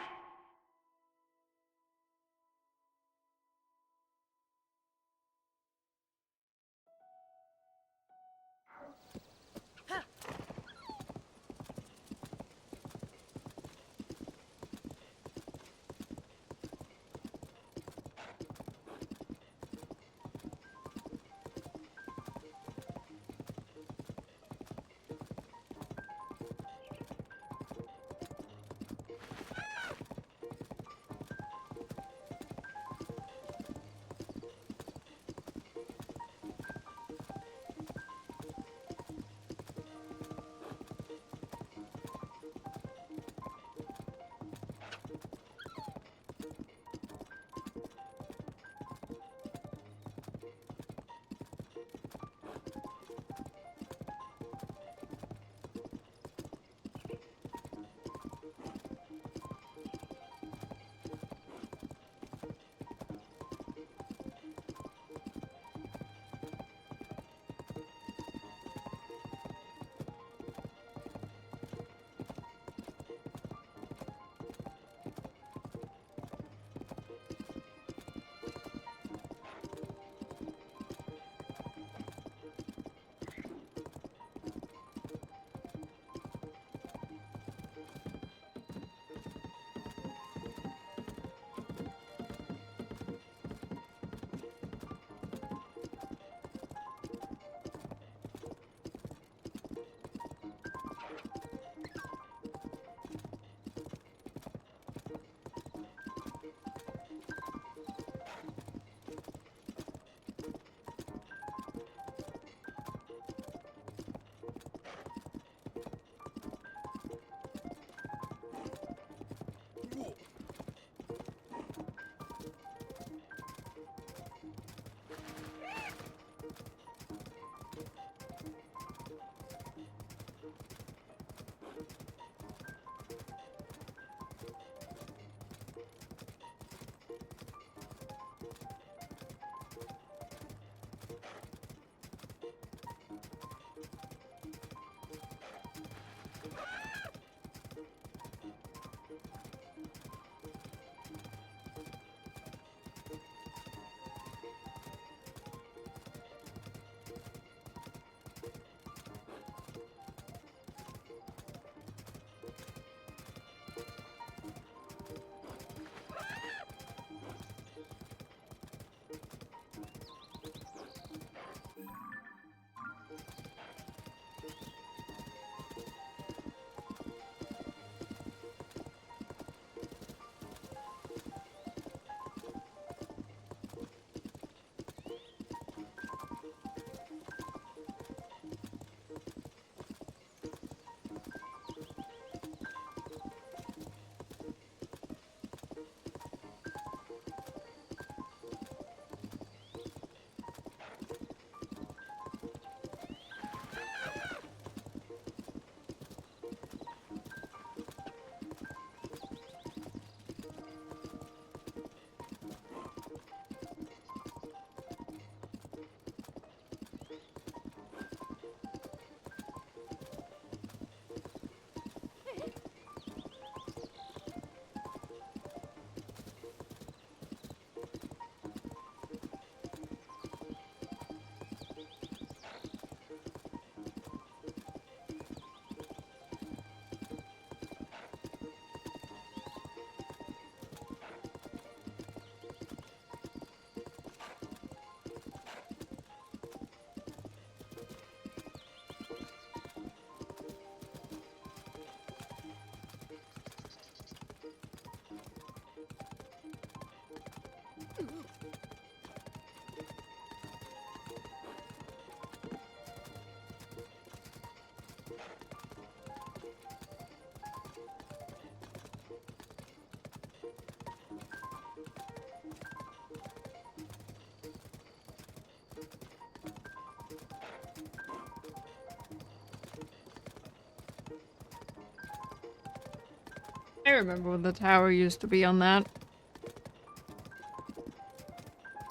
Speaker 1: I remember when the tower used to be on that.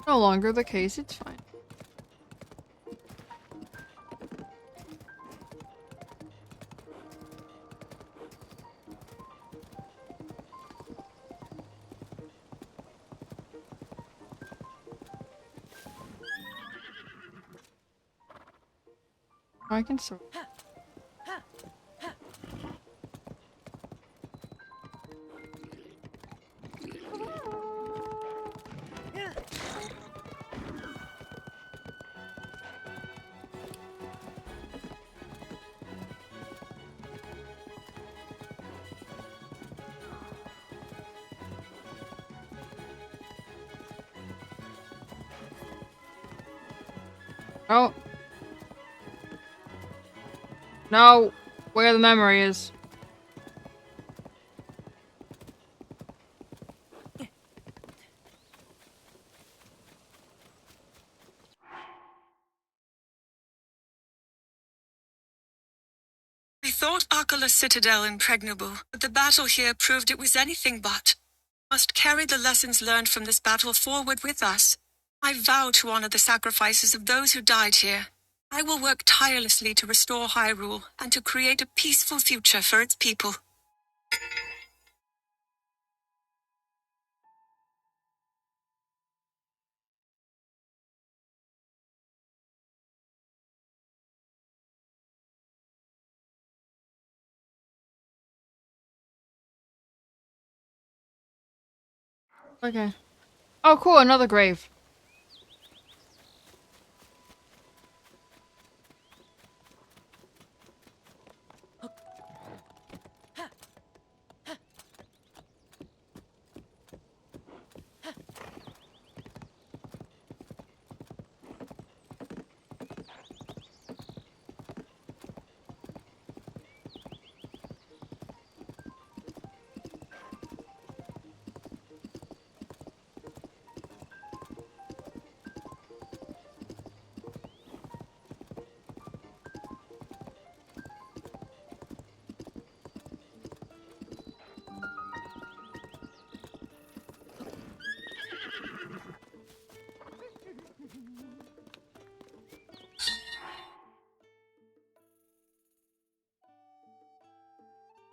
Speaker 1: No longer the case, it's fine. I can sort. Oh. No. Where the memory is.
Speaker 2: We thought Akala's citadel impregnable, but the battle here proved it was anything but. Must carry the lessons learned from this battle forward with us. I vow to honor the sacrifices of those who died here. I will work tirelessly to restore Hyrule and to create a peaceful future for its people.
Speaker 1: Okay. Oh, cool, another grave.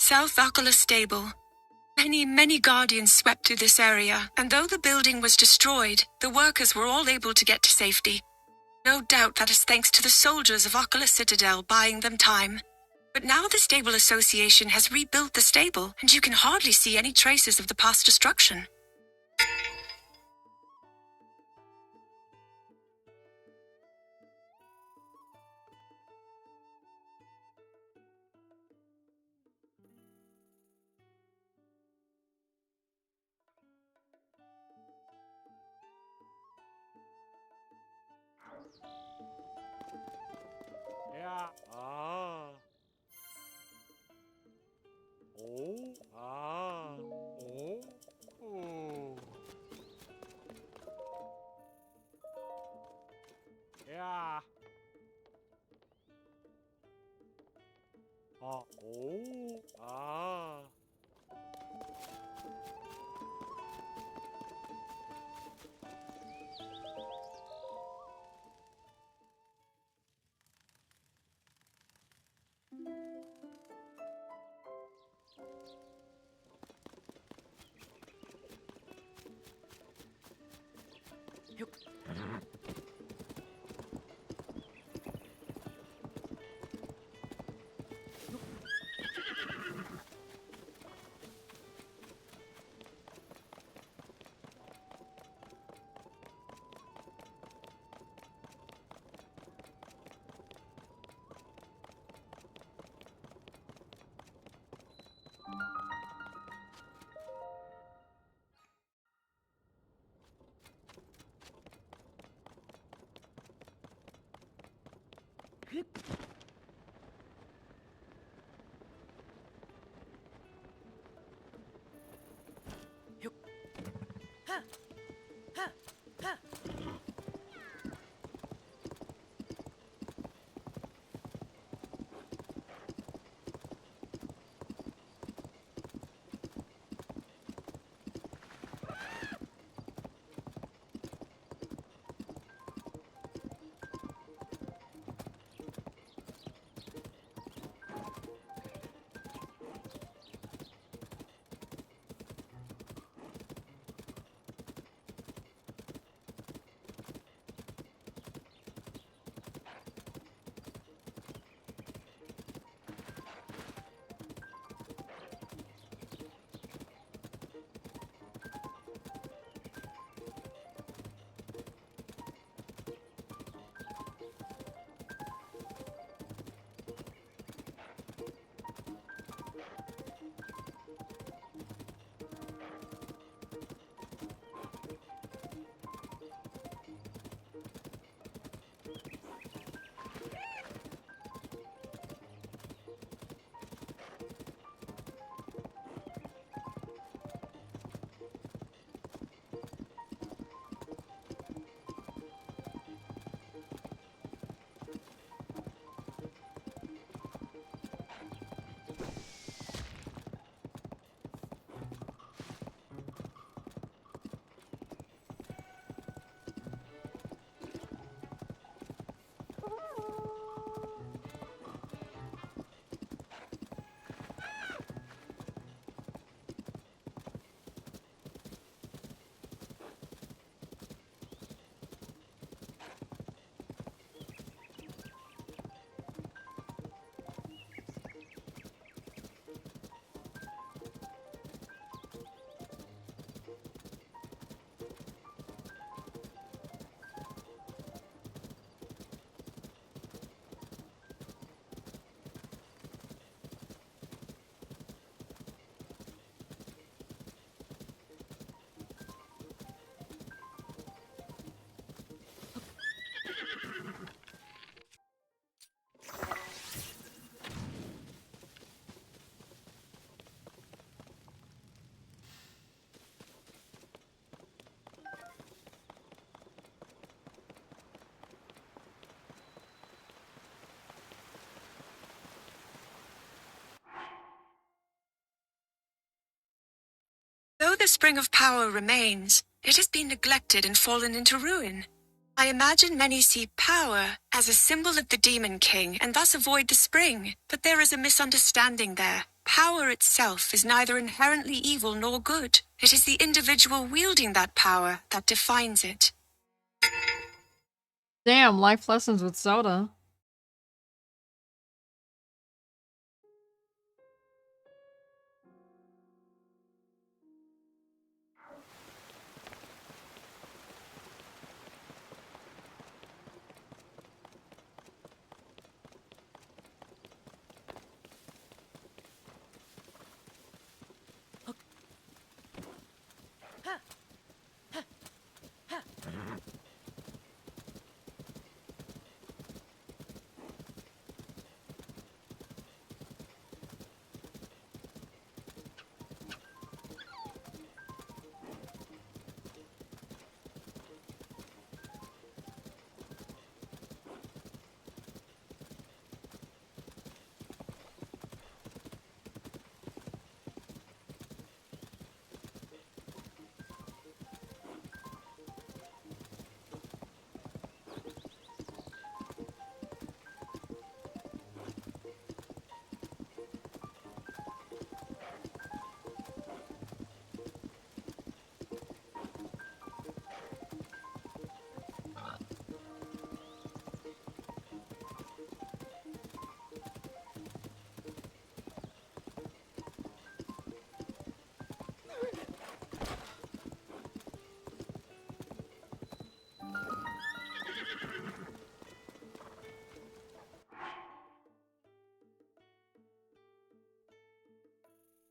Speaker 2: South Akala Stable. Many guardians swept through this area, and though the building was destroyed, the workers were all able to get to safety. No doubt that is thanks to the soldiers of Akala Citadel buying them time. But now the Stable Association has rebuilt the stable, and you can hardly see any traces of the past destruction.
Speaker 4: Yeah. Ah. Oh. Ah. Oh. Oh. Yeah. Ah. Oh. Ah.
Speaker 2: the Spring of Power remains, it has been neglected and fallen into ruin. I imagine many see power as a symbol of the Demon King and thus avoid the spring, but there is a misunderstanding there. Power itself is neither inherently evil nor good. It is the individual wielding that power that defines it.
Speaker 1: Damn, life lessons with Zelda.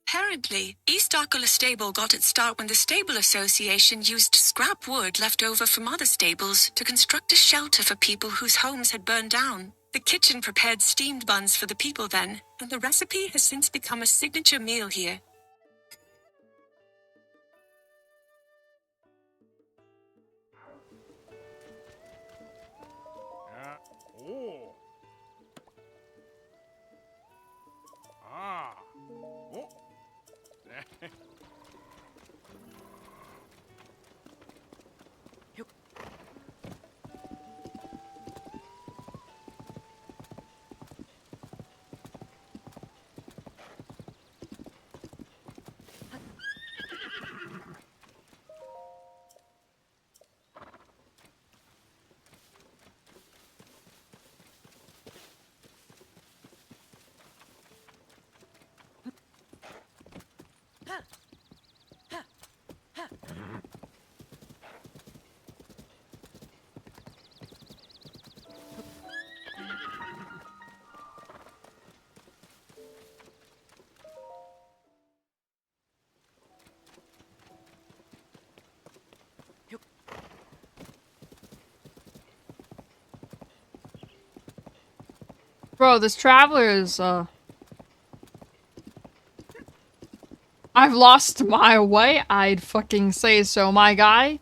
Speaker 2: Apparently, East Arkula Stable got its start when the Stable Association used scrap wood left over from other stables to construct a shelter for people whose homes had burned down. The kitchen prepared steamed buns for the people then, and the recipe has since become a signature meal here.
Speaker 4: Yeah. Oh. Ah. Oh.
Speaker 1: Bro, this traveler is, I've lost my way, I'd fucking say so, my guy.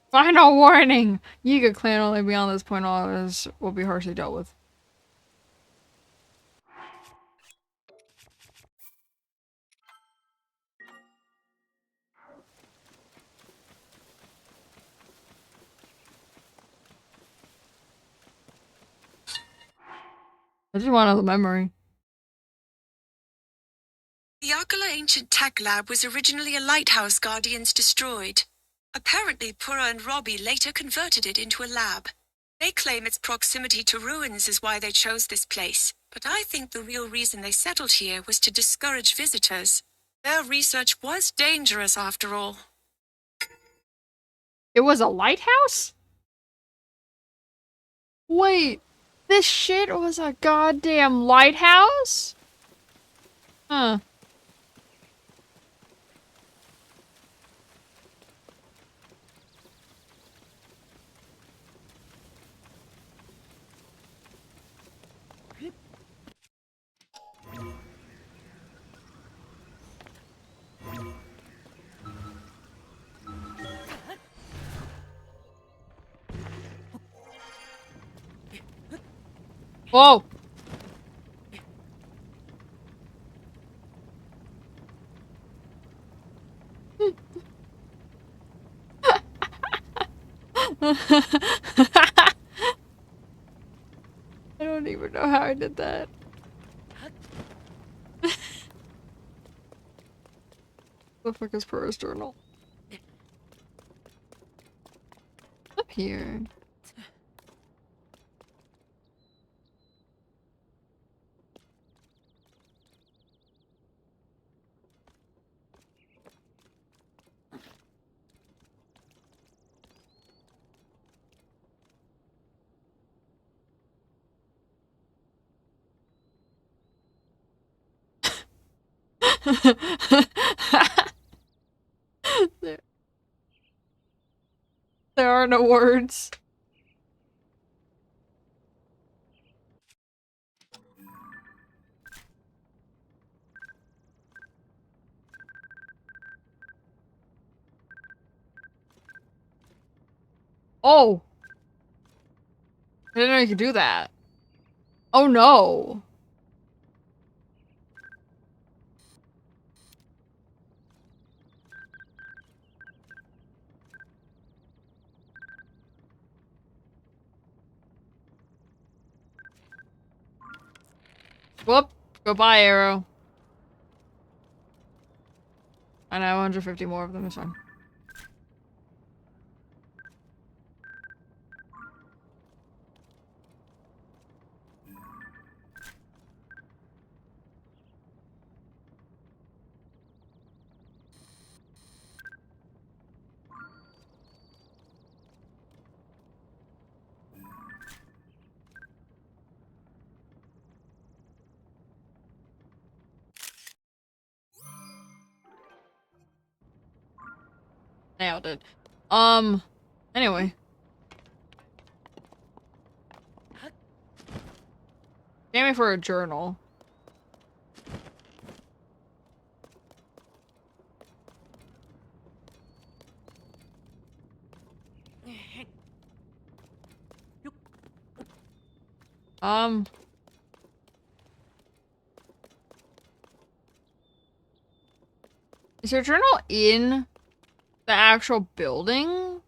Speaker 1: Final warning! Yiga clan only beyond this point all others will be harshly dealt with. I just want another memory.
Speaker 2: The Arkula Ancient Tech Lab was originally a lighthouse Guardians destroyed. Apparently, Pura and Robbie later converted it into a lab. They claim its proximity to ruins is why they chose this place, but I think the real reason they settled here was to discourage visitors. Their research was dangerous after all.
Speaker 1: It was a lighthouse? Wait, this shit was a goddamn lighthouse? Huh. Whoa! I don't even know how I did that. The fuck is Purr's journal? Up here. there, there are no words. Oh! I didn't know you could do that. Oh no! Whoop! Goodbye, arrow. I know, 150 more of them is fine. Nailed it. Anyway. Gave me for a journal. Is your journal in the actual building?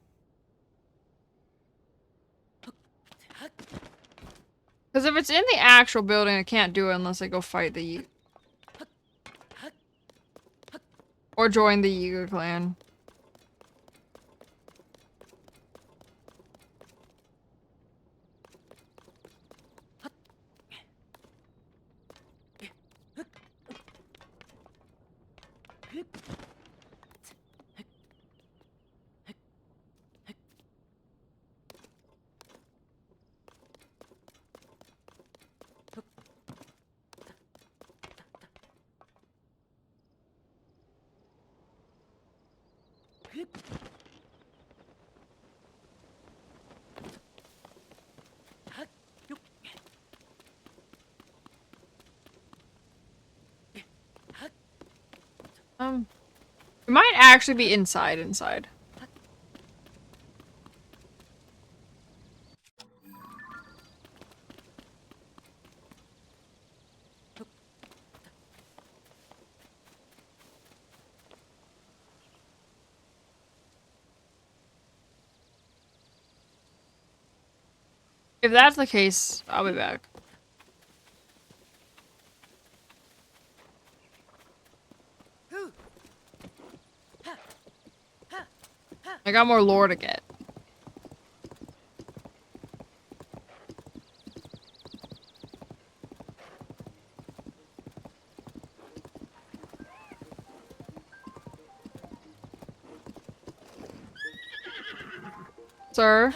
Speaker 1: Because if it's in the actual building, I can't do it unless I go fight the Yiga. Or join the Yiga clan. It might actually be inside. If that's the case, I'll be back. I got more lore to get. Sir?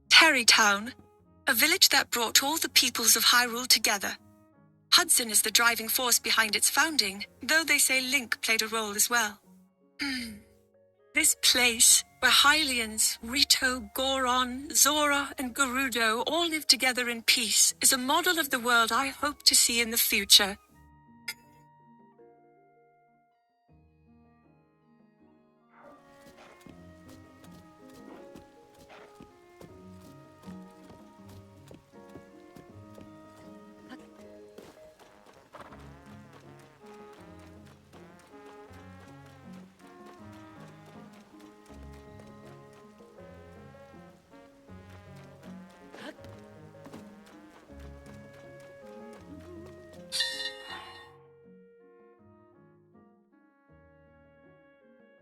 Speaker 2: Terrytown, a village that brought all the peoples of Hyrule together. Hudson is the driving force behind its founding, though they say Link played a role as well. This place, where Hylians, Rito, Goron, Zora, and Gerudo all live together in peace, is a model of the world I hope to see in the future.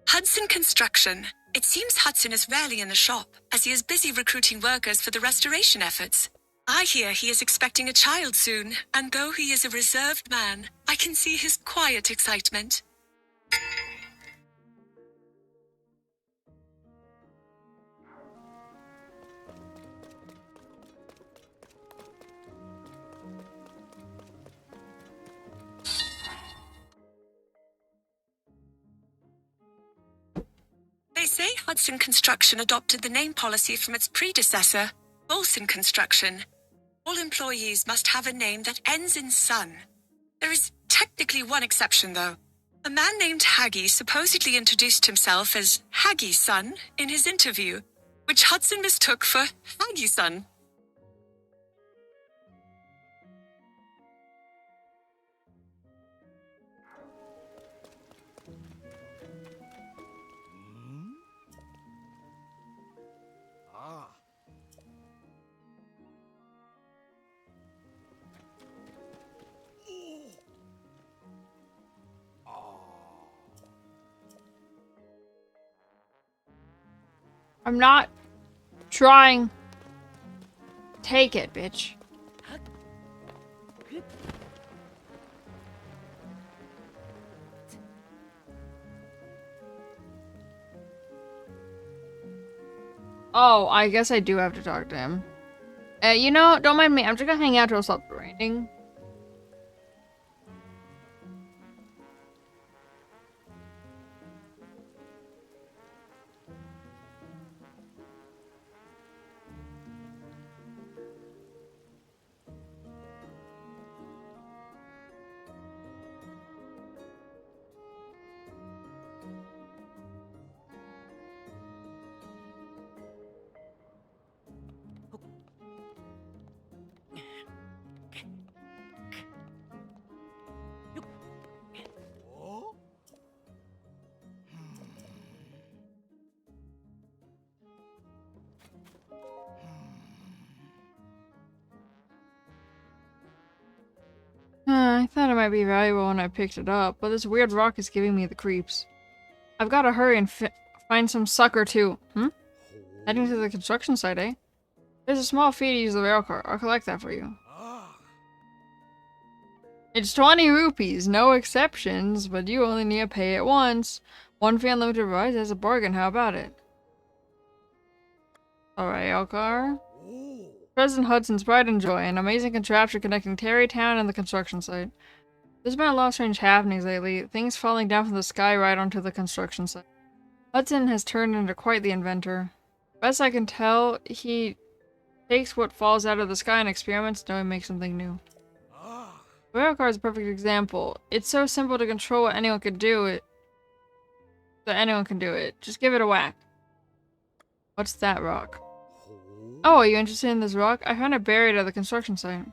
Speaker 2: Hudson Construction. It seems Hudson is rarely in the shop, as he is busy recruiting workers for the restoration efforts. I hear he is expecting a child soon, and though he is a reserved man, I can see his quiet excitement. They say Hudson Construction adopted the name policy from its predecessor, Bolson Construction. All employees must have a name that ends in son. There is technically one exception, though. A man named Haggy supposedly introduced himself as Haggy's son in his interview, which Hudson mistook for Haggy's son.
Speaker 4: Ah.
Speaker 1: I'm not trying. Take it, bitch. Oh, I guess I do have to talk to him. You know, don't mind me. I'm just gonna hang out till it stops raining. I thought it might be valuable when I picked it up, but this weird rock is giving me the creeps. I've got to hurry and find some sucker too. Heading to the construction site, eh? There's a small fee to use the rail car. I'll collect that for you.
Speaker 4: Ah.
Speaker 1: It's 20 rupees, no exceptions, but you only need to pay it once. One fee unlimited rides as a bargain, how about it? Alright, rail car.
Speaker 4: Oh.
Speaker 1: President Hudson's Pride and Joy, an amazing contraption connecting Terrytown and the construction site. There's been a lot of strange happenings lately, things falling down from the sky right onto the construction site. Hudson has turned into quite the inventor. Best I can tell, he takes what falls out of the sky and experiments until he makes something new.
Speaker 4: Ah.
Speaker 1: The railcar is a perfect example. It's so simple to control what anyone could do it. That anyone can do it. Just give it a whack. What's that rock? Oh, are you interested in this rock? I found it buried at the construction site.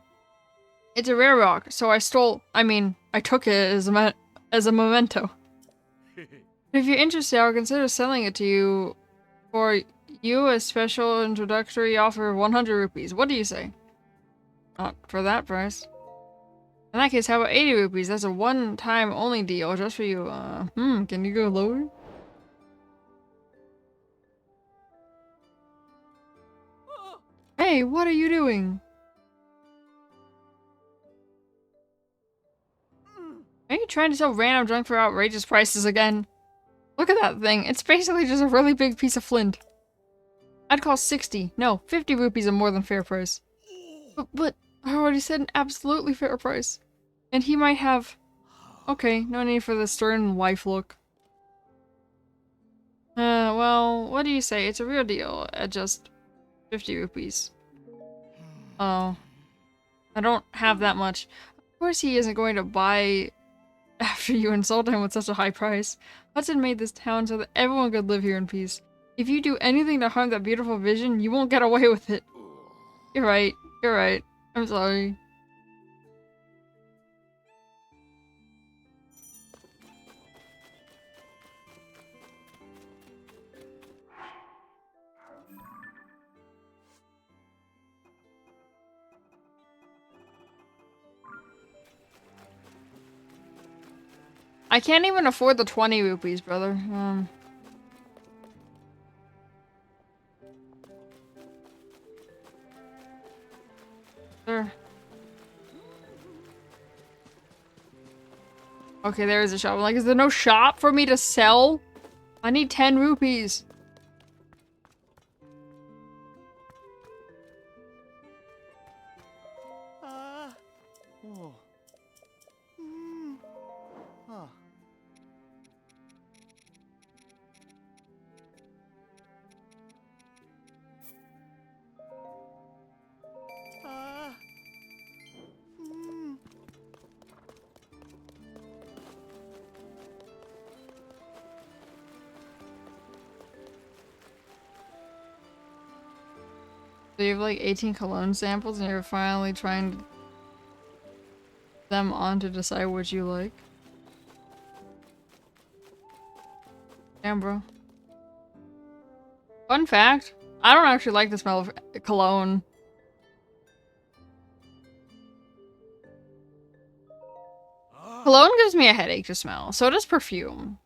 Speaker 1: It's a rare rock, so I took it as a memento. If you're interested, I'll consider selling it to you for a special introductory offer of 100 rupees. What do you say? Not for that price. In that case, how about 80 rupees? That's a one-time only deal, just for you. Can you go lower? Hey, what are you doing? Are you trying to sell random junk for outrageous prices again? Look at that thing. It's basically just a really big piece of flint. I'd call 60, no, 50 rupees a more than fair price. But I already said an absolutely fair price. And he might have... Okay, no need for the stern wife look. Well, what do you say? It's a real deal at just 50 rupees. Oh. I don't have that much. Of course he isn't going to buy after you insult him with such a high price. Hudson made this town so that everyone could live here in peace. If you do anything to harm that beautiful vision, you won't get away with it. You're right. You're right. I'm sorry. I can't even afford the 20 rupees, brother. Sure. Okay, there is a shop. I'm like, is there no shop for me to sell? I need 10 rupees.
Speaker 4: Ah. Oh. Ah. Ah.
Speaker 1: So you have like 18 cologne samples and you're finally trying them on to decide what you like. Damn, bro. Fun fact, I don't actually like the smell of cologne. Cologne gives me a headache to smell, so does perfume.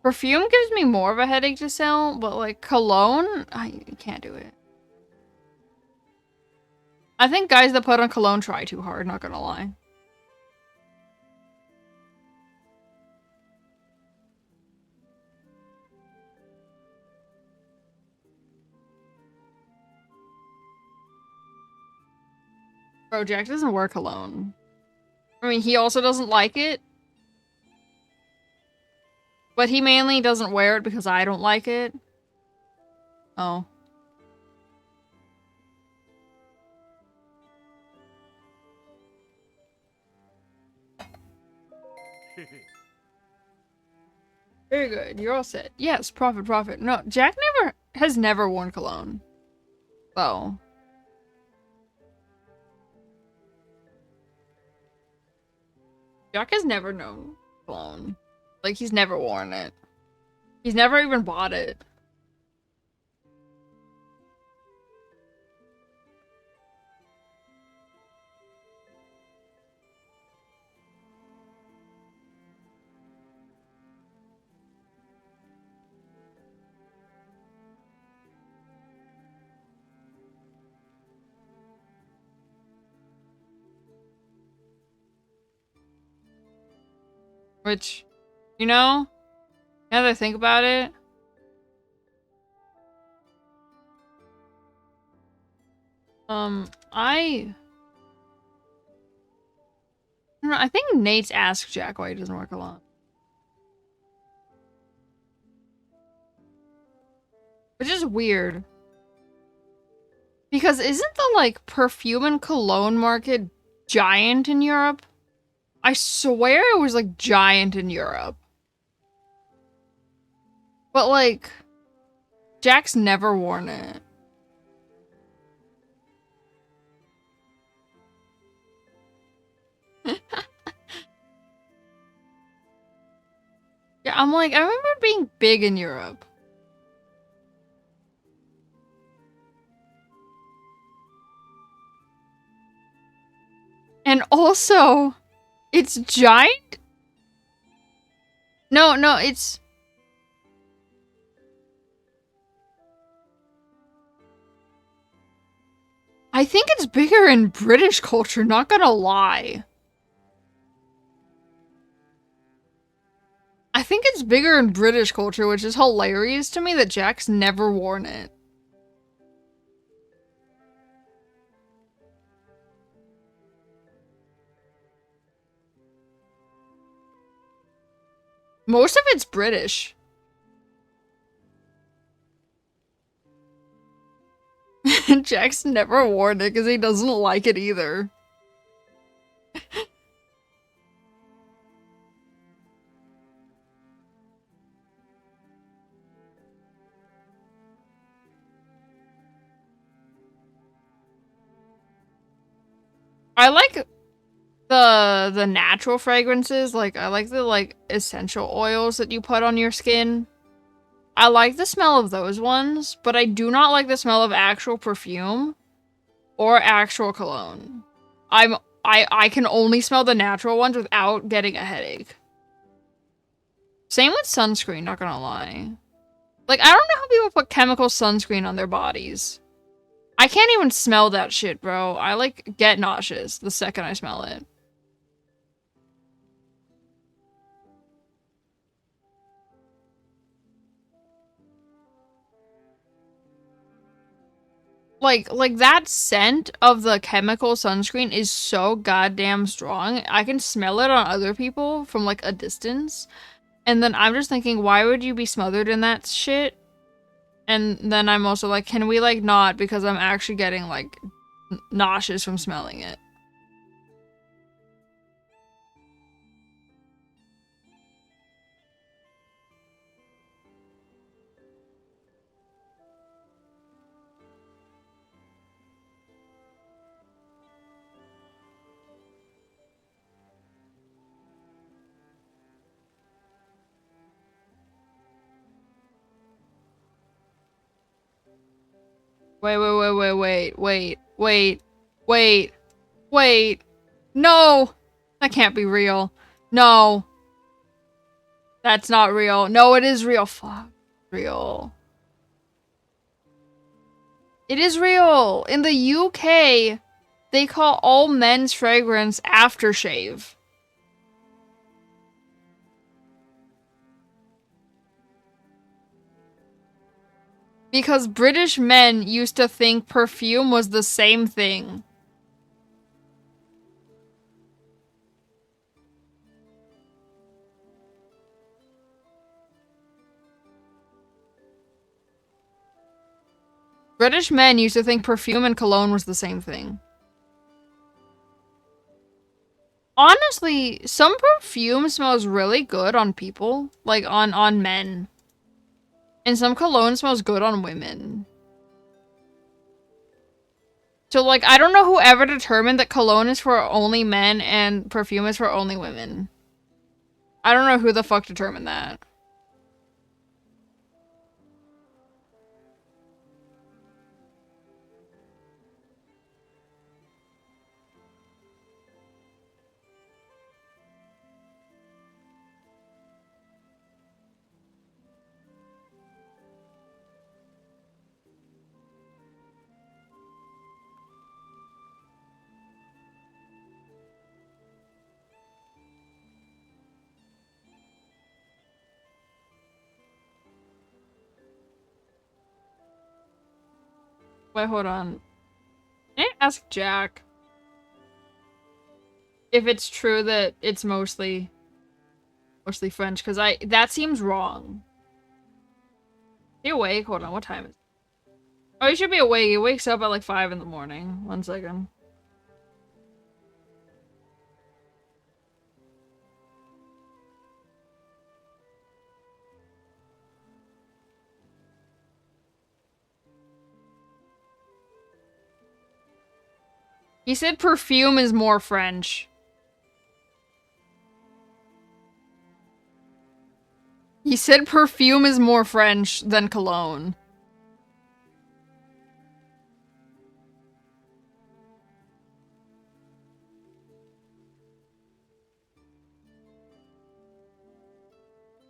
Speaker 1: Perfume gives me more of a headache to smell, but like cologne, I can't do it. I think guys that put on cologne try too hard, not gonna lie. Bro, Jack doesn't wear cologne. I mean, he also doesn't like it. But he mainly doesn't wear it because I don't like it. Oh. Very good. You're all set. Yes, profit, profit. No, Jack has never worn cologne. So. Jack has never known cologne. Like, he's never worn it. He's never even bought it. Which, you know, now that I think about it, I don't know, I think Nate's Ask Jack why he doesn't work a lot. Which is weird. Because isn't the, like, perfume and cologne market giant in Europe? I swear it was, like, giant in Europe. But, like, Jack's never worn it. Yeah, I'm like, I remember it being big in Europe. And also, it's giant? No, it's... I think it's bigger in British culture, not gonna lie. I think it's bigger in British culture, which is hilarious to me that Jack's never worn it. Most of it's British. Jack's never worn it because he doesn't like it either. I like the natural fragrances. Like, I like the, like, essential oils that you put on your skin. I like the smell of those ones, but I do not like the smell of actual perfume or actual cologne. I can only smell the natural ones without getting a headache. Same with sunscreen, not gonna lie. Like, I don't know how people put chemical sunscreen on their bodies. I can't even smell that shit, bro. I, like, get nauseous the second I smell it. Like that scent of the chemical sunscreen is so goddamn strong. I can smell it on other people from, like, a distance. And then I'm just thinking, why would you be smothered in that shit? And then I'm also like, can we, like, not? Because I'm actually getting, like, nauseous from smelling it. Wait. No! That can't be real. No. That's not real. No, it is real. Fuck. Real. It is real. In the UK, they call all men's fragrance aftershave. Because British men used to think perfume was the same thing. British men used to think perfume and cologne was the same thing. Honestly, some perfume smells really good on people. Like, on men. And some cologne smells good on women. So, like, I don't know who ever determined that cologne is for only men and perfume is for only women. I don't know who the fuck determined that. Wait, hold on. Can I ask Jack if it's true that it's mostly French? Because that seems wrong. Is he awake? Hold on, what time is it? Oh, he should be awake. He wakes up at like 5 in the morning. 1 second. He said perfume is more French. He said perfume is more French than cologne.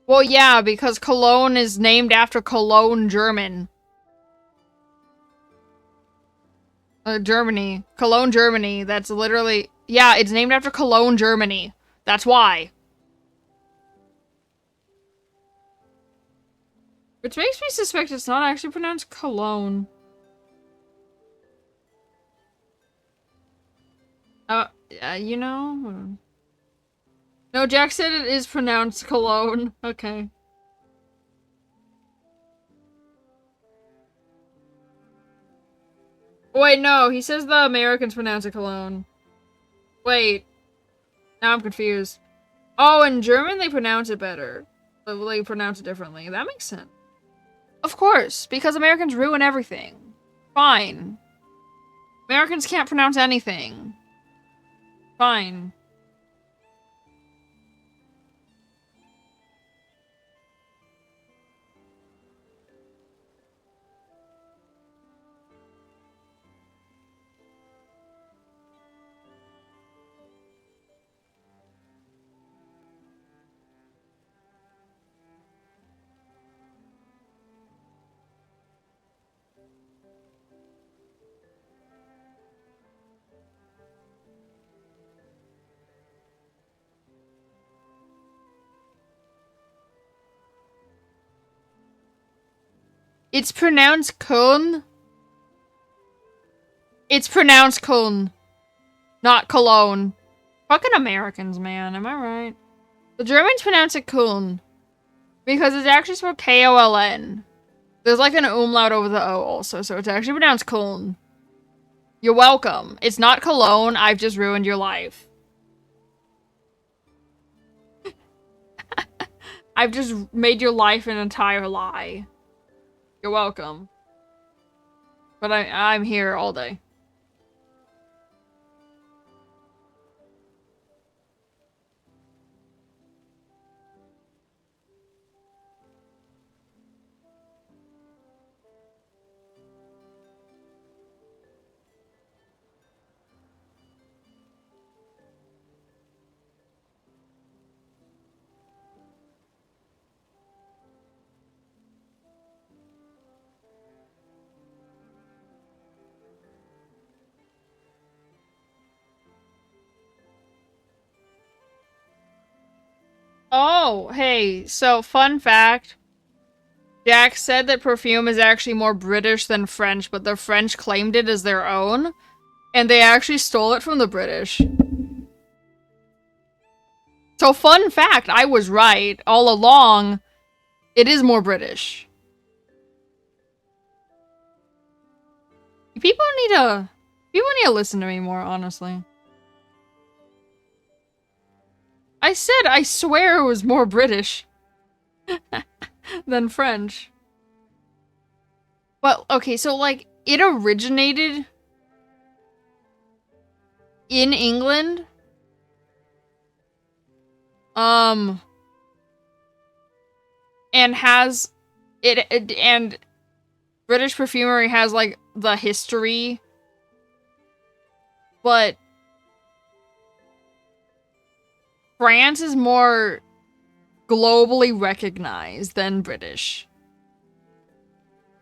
Speaker 1: Well, yeah, because Cologne is named after Cologne, German. Germany. Cologne, Germany. That's literally... Yeah, it's named after Cologne, Germany. That's why. Which makes me suspect it's not actually pronounced Cologne. You know? No, Jack said it is pronounced Cologne. Okay. Wait, no, he says the Americans pronounce it Cologne. Wait. Now I'm confused. Oh, in German they pronounce it better. They pronounce it differently. That makes sense. Of course, because Americans ruin everything. Fine. Americans can't pronounce anything. Fine. It's pronounced Köln. It's pronounced Köln. Not Cologne. Fucking Americans, man. Am I right? The Germans pronounce it Köln. Because it's actually spelled K-O-L-N. There's like an umlaut over the O also, so it's actually pronounced Köln. You're welcome. It's not Cologne. I've just ruined your life. I've just made your life an entire lie. You're welcome. But I'm here all day. Oh, hey, so fun fact. Jack said that perfume is actually more British than French, but the French claimed it as their own, and they actually stole it from the British. So fun fact, I was right. All along, it is more British. People need to listen to me more, honestly. I said I swear it was more British than French. But, okay, so, like, it originated in England. And has... and British perfumery has, like, the history. But... France is more globally recognized than British.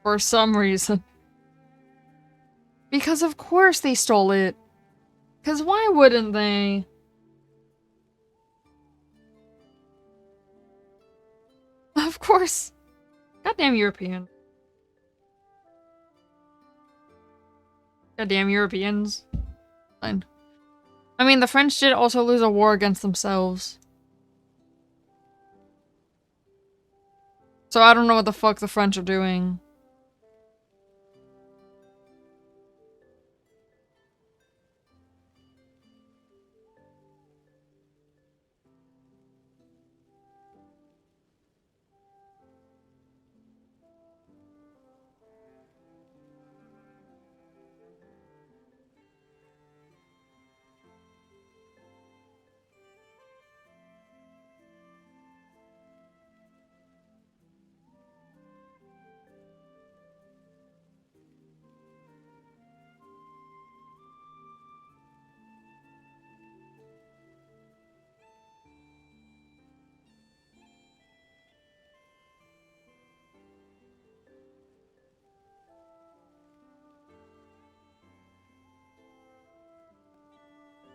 Speaker 1: For some reason. Because of course they stole it. Because why wouldn't they? Of course. Goddamn European. Goddamn Europeans. Fine. I mean, the French did also lose a war against themselves. So I don't know what the fuck the French are doing.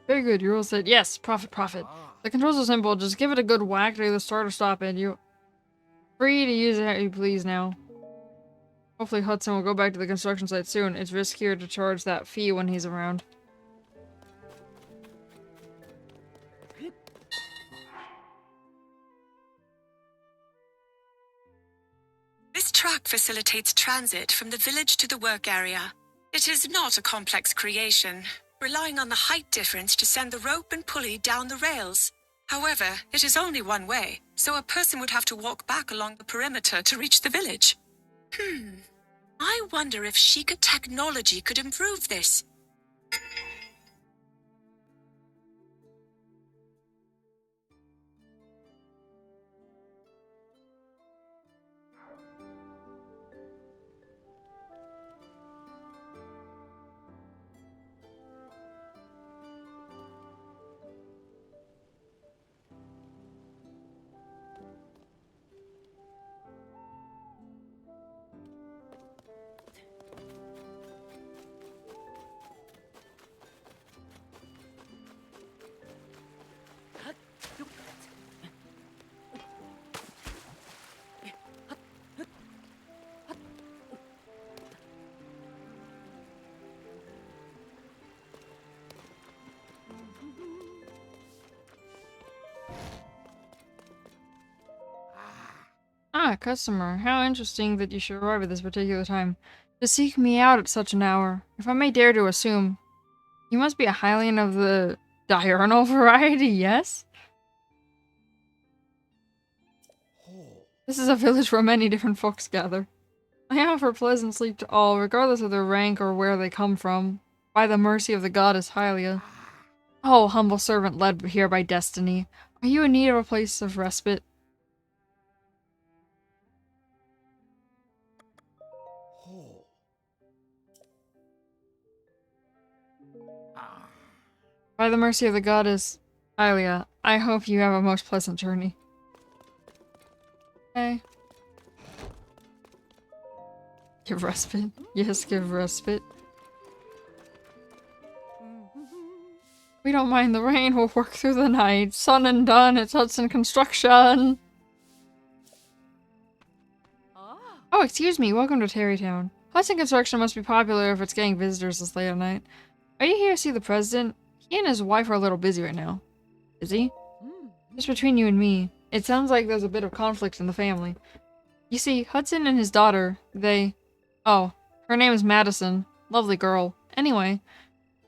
Speaker 1: Very good, you all said yes, profit, profit. The controls are simple, just give it a good whack to either start or stop it. You're free to use it how you please now. Hopefully Hudson will go back to the construction site soon. It's riskier to charge that fee when he's around.
Speaker 2: This track facilitates transit from the village to the work area. It is not a complex creation, relying on the height difference to send the rope and pulley down the rails. However, it is only one way, so a person would have to walk back along the perimeter to reach the village. I wonder if Sheikah technology could improve this.
Speaker 1: Ah, customer. How interesting that you should arrive at this particular time. To seek me out at such an hour. If I may dare to assume, you must be a Hylian of the diurnal variety, yes? This is a village where many different folks gather. I offer pleasant sleep to all, regardless of their rank or where they come from, by the mercy of the goddess Hylia. Oh, humble servant led here by destiny, are you in need of a place of respite? By the mercy of the goddess Hylia, I hope you have a most pleasant journey. Okay. Give respite. Yes, give respite. We don't mind the rain, we'll work through the night. Sun and done, it's Hudson Construction! Oh, excuse me, welcome to Terrytown. Hudson Construction must be popular if it's getting visitors this late at night. Are you here to see the president? He and his wife are a little busy right now. Is he? Just between you and me, it sounds like there's a bit of conflict in the family. You see, Hudson and his daughter, Oh, her name is Madison. Lovely girl. Anyway,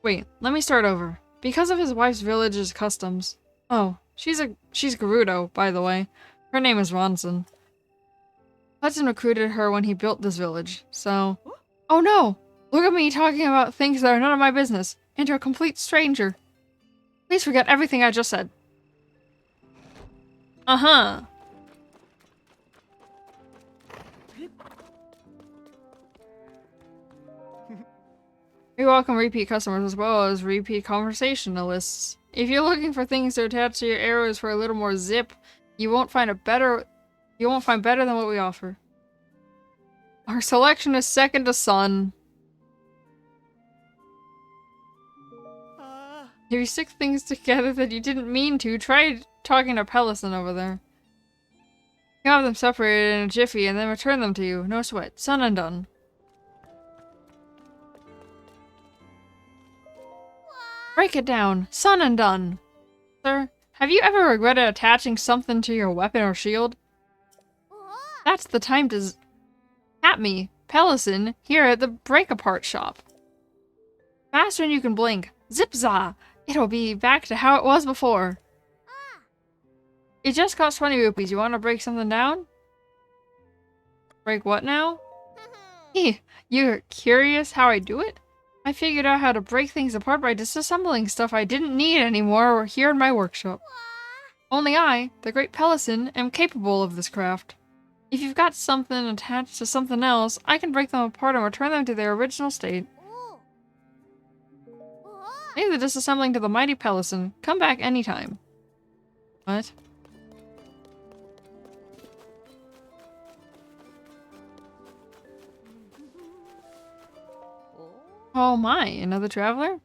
Speaker 1: wait, let me start over. Because of his wife's village's customs. Oh, she's Gerudo, by the way. Her name is Ronson. Hudson recruited her when he built this village, so... Oh no! Look at me talking about things that are none of my business, and to a complete stranger. Please forget everything I just said. Uh-huh. We welcome repeat customers as well as repeat conversationalists. If you're looking for things to attach to your arrows for a little more zip, you won't find better than what we offer. Our selection is second to none. If you stick things together that you didn't mean to, try talking to Pellison over there. You have them separated in a jiffy and then return them to you. No sweat. Son and done. Break it down. Son and done. Sir, have you ever regretted attaching something to your weapon or shield? That's the time to tap me, Pellison, here at the break-apart shop. Faster than you can blink. Zip-za! It'll be back to how it was before. It just cost 20 rupees. You want to break something down? Break what now? You're curious how I do it? I figured out how to break things apart by disassembling stuff I didn't need anymore here in my workshop. Only I, the great Pellison, am capable of this craft. If you've got something attached to something else, I can break them apart and return them to their original state. Leave the disassembling to the mighty Pellison. Come back anytime. What? Oh my, another traveler?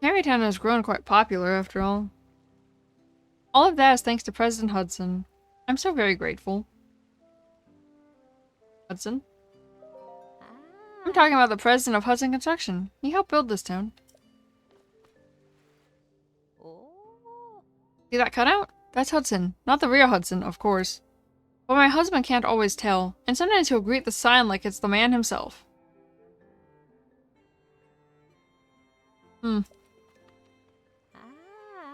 Speaker 1: Harrytown has grown quite popular after all. All of that is thanks to President Hudson. I'm so very grateful. Hudson? I'm talking about the president of Hudson Construction. He helped build this town. See that cutout? That's Hudson. Not the real Hudson, of course. But my husband can't always tell, and sometimes he'll greet the sign like it's the man himself. I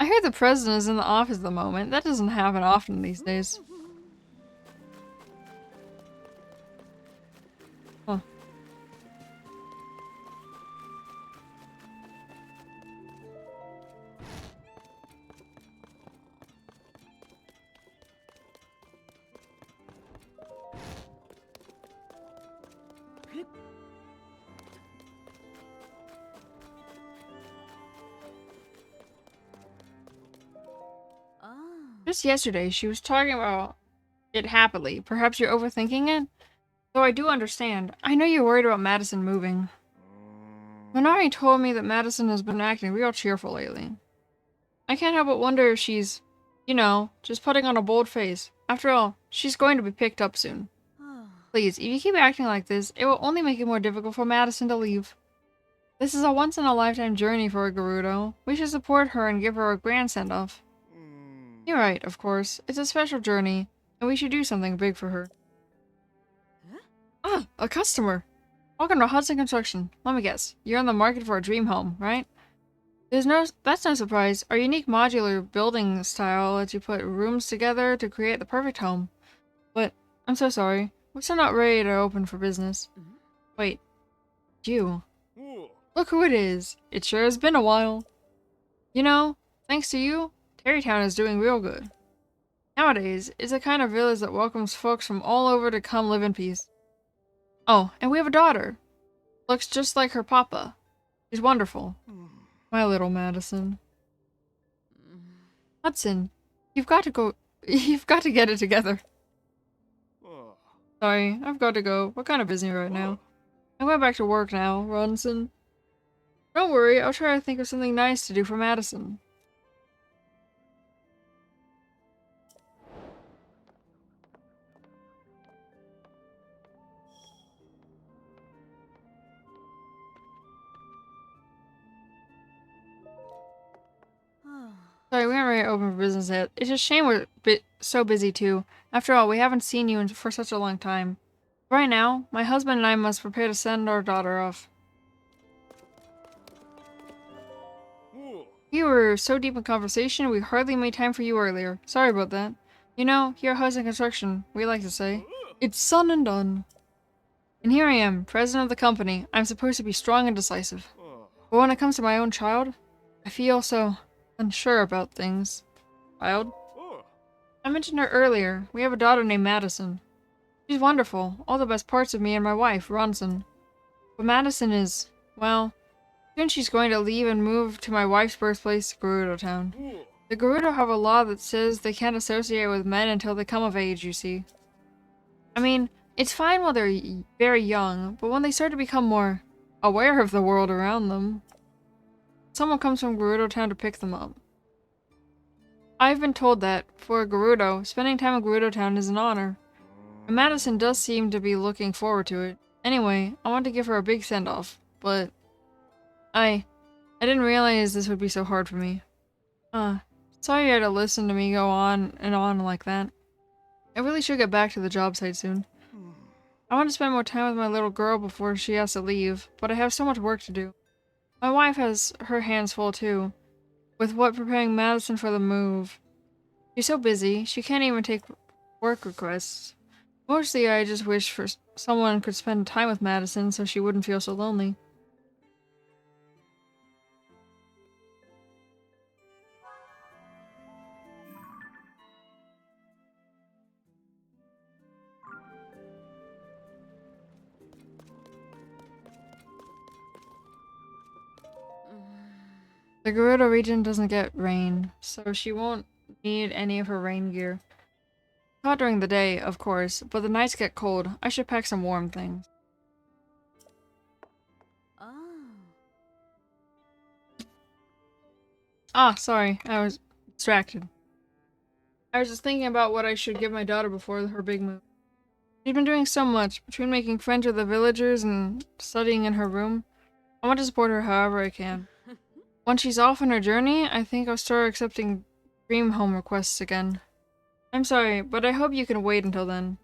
Speaker 1: hear the president is in the office at the moment. That doesn't happen often these days. Huh. Just yesterday, she was talking about it happily. Perhaps you're overthinking it? Though I do understand. I know you're worried about Madison moving. Minari told me that Madison has been acting real cheerful lately. I can't help but wonder if she's, you know, just putting on a bold face. After all, she's going to be picked up soon. Please, if you keep acting like this, it will only make it more difficult for Madison to leave. This is a once-in-a-lifetime journey for a Gerudo. We should support her and give her a grand send-off. You're right, of course. It's a special journey, and we should do something big for her. Ah, a customer! Welcome to Hudson Construction. Let me guess, you're in the market for a dream home, right? That's no surprise. Our unique modular building style lets you put rooms together to create the perfect home. But, I'm so sorry. We're still not ready to open for business. Wait. You. Look who it is. It sure has been a while. You know, thanks to you, Terrytown is doing real good. Nowadays, it's a kind of village that welcomes folks from all over to come live in peace. Oh, and we have a daughter. Looks just like her papa. She's wonderful. My little Madison. Hudson, you've got to get it together. Sorry, I've got to go. We're kind of busy right now. I'm going back to work now, Ronson. Don't worry, I'll try to think of something nice to do for Madison. Sorry, we aren't ready to open for business yet. It's a shame we're so busy too. After all, we haven't seen you for such a long time. Right now, my husband and I must prepare to send our daughter off. We were so deep in conversation, we hardly made time for you earlier. Sorry about that. You know, here at Hudson Construction, we like to say, it's son and done. And here I am, president of the company. I'm supposed to be strong and decisive. But when it comes to my own child, I feel so unsure about things. Child? I mentioned her earlier. We have a daughter named Madison. She's wonderful. All the best parts of me and my wife, Ronson. But Madison is, well, soon she's going to leave and move to my wife's birthplace, Gerudo Town. The Gerudo have a law that says they can't associate with men until they come of age, you see. I mean, it's fine while they're very young, but when they start to become more aware of the world around them, someone comes from Gerudo Town to pick them up. I've been told that, for a Gerudo, spending time in Gerudo Town is an honor. And Madison does seem to be looking forward to it. Anyway, I want to give her a big send-off, but I didn't realize this would be so hard for me. Sorry you had to listen to me go on like that. I really should get back to the job site soon. I want to spend more time with my little girl before she has to leave, but I have so much work to do. My wife has her hands full too, with preparing Madison for the move. She's so busy, she can't even take work requests. Mostly I just wish for someone could spend time with Madison so she wouldn't feel so lonely. The Gerudo region doesn't get rain, so she won't need any of her rain gear. Hot during the day, of course, but the nights get cold. I should pack some warm things. Sorry, I was distracted. I was just thinking about what I should give my daughter before her big move. She's been doing so much, between making friends with the villagers and studying in her room. I want to support her however I can. Once she's off on her journey, I think I'll start accepting dream home requests again. I'm sorry, but I hope you can wait until then.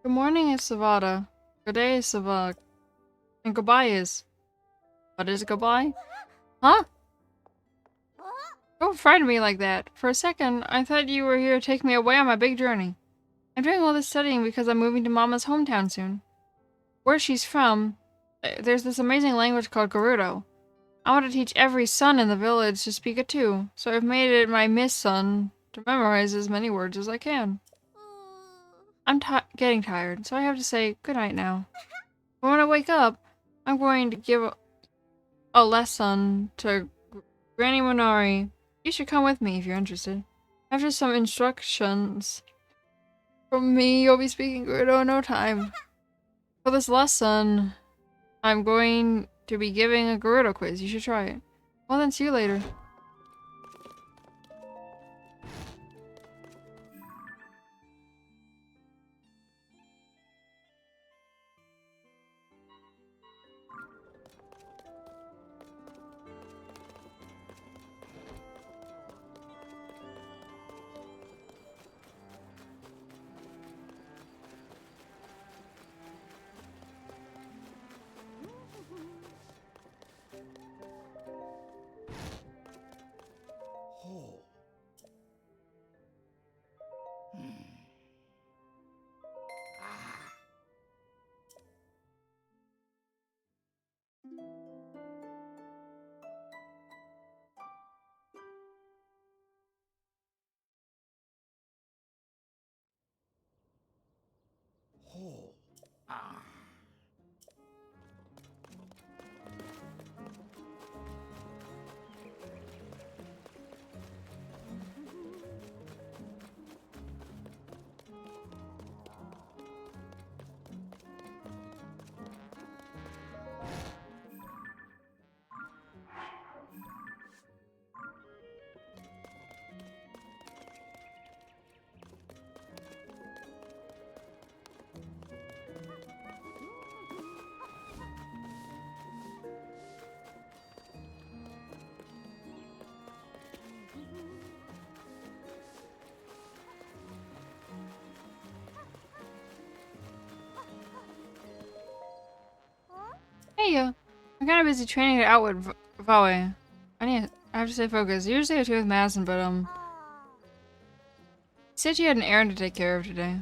Speaker 1: Good morning is Savada. Good day is Savak. And goodbye is... What is goodbye? Huh? Don't frighten me like that. For a second, I thought you were here to take me away on my big journey. I'm doing all this studying because I'm moving to Mama's hometown soon. Where she's from, there's this amazing language called Gerudo. I want to teach every son in the village to speak it too, so I've made it my mission to memorize as many words as I can. I'm getting tired, so I have to say goodnight now. But when I wake up, I'm going to give a lesson to Granny Minori. You should come with me if you're interested. After some instructions from me, you'll be speaking Gerudo in no time. For this lesson, I'm going to be giving a Gerudo quiz. You should try it. Well then, see you later. Hey, I'm kind of busy training at Outward Vawe. I have to stay focused. Usually I do with Madison, but she said she had an errand to take care of today.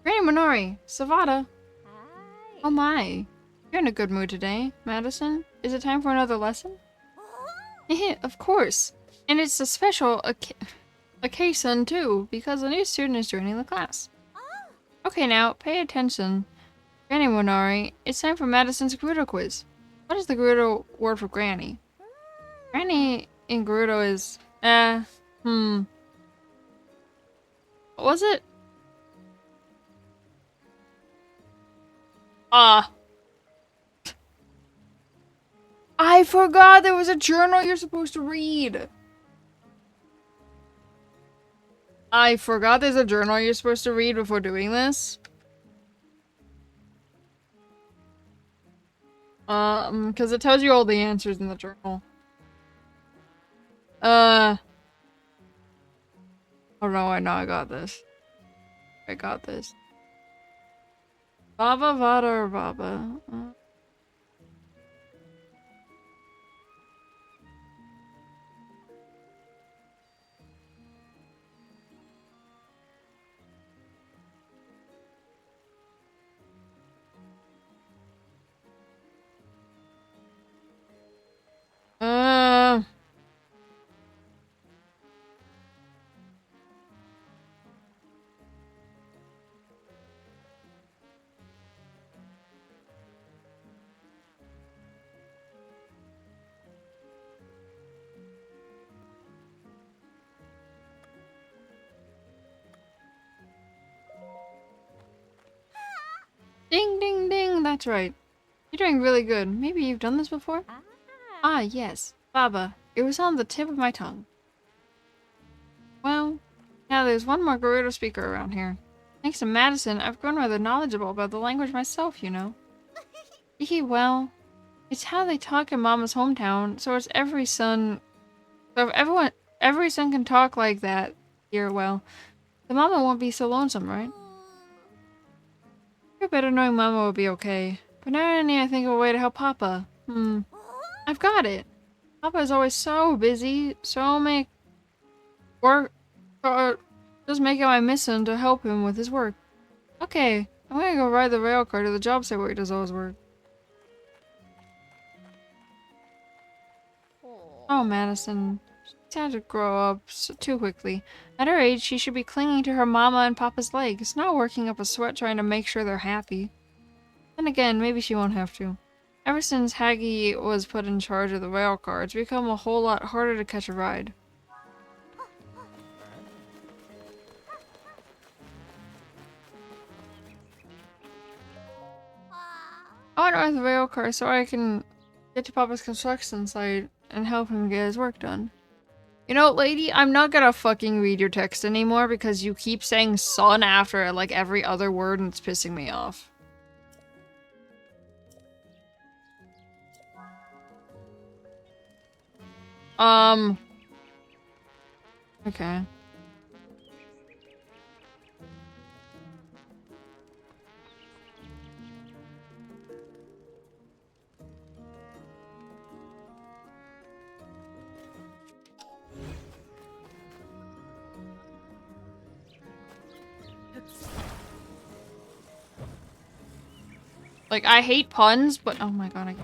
Speaker 1: Granny Minori, Savada. Oh my, you're in a good mood today, Madison. Is it time for another lesson? Of course, and it's a special occasion too, because a new student is joining the class. Okay, now pay attention. Granny Minori, it's time for Madison's Gerudo quiz. What is the Gerudo word for granny? Granny in Gerudo is... What was it? I forgot there was a journal you're supposed to read. I forgot there's a journal you're supposed to read before doing this. Because it tells you all the answers in the journal. Oh no, I know I got this. I got this. Baba Vada or Baba? Ding ding ding, that's right. You're doing really good. Maybe you've done this before? Ah, yes. Baba. It was on the tip of my tongue. Well, now there's one more Gerudo speaker around here. Thanks to Madison, I've grown rather knowledgeable about the language myself, you know. Well, it's how they talk in Mama's hometown, so it's every son... So if every son can talk like that here, well, the Mama won't be so lonesome, right? You're better knowing Mama will be okay. But now I need to think of a way to help Papa. I've got it. Papa is always so busy, so many work, just making I miss him to help him with his work. Okay, I'm gonna go ride the rail car to the job site where he does all his work. Oh, Madison. She's had to grow up too quickly. At her age, she should be clinging to her mama and papa's legs, not working up a sweat trying to make sure they're happy. Then again, maybe she won't have to. Ever since Haggy was put in charge of the rail car, it's become a whole lot harder to catch a ride. I want to ride the rail car so I can get to Papa's construction site and help him get his work done. You know, lady, I'm not gonna fucking read your text anymore because you keep saying son after like every other word and it's pissing me off. Okay. Like, I hate puns, but oh my god,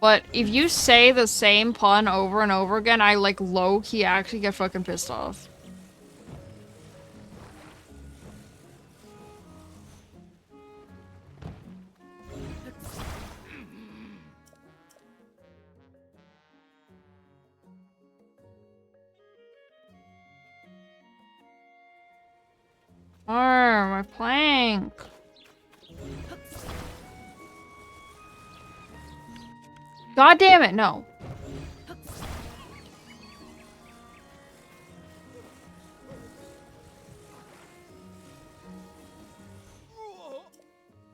Speaker 1: but if you say the same pun over and over again, I like low-key actually get fucking pissed off. My plank. God damn it, no.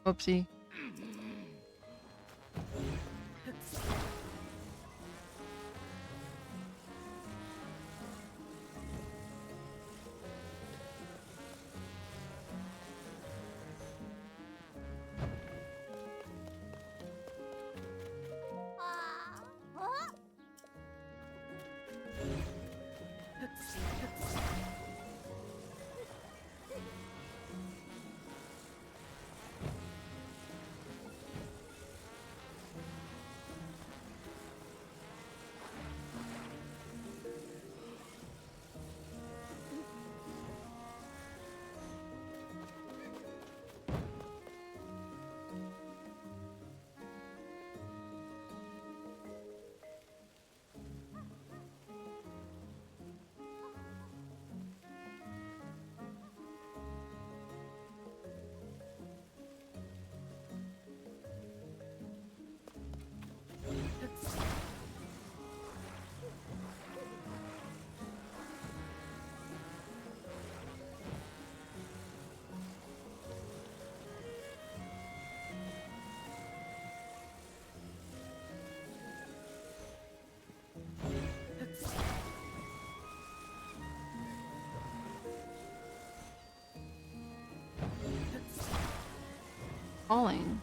Speaker 1: Whoopsie. falling?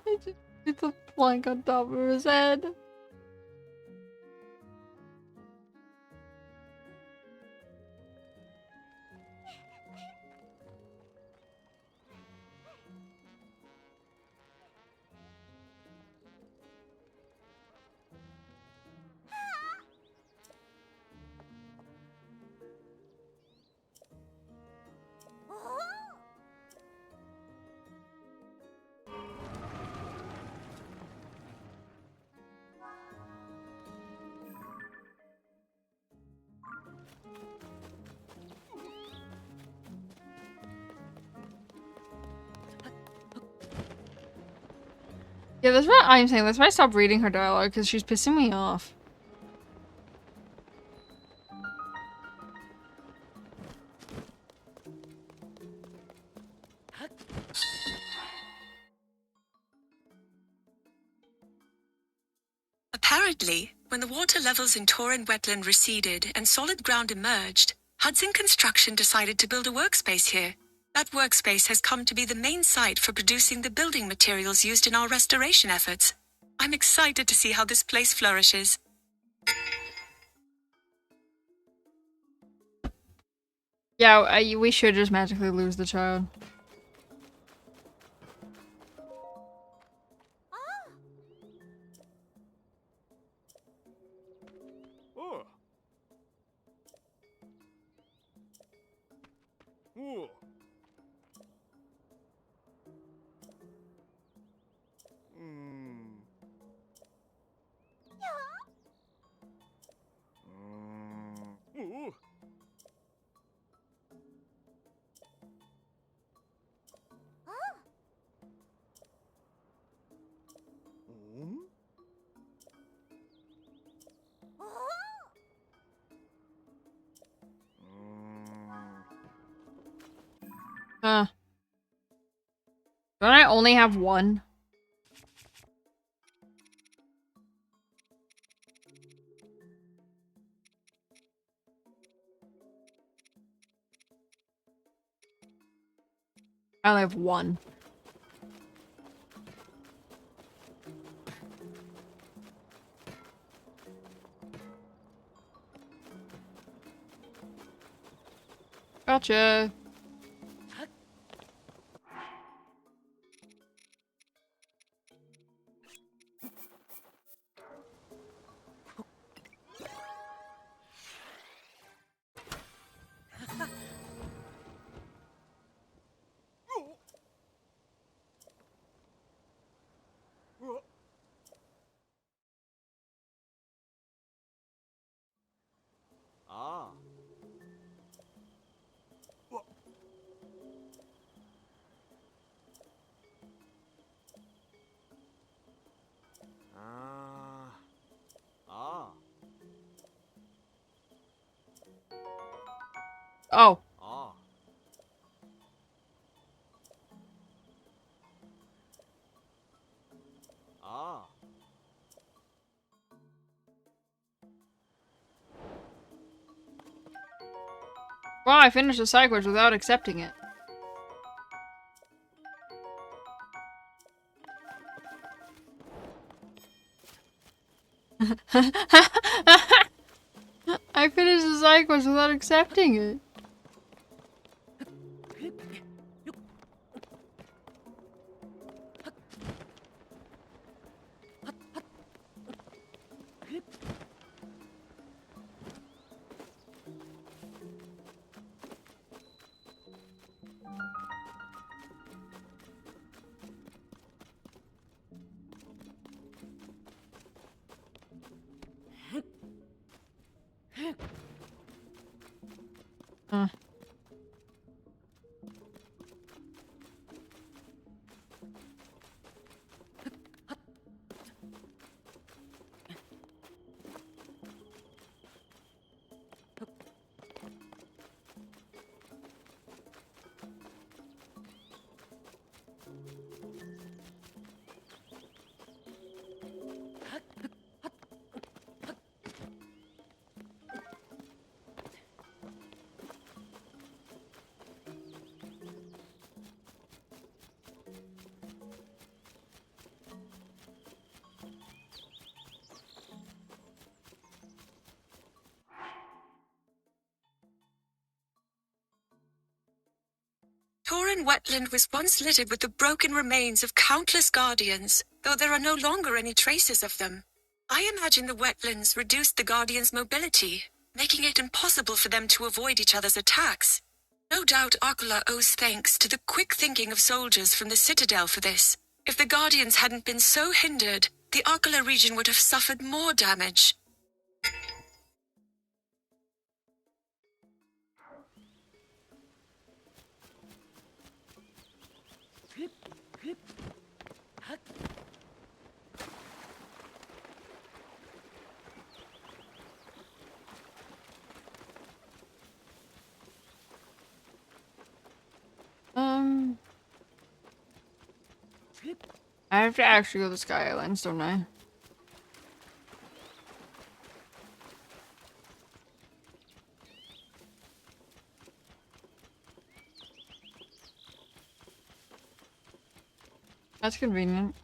Speaker 1: I just hit the plank on top of his head. Yeah, that's what I'm saying. That's why I stopped reading her dialogue, because she's pissing me off.
Speaker 2: Apparently, when the water levels in Torrent Wetland receded and solid ground emerged, Hudson Construction decided to build a workspace here. That workspace has come to be the main site for producing the building materials used in our restoration efforts. I'm excited to see how this place flourishes.
Speaker 1: Yeah, we should just magically lose the child.
Speaker 4: Oh. Oh. Mm. Ooh. Mm.
Speaker 1: Huh. Don't I only have one? I only have one. Gotcha.
Speaker 4: Oh. Ah. Oh. Ah. Ah.
Speaker 1: Oh.
Speaker 4: Ah. Ah.
Speaker 1: Wow, I finished the side quest without accepting it. I finished the side quest without accepting it. Huh.
Speaker 2: barren wetland was once littered with the broken remains of countless guardians, though there are no longer any traces of them. I imagine the wetlands reduced the guardians' mobility, making it impossible for them to avoid each other's attacks. No doubt Akala owes thanks to the quick thinking of soldiers from the Citadel for this. If the guardians hadn't been so hindered, the Akala region would have suffered more damage.
Speaker 1: I have to actually go to the Sky Islands, don't I? That's convenient.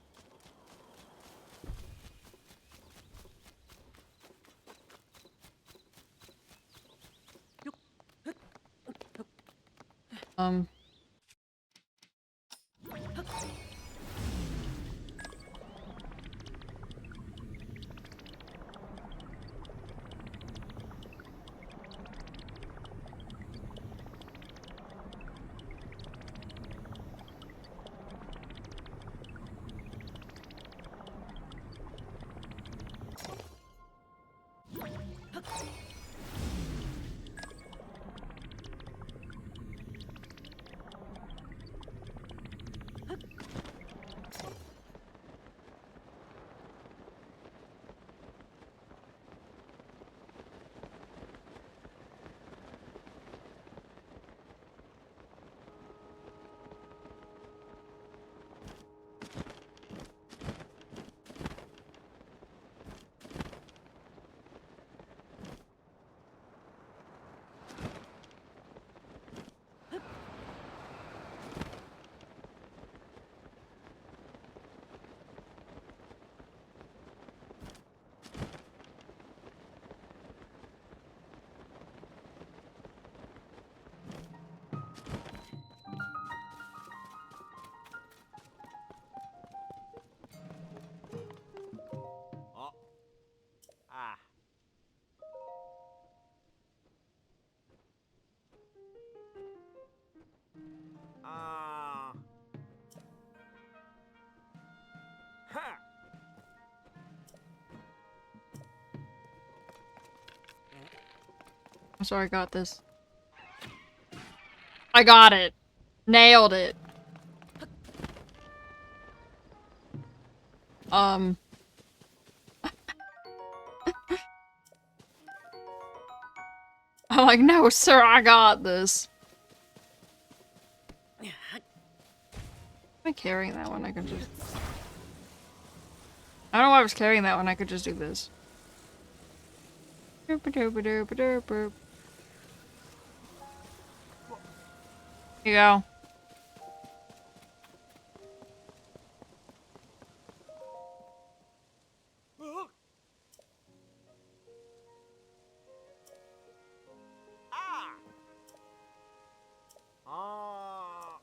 Speaker 4: Oh. Ah. Ah. Ha.
Speaker 1: I'm sorry, I got this. I got it. Nailed it. I'm like, no, sir, I got this. Am I carrying that one? I can just... I don't know why I was carrying that one. I could just do this. Here you go.
Speaker 4: Ah. Ah.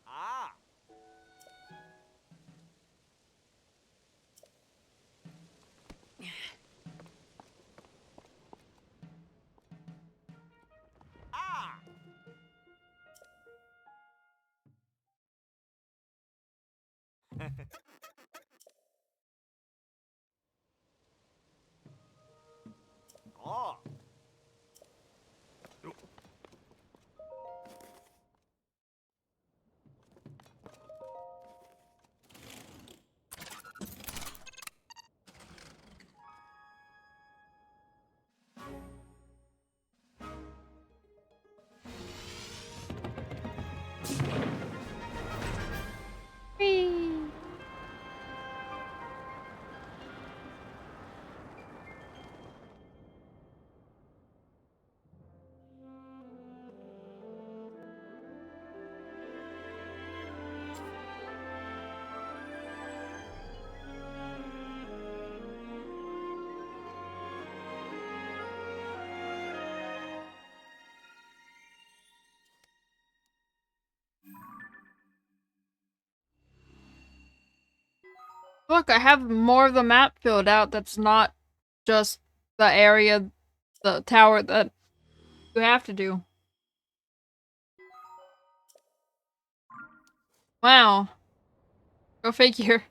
Speaker 4: Ah. Ah. Oh.
Speaker 1: Whee! Look, I have more of the map filled out that's not just the area, the tower that you have to do. Wow. Go figure.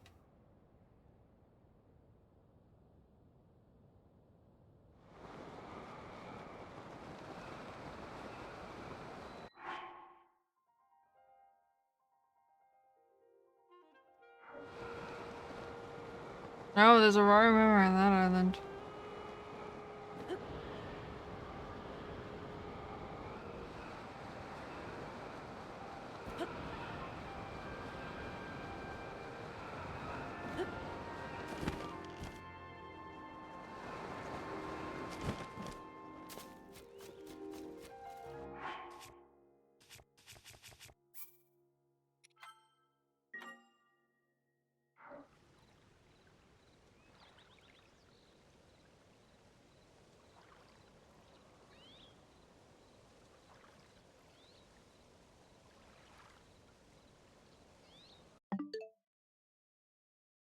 Speaker 1: No, there's a royal river on that island.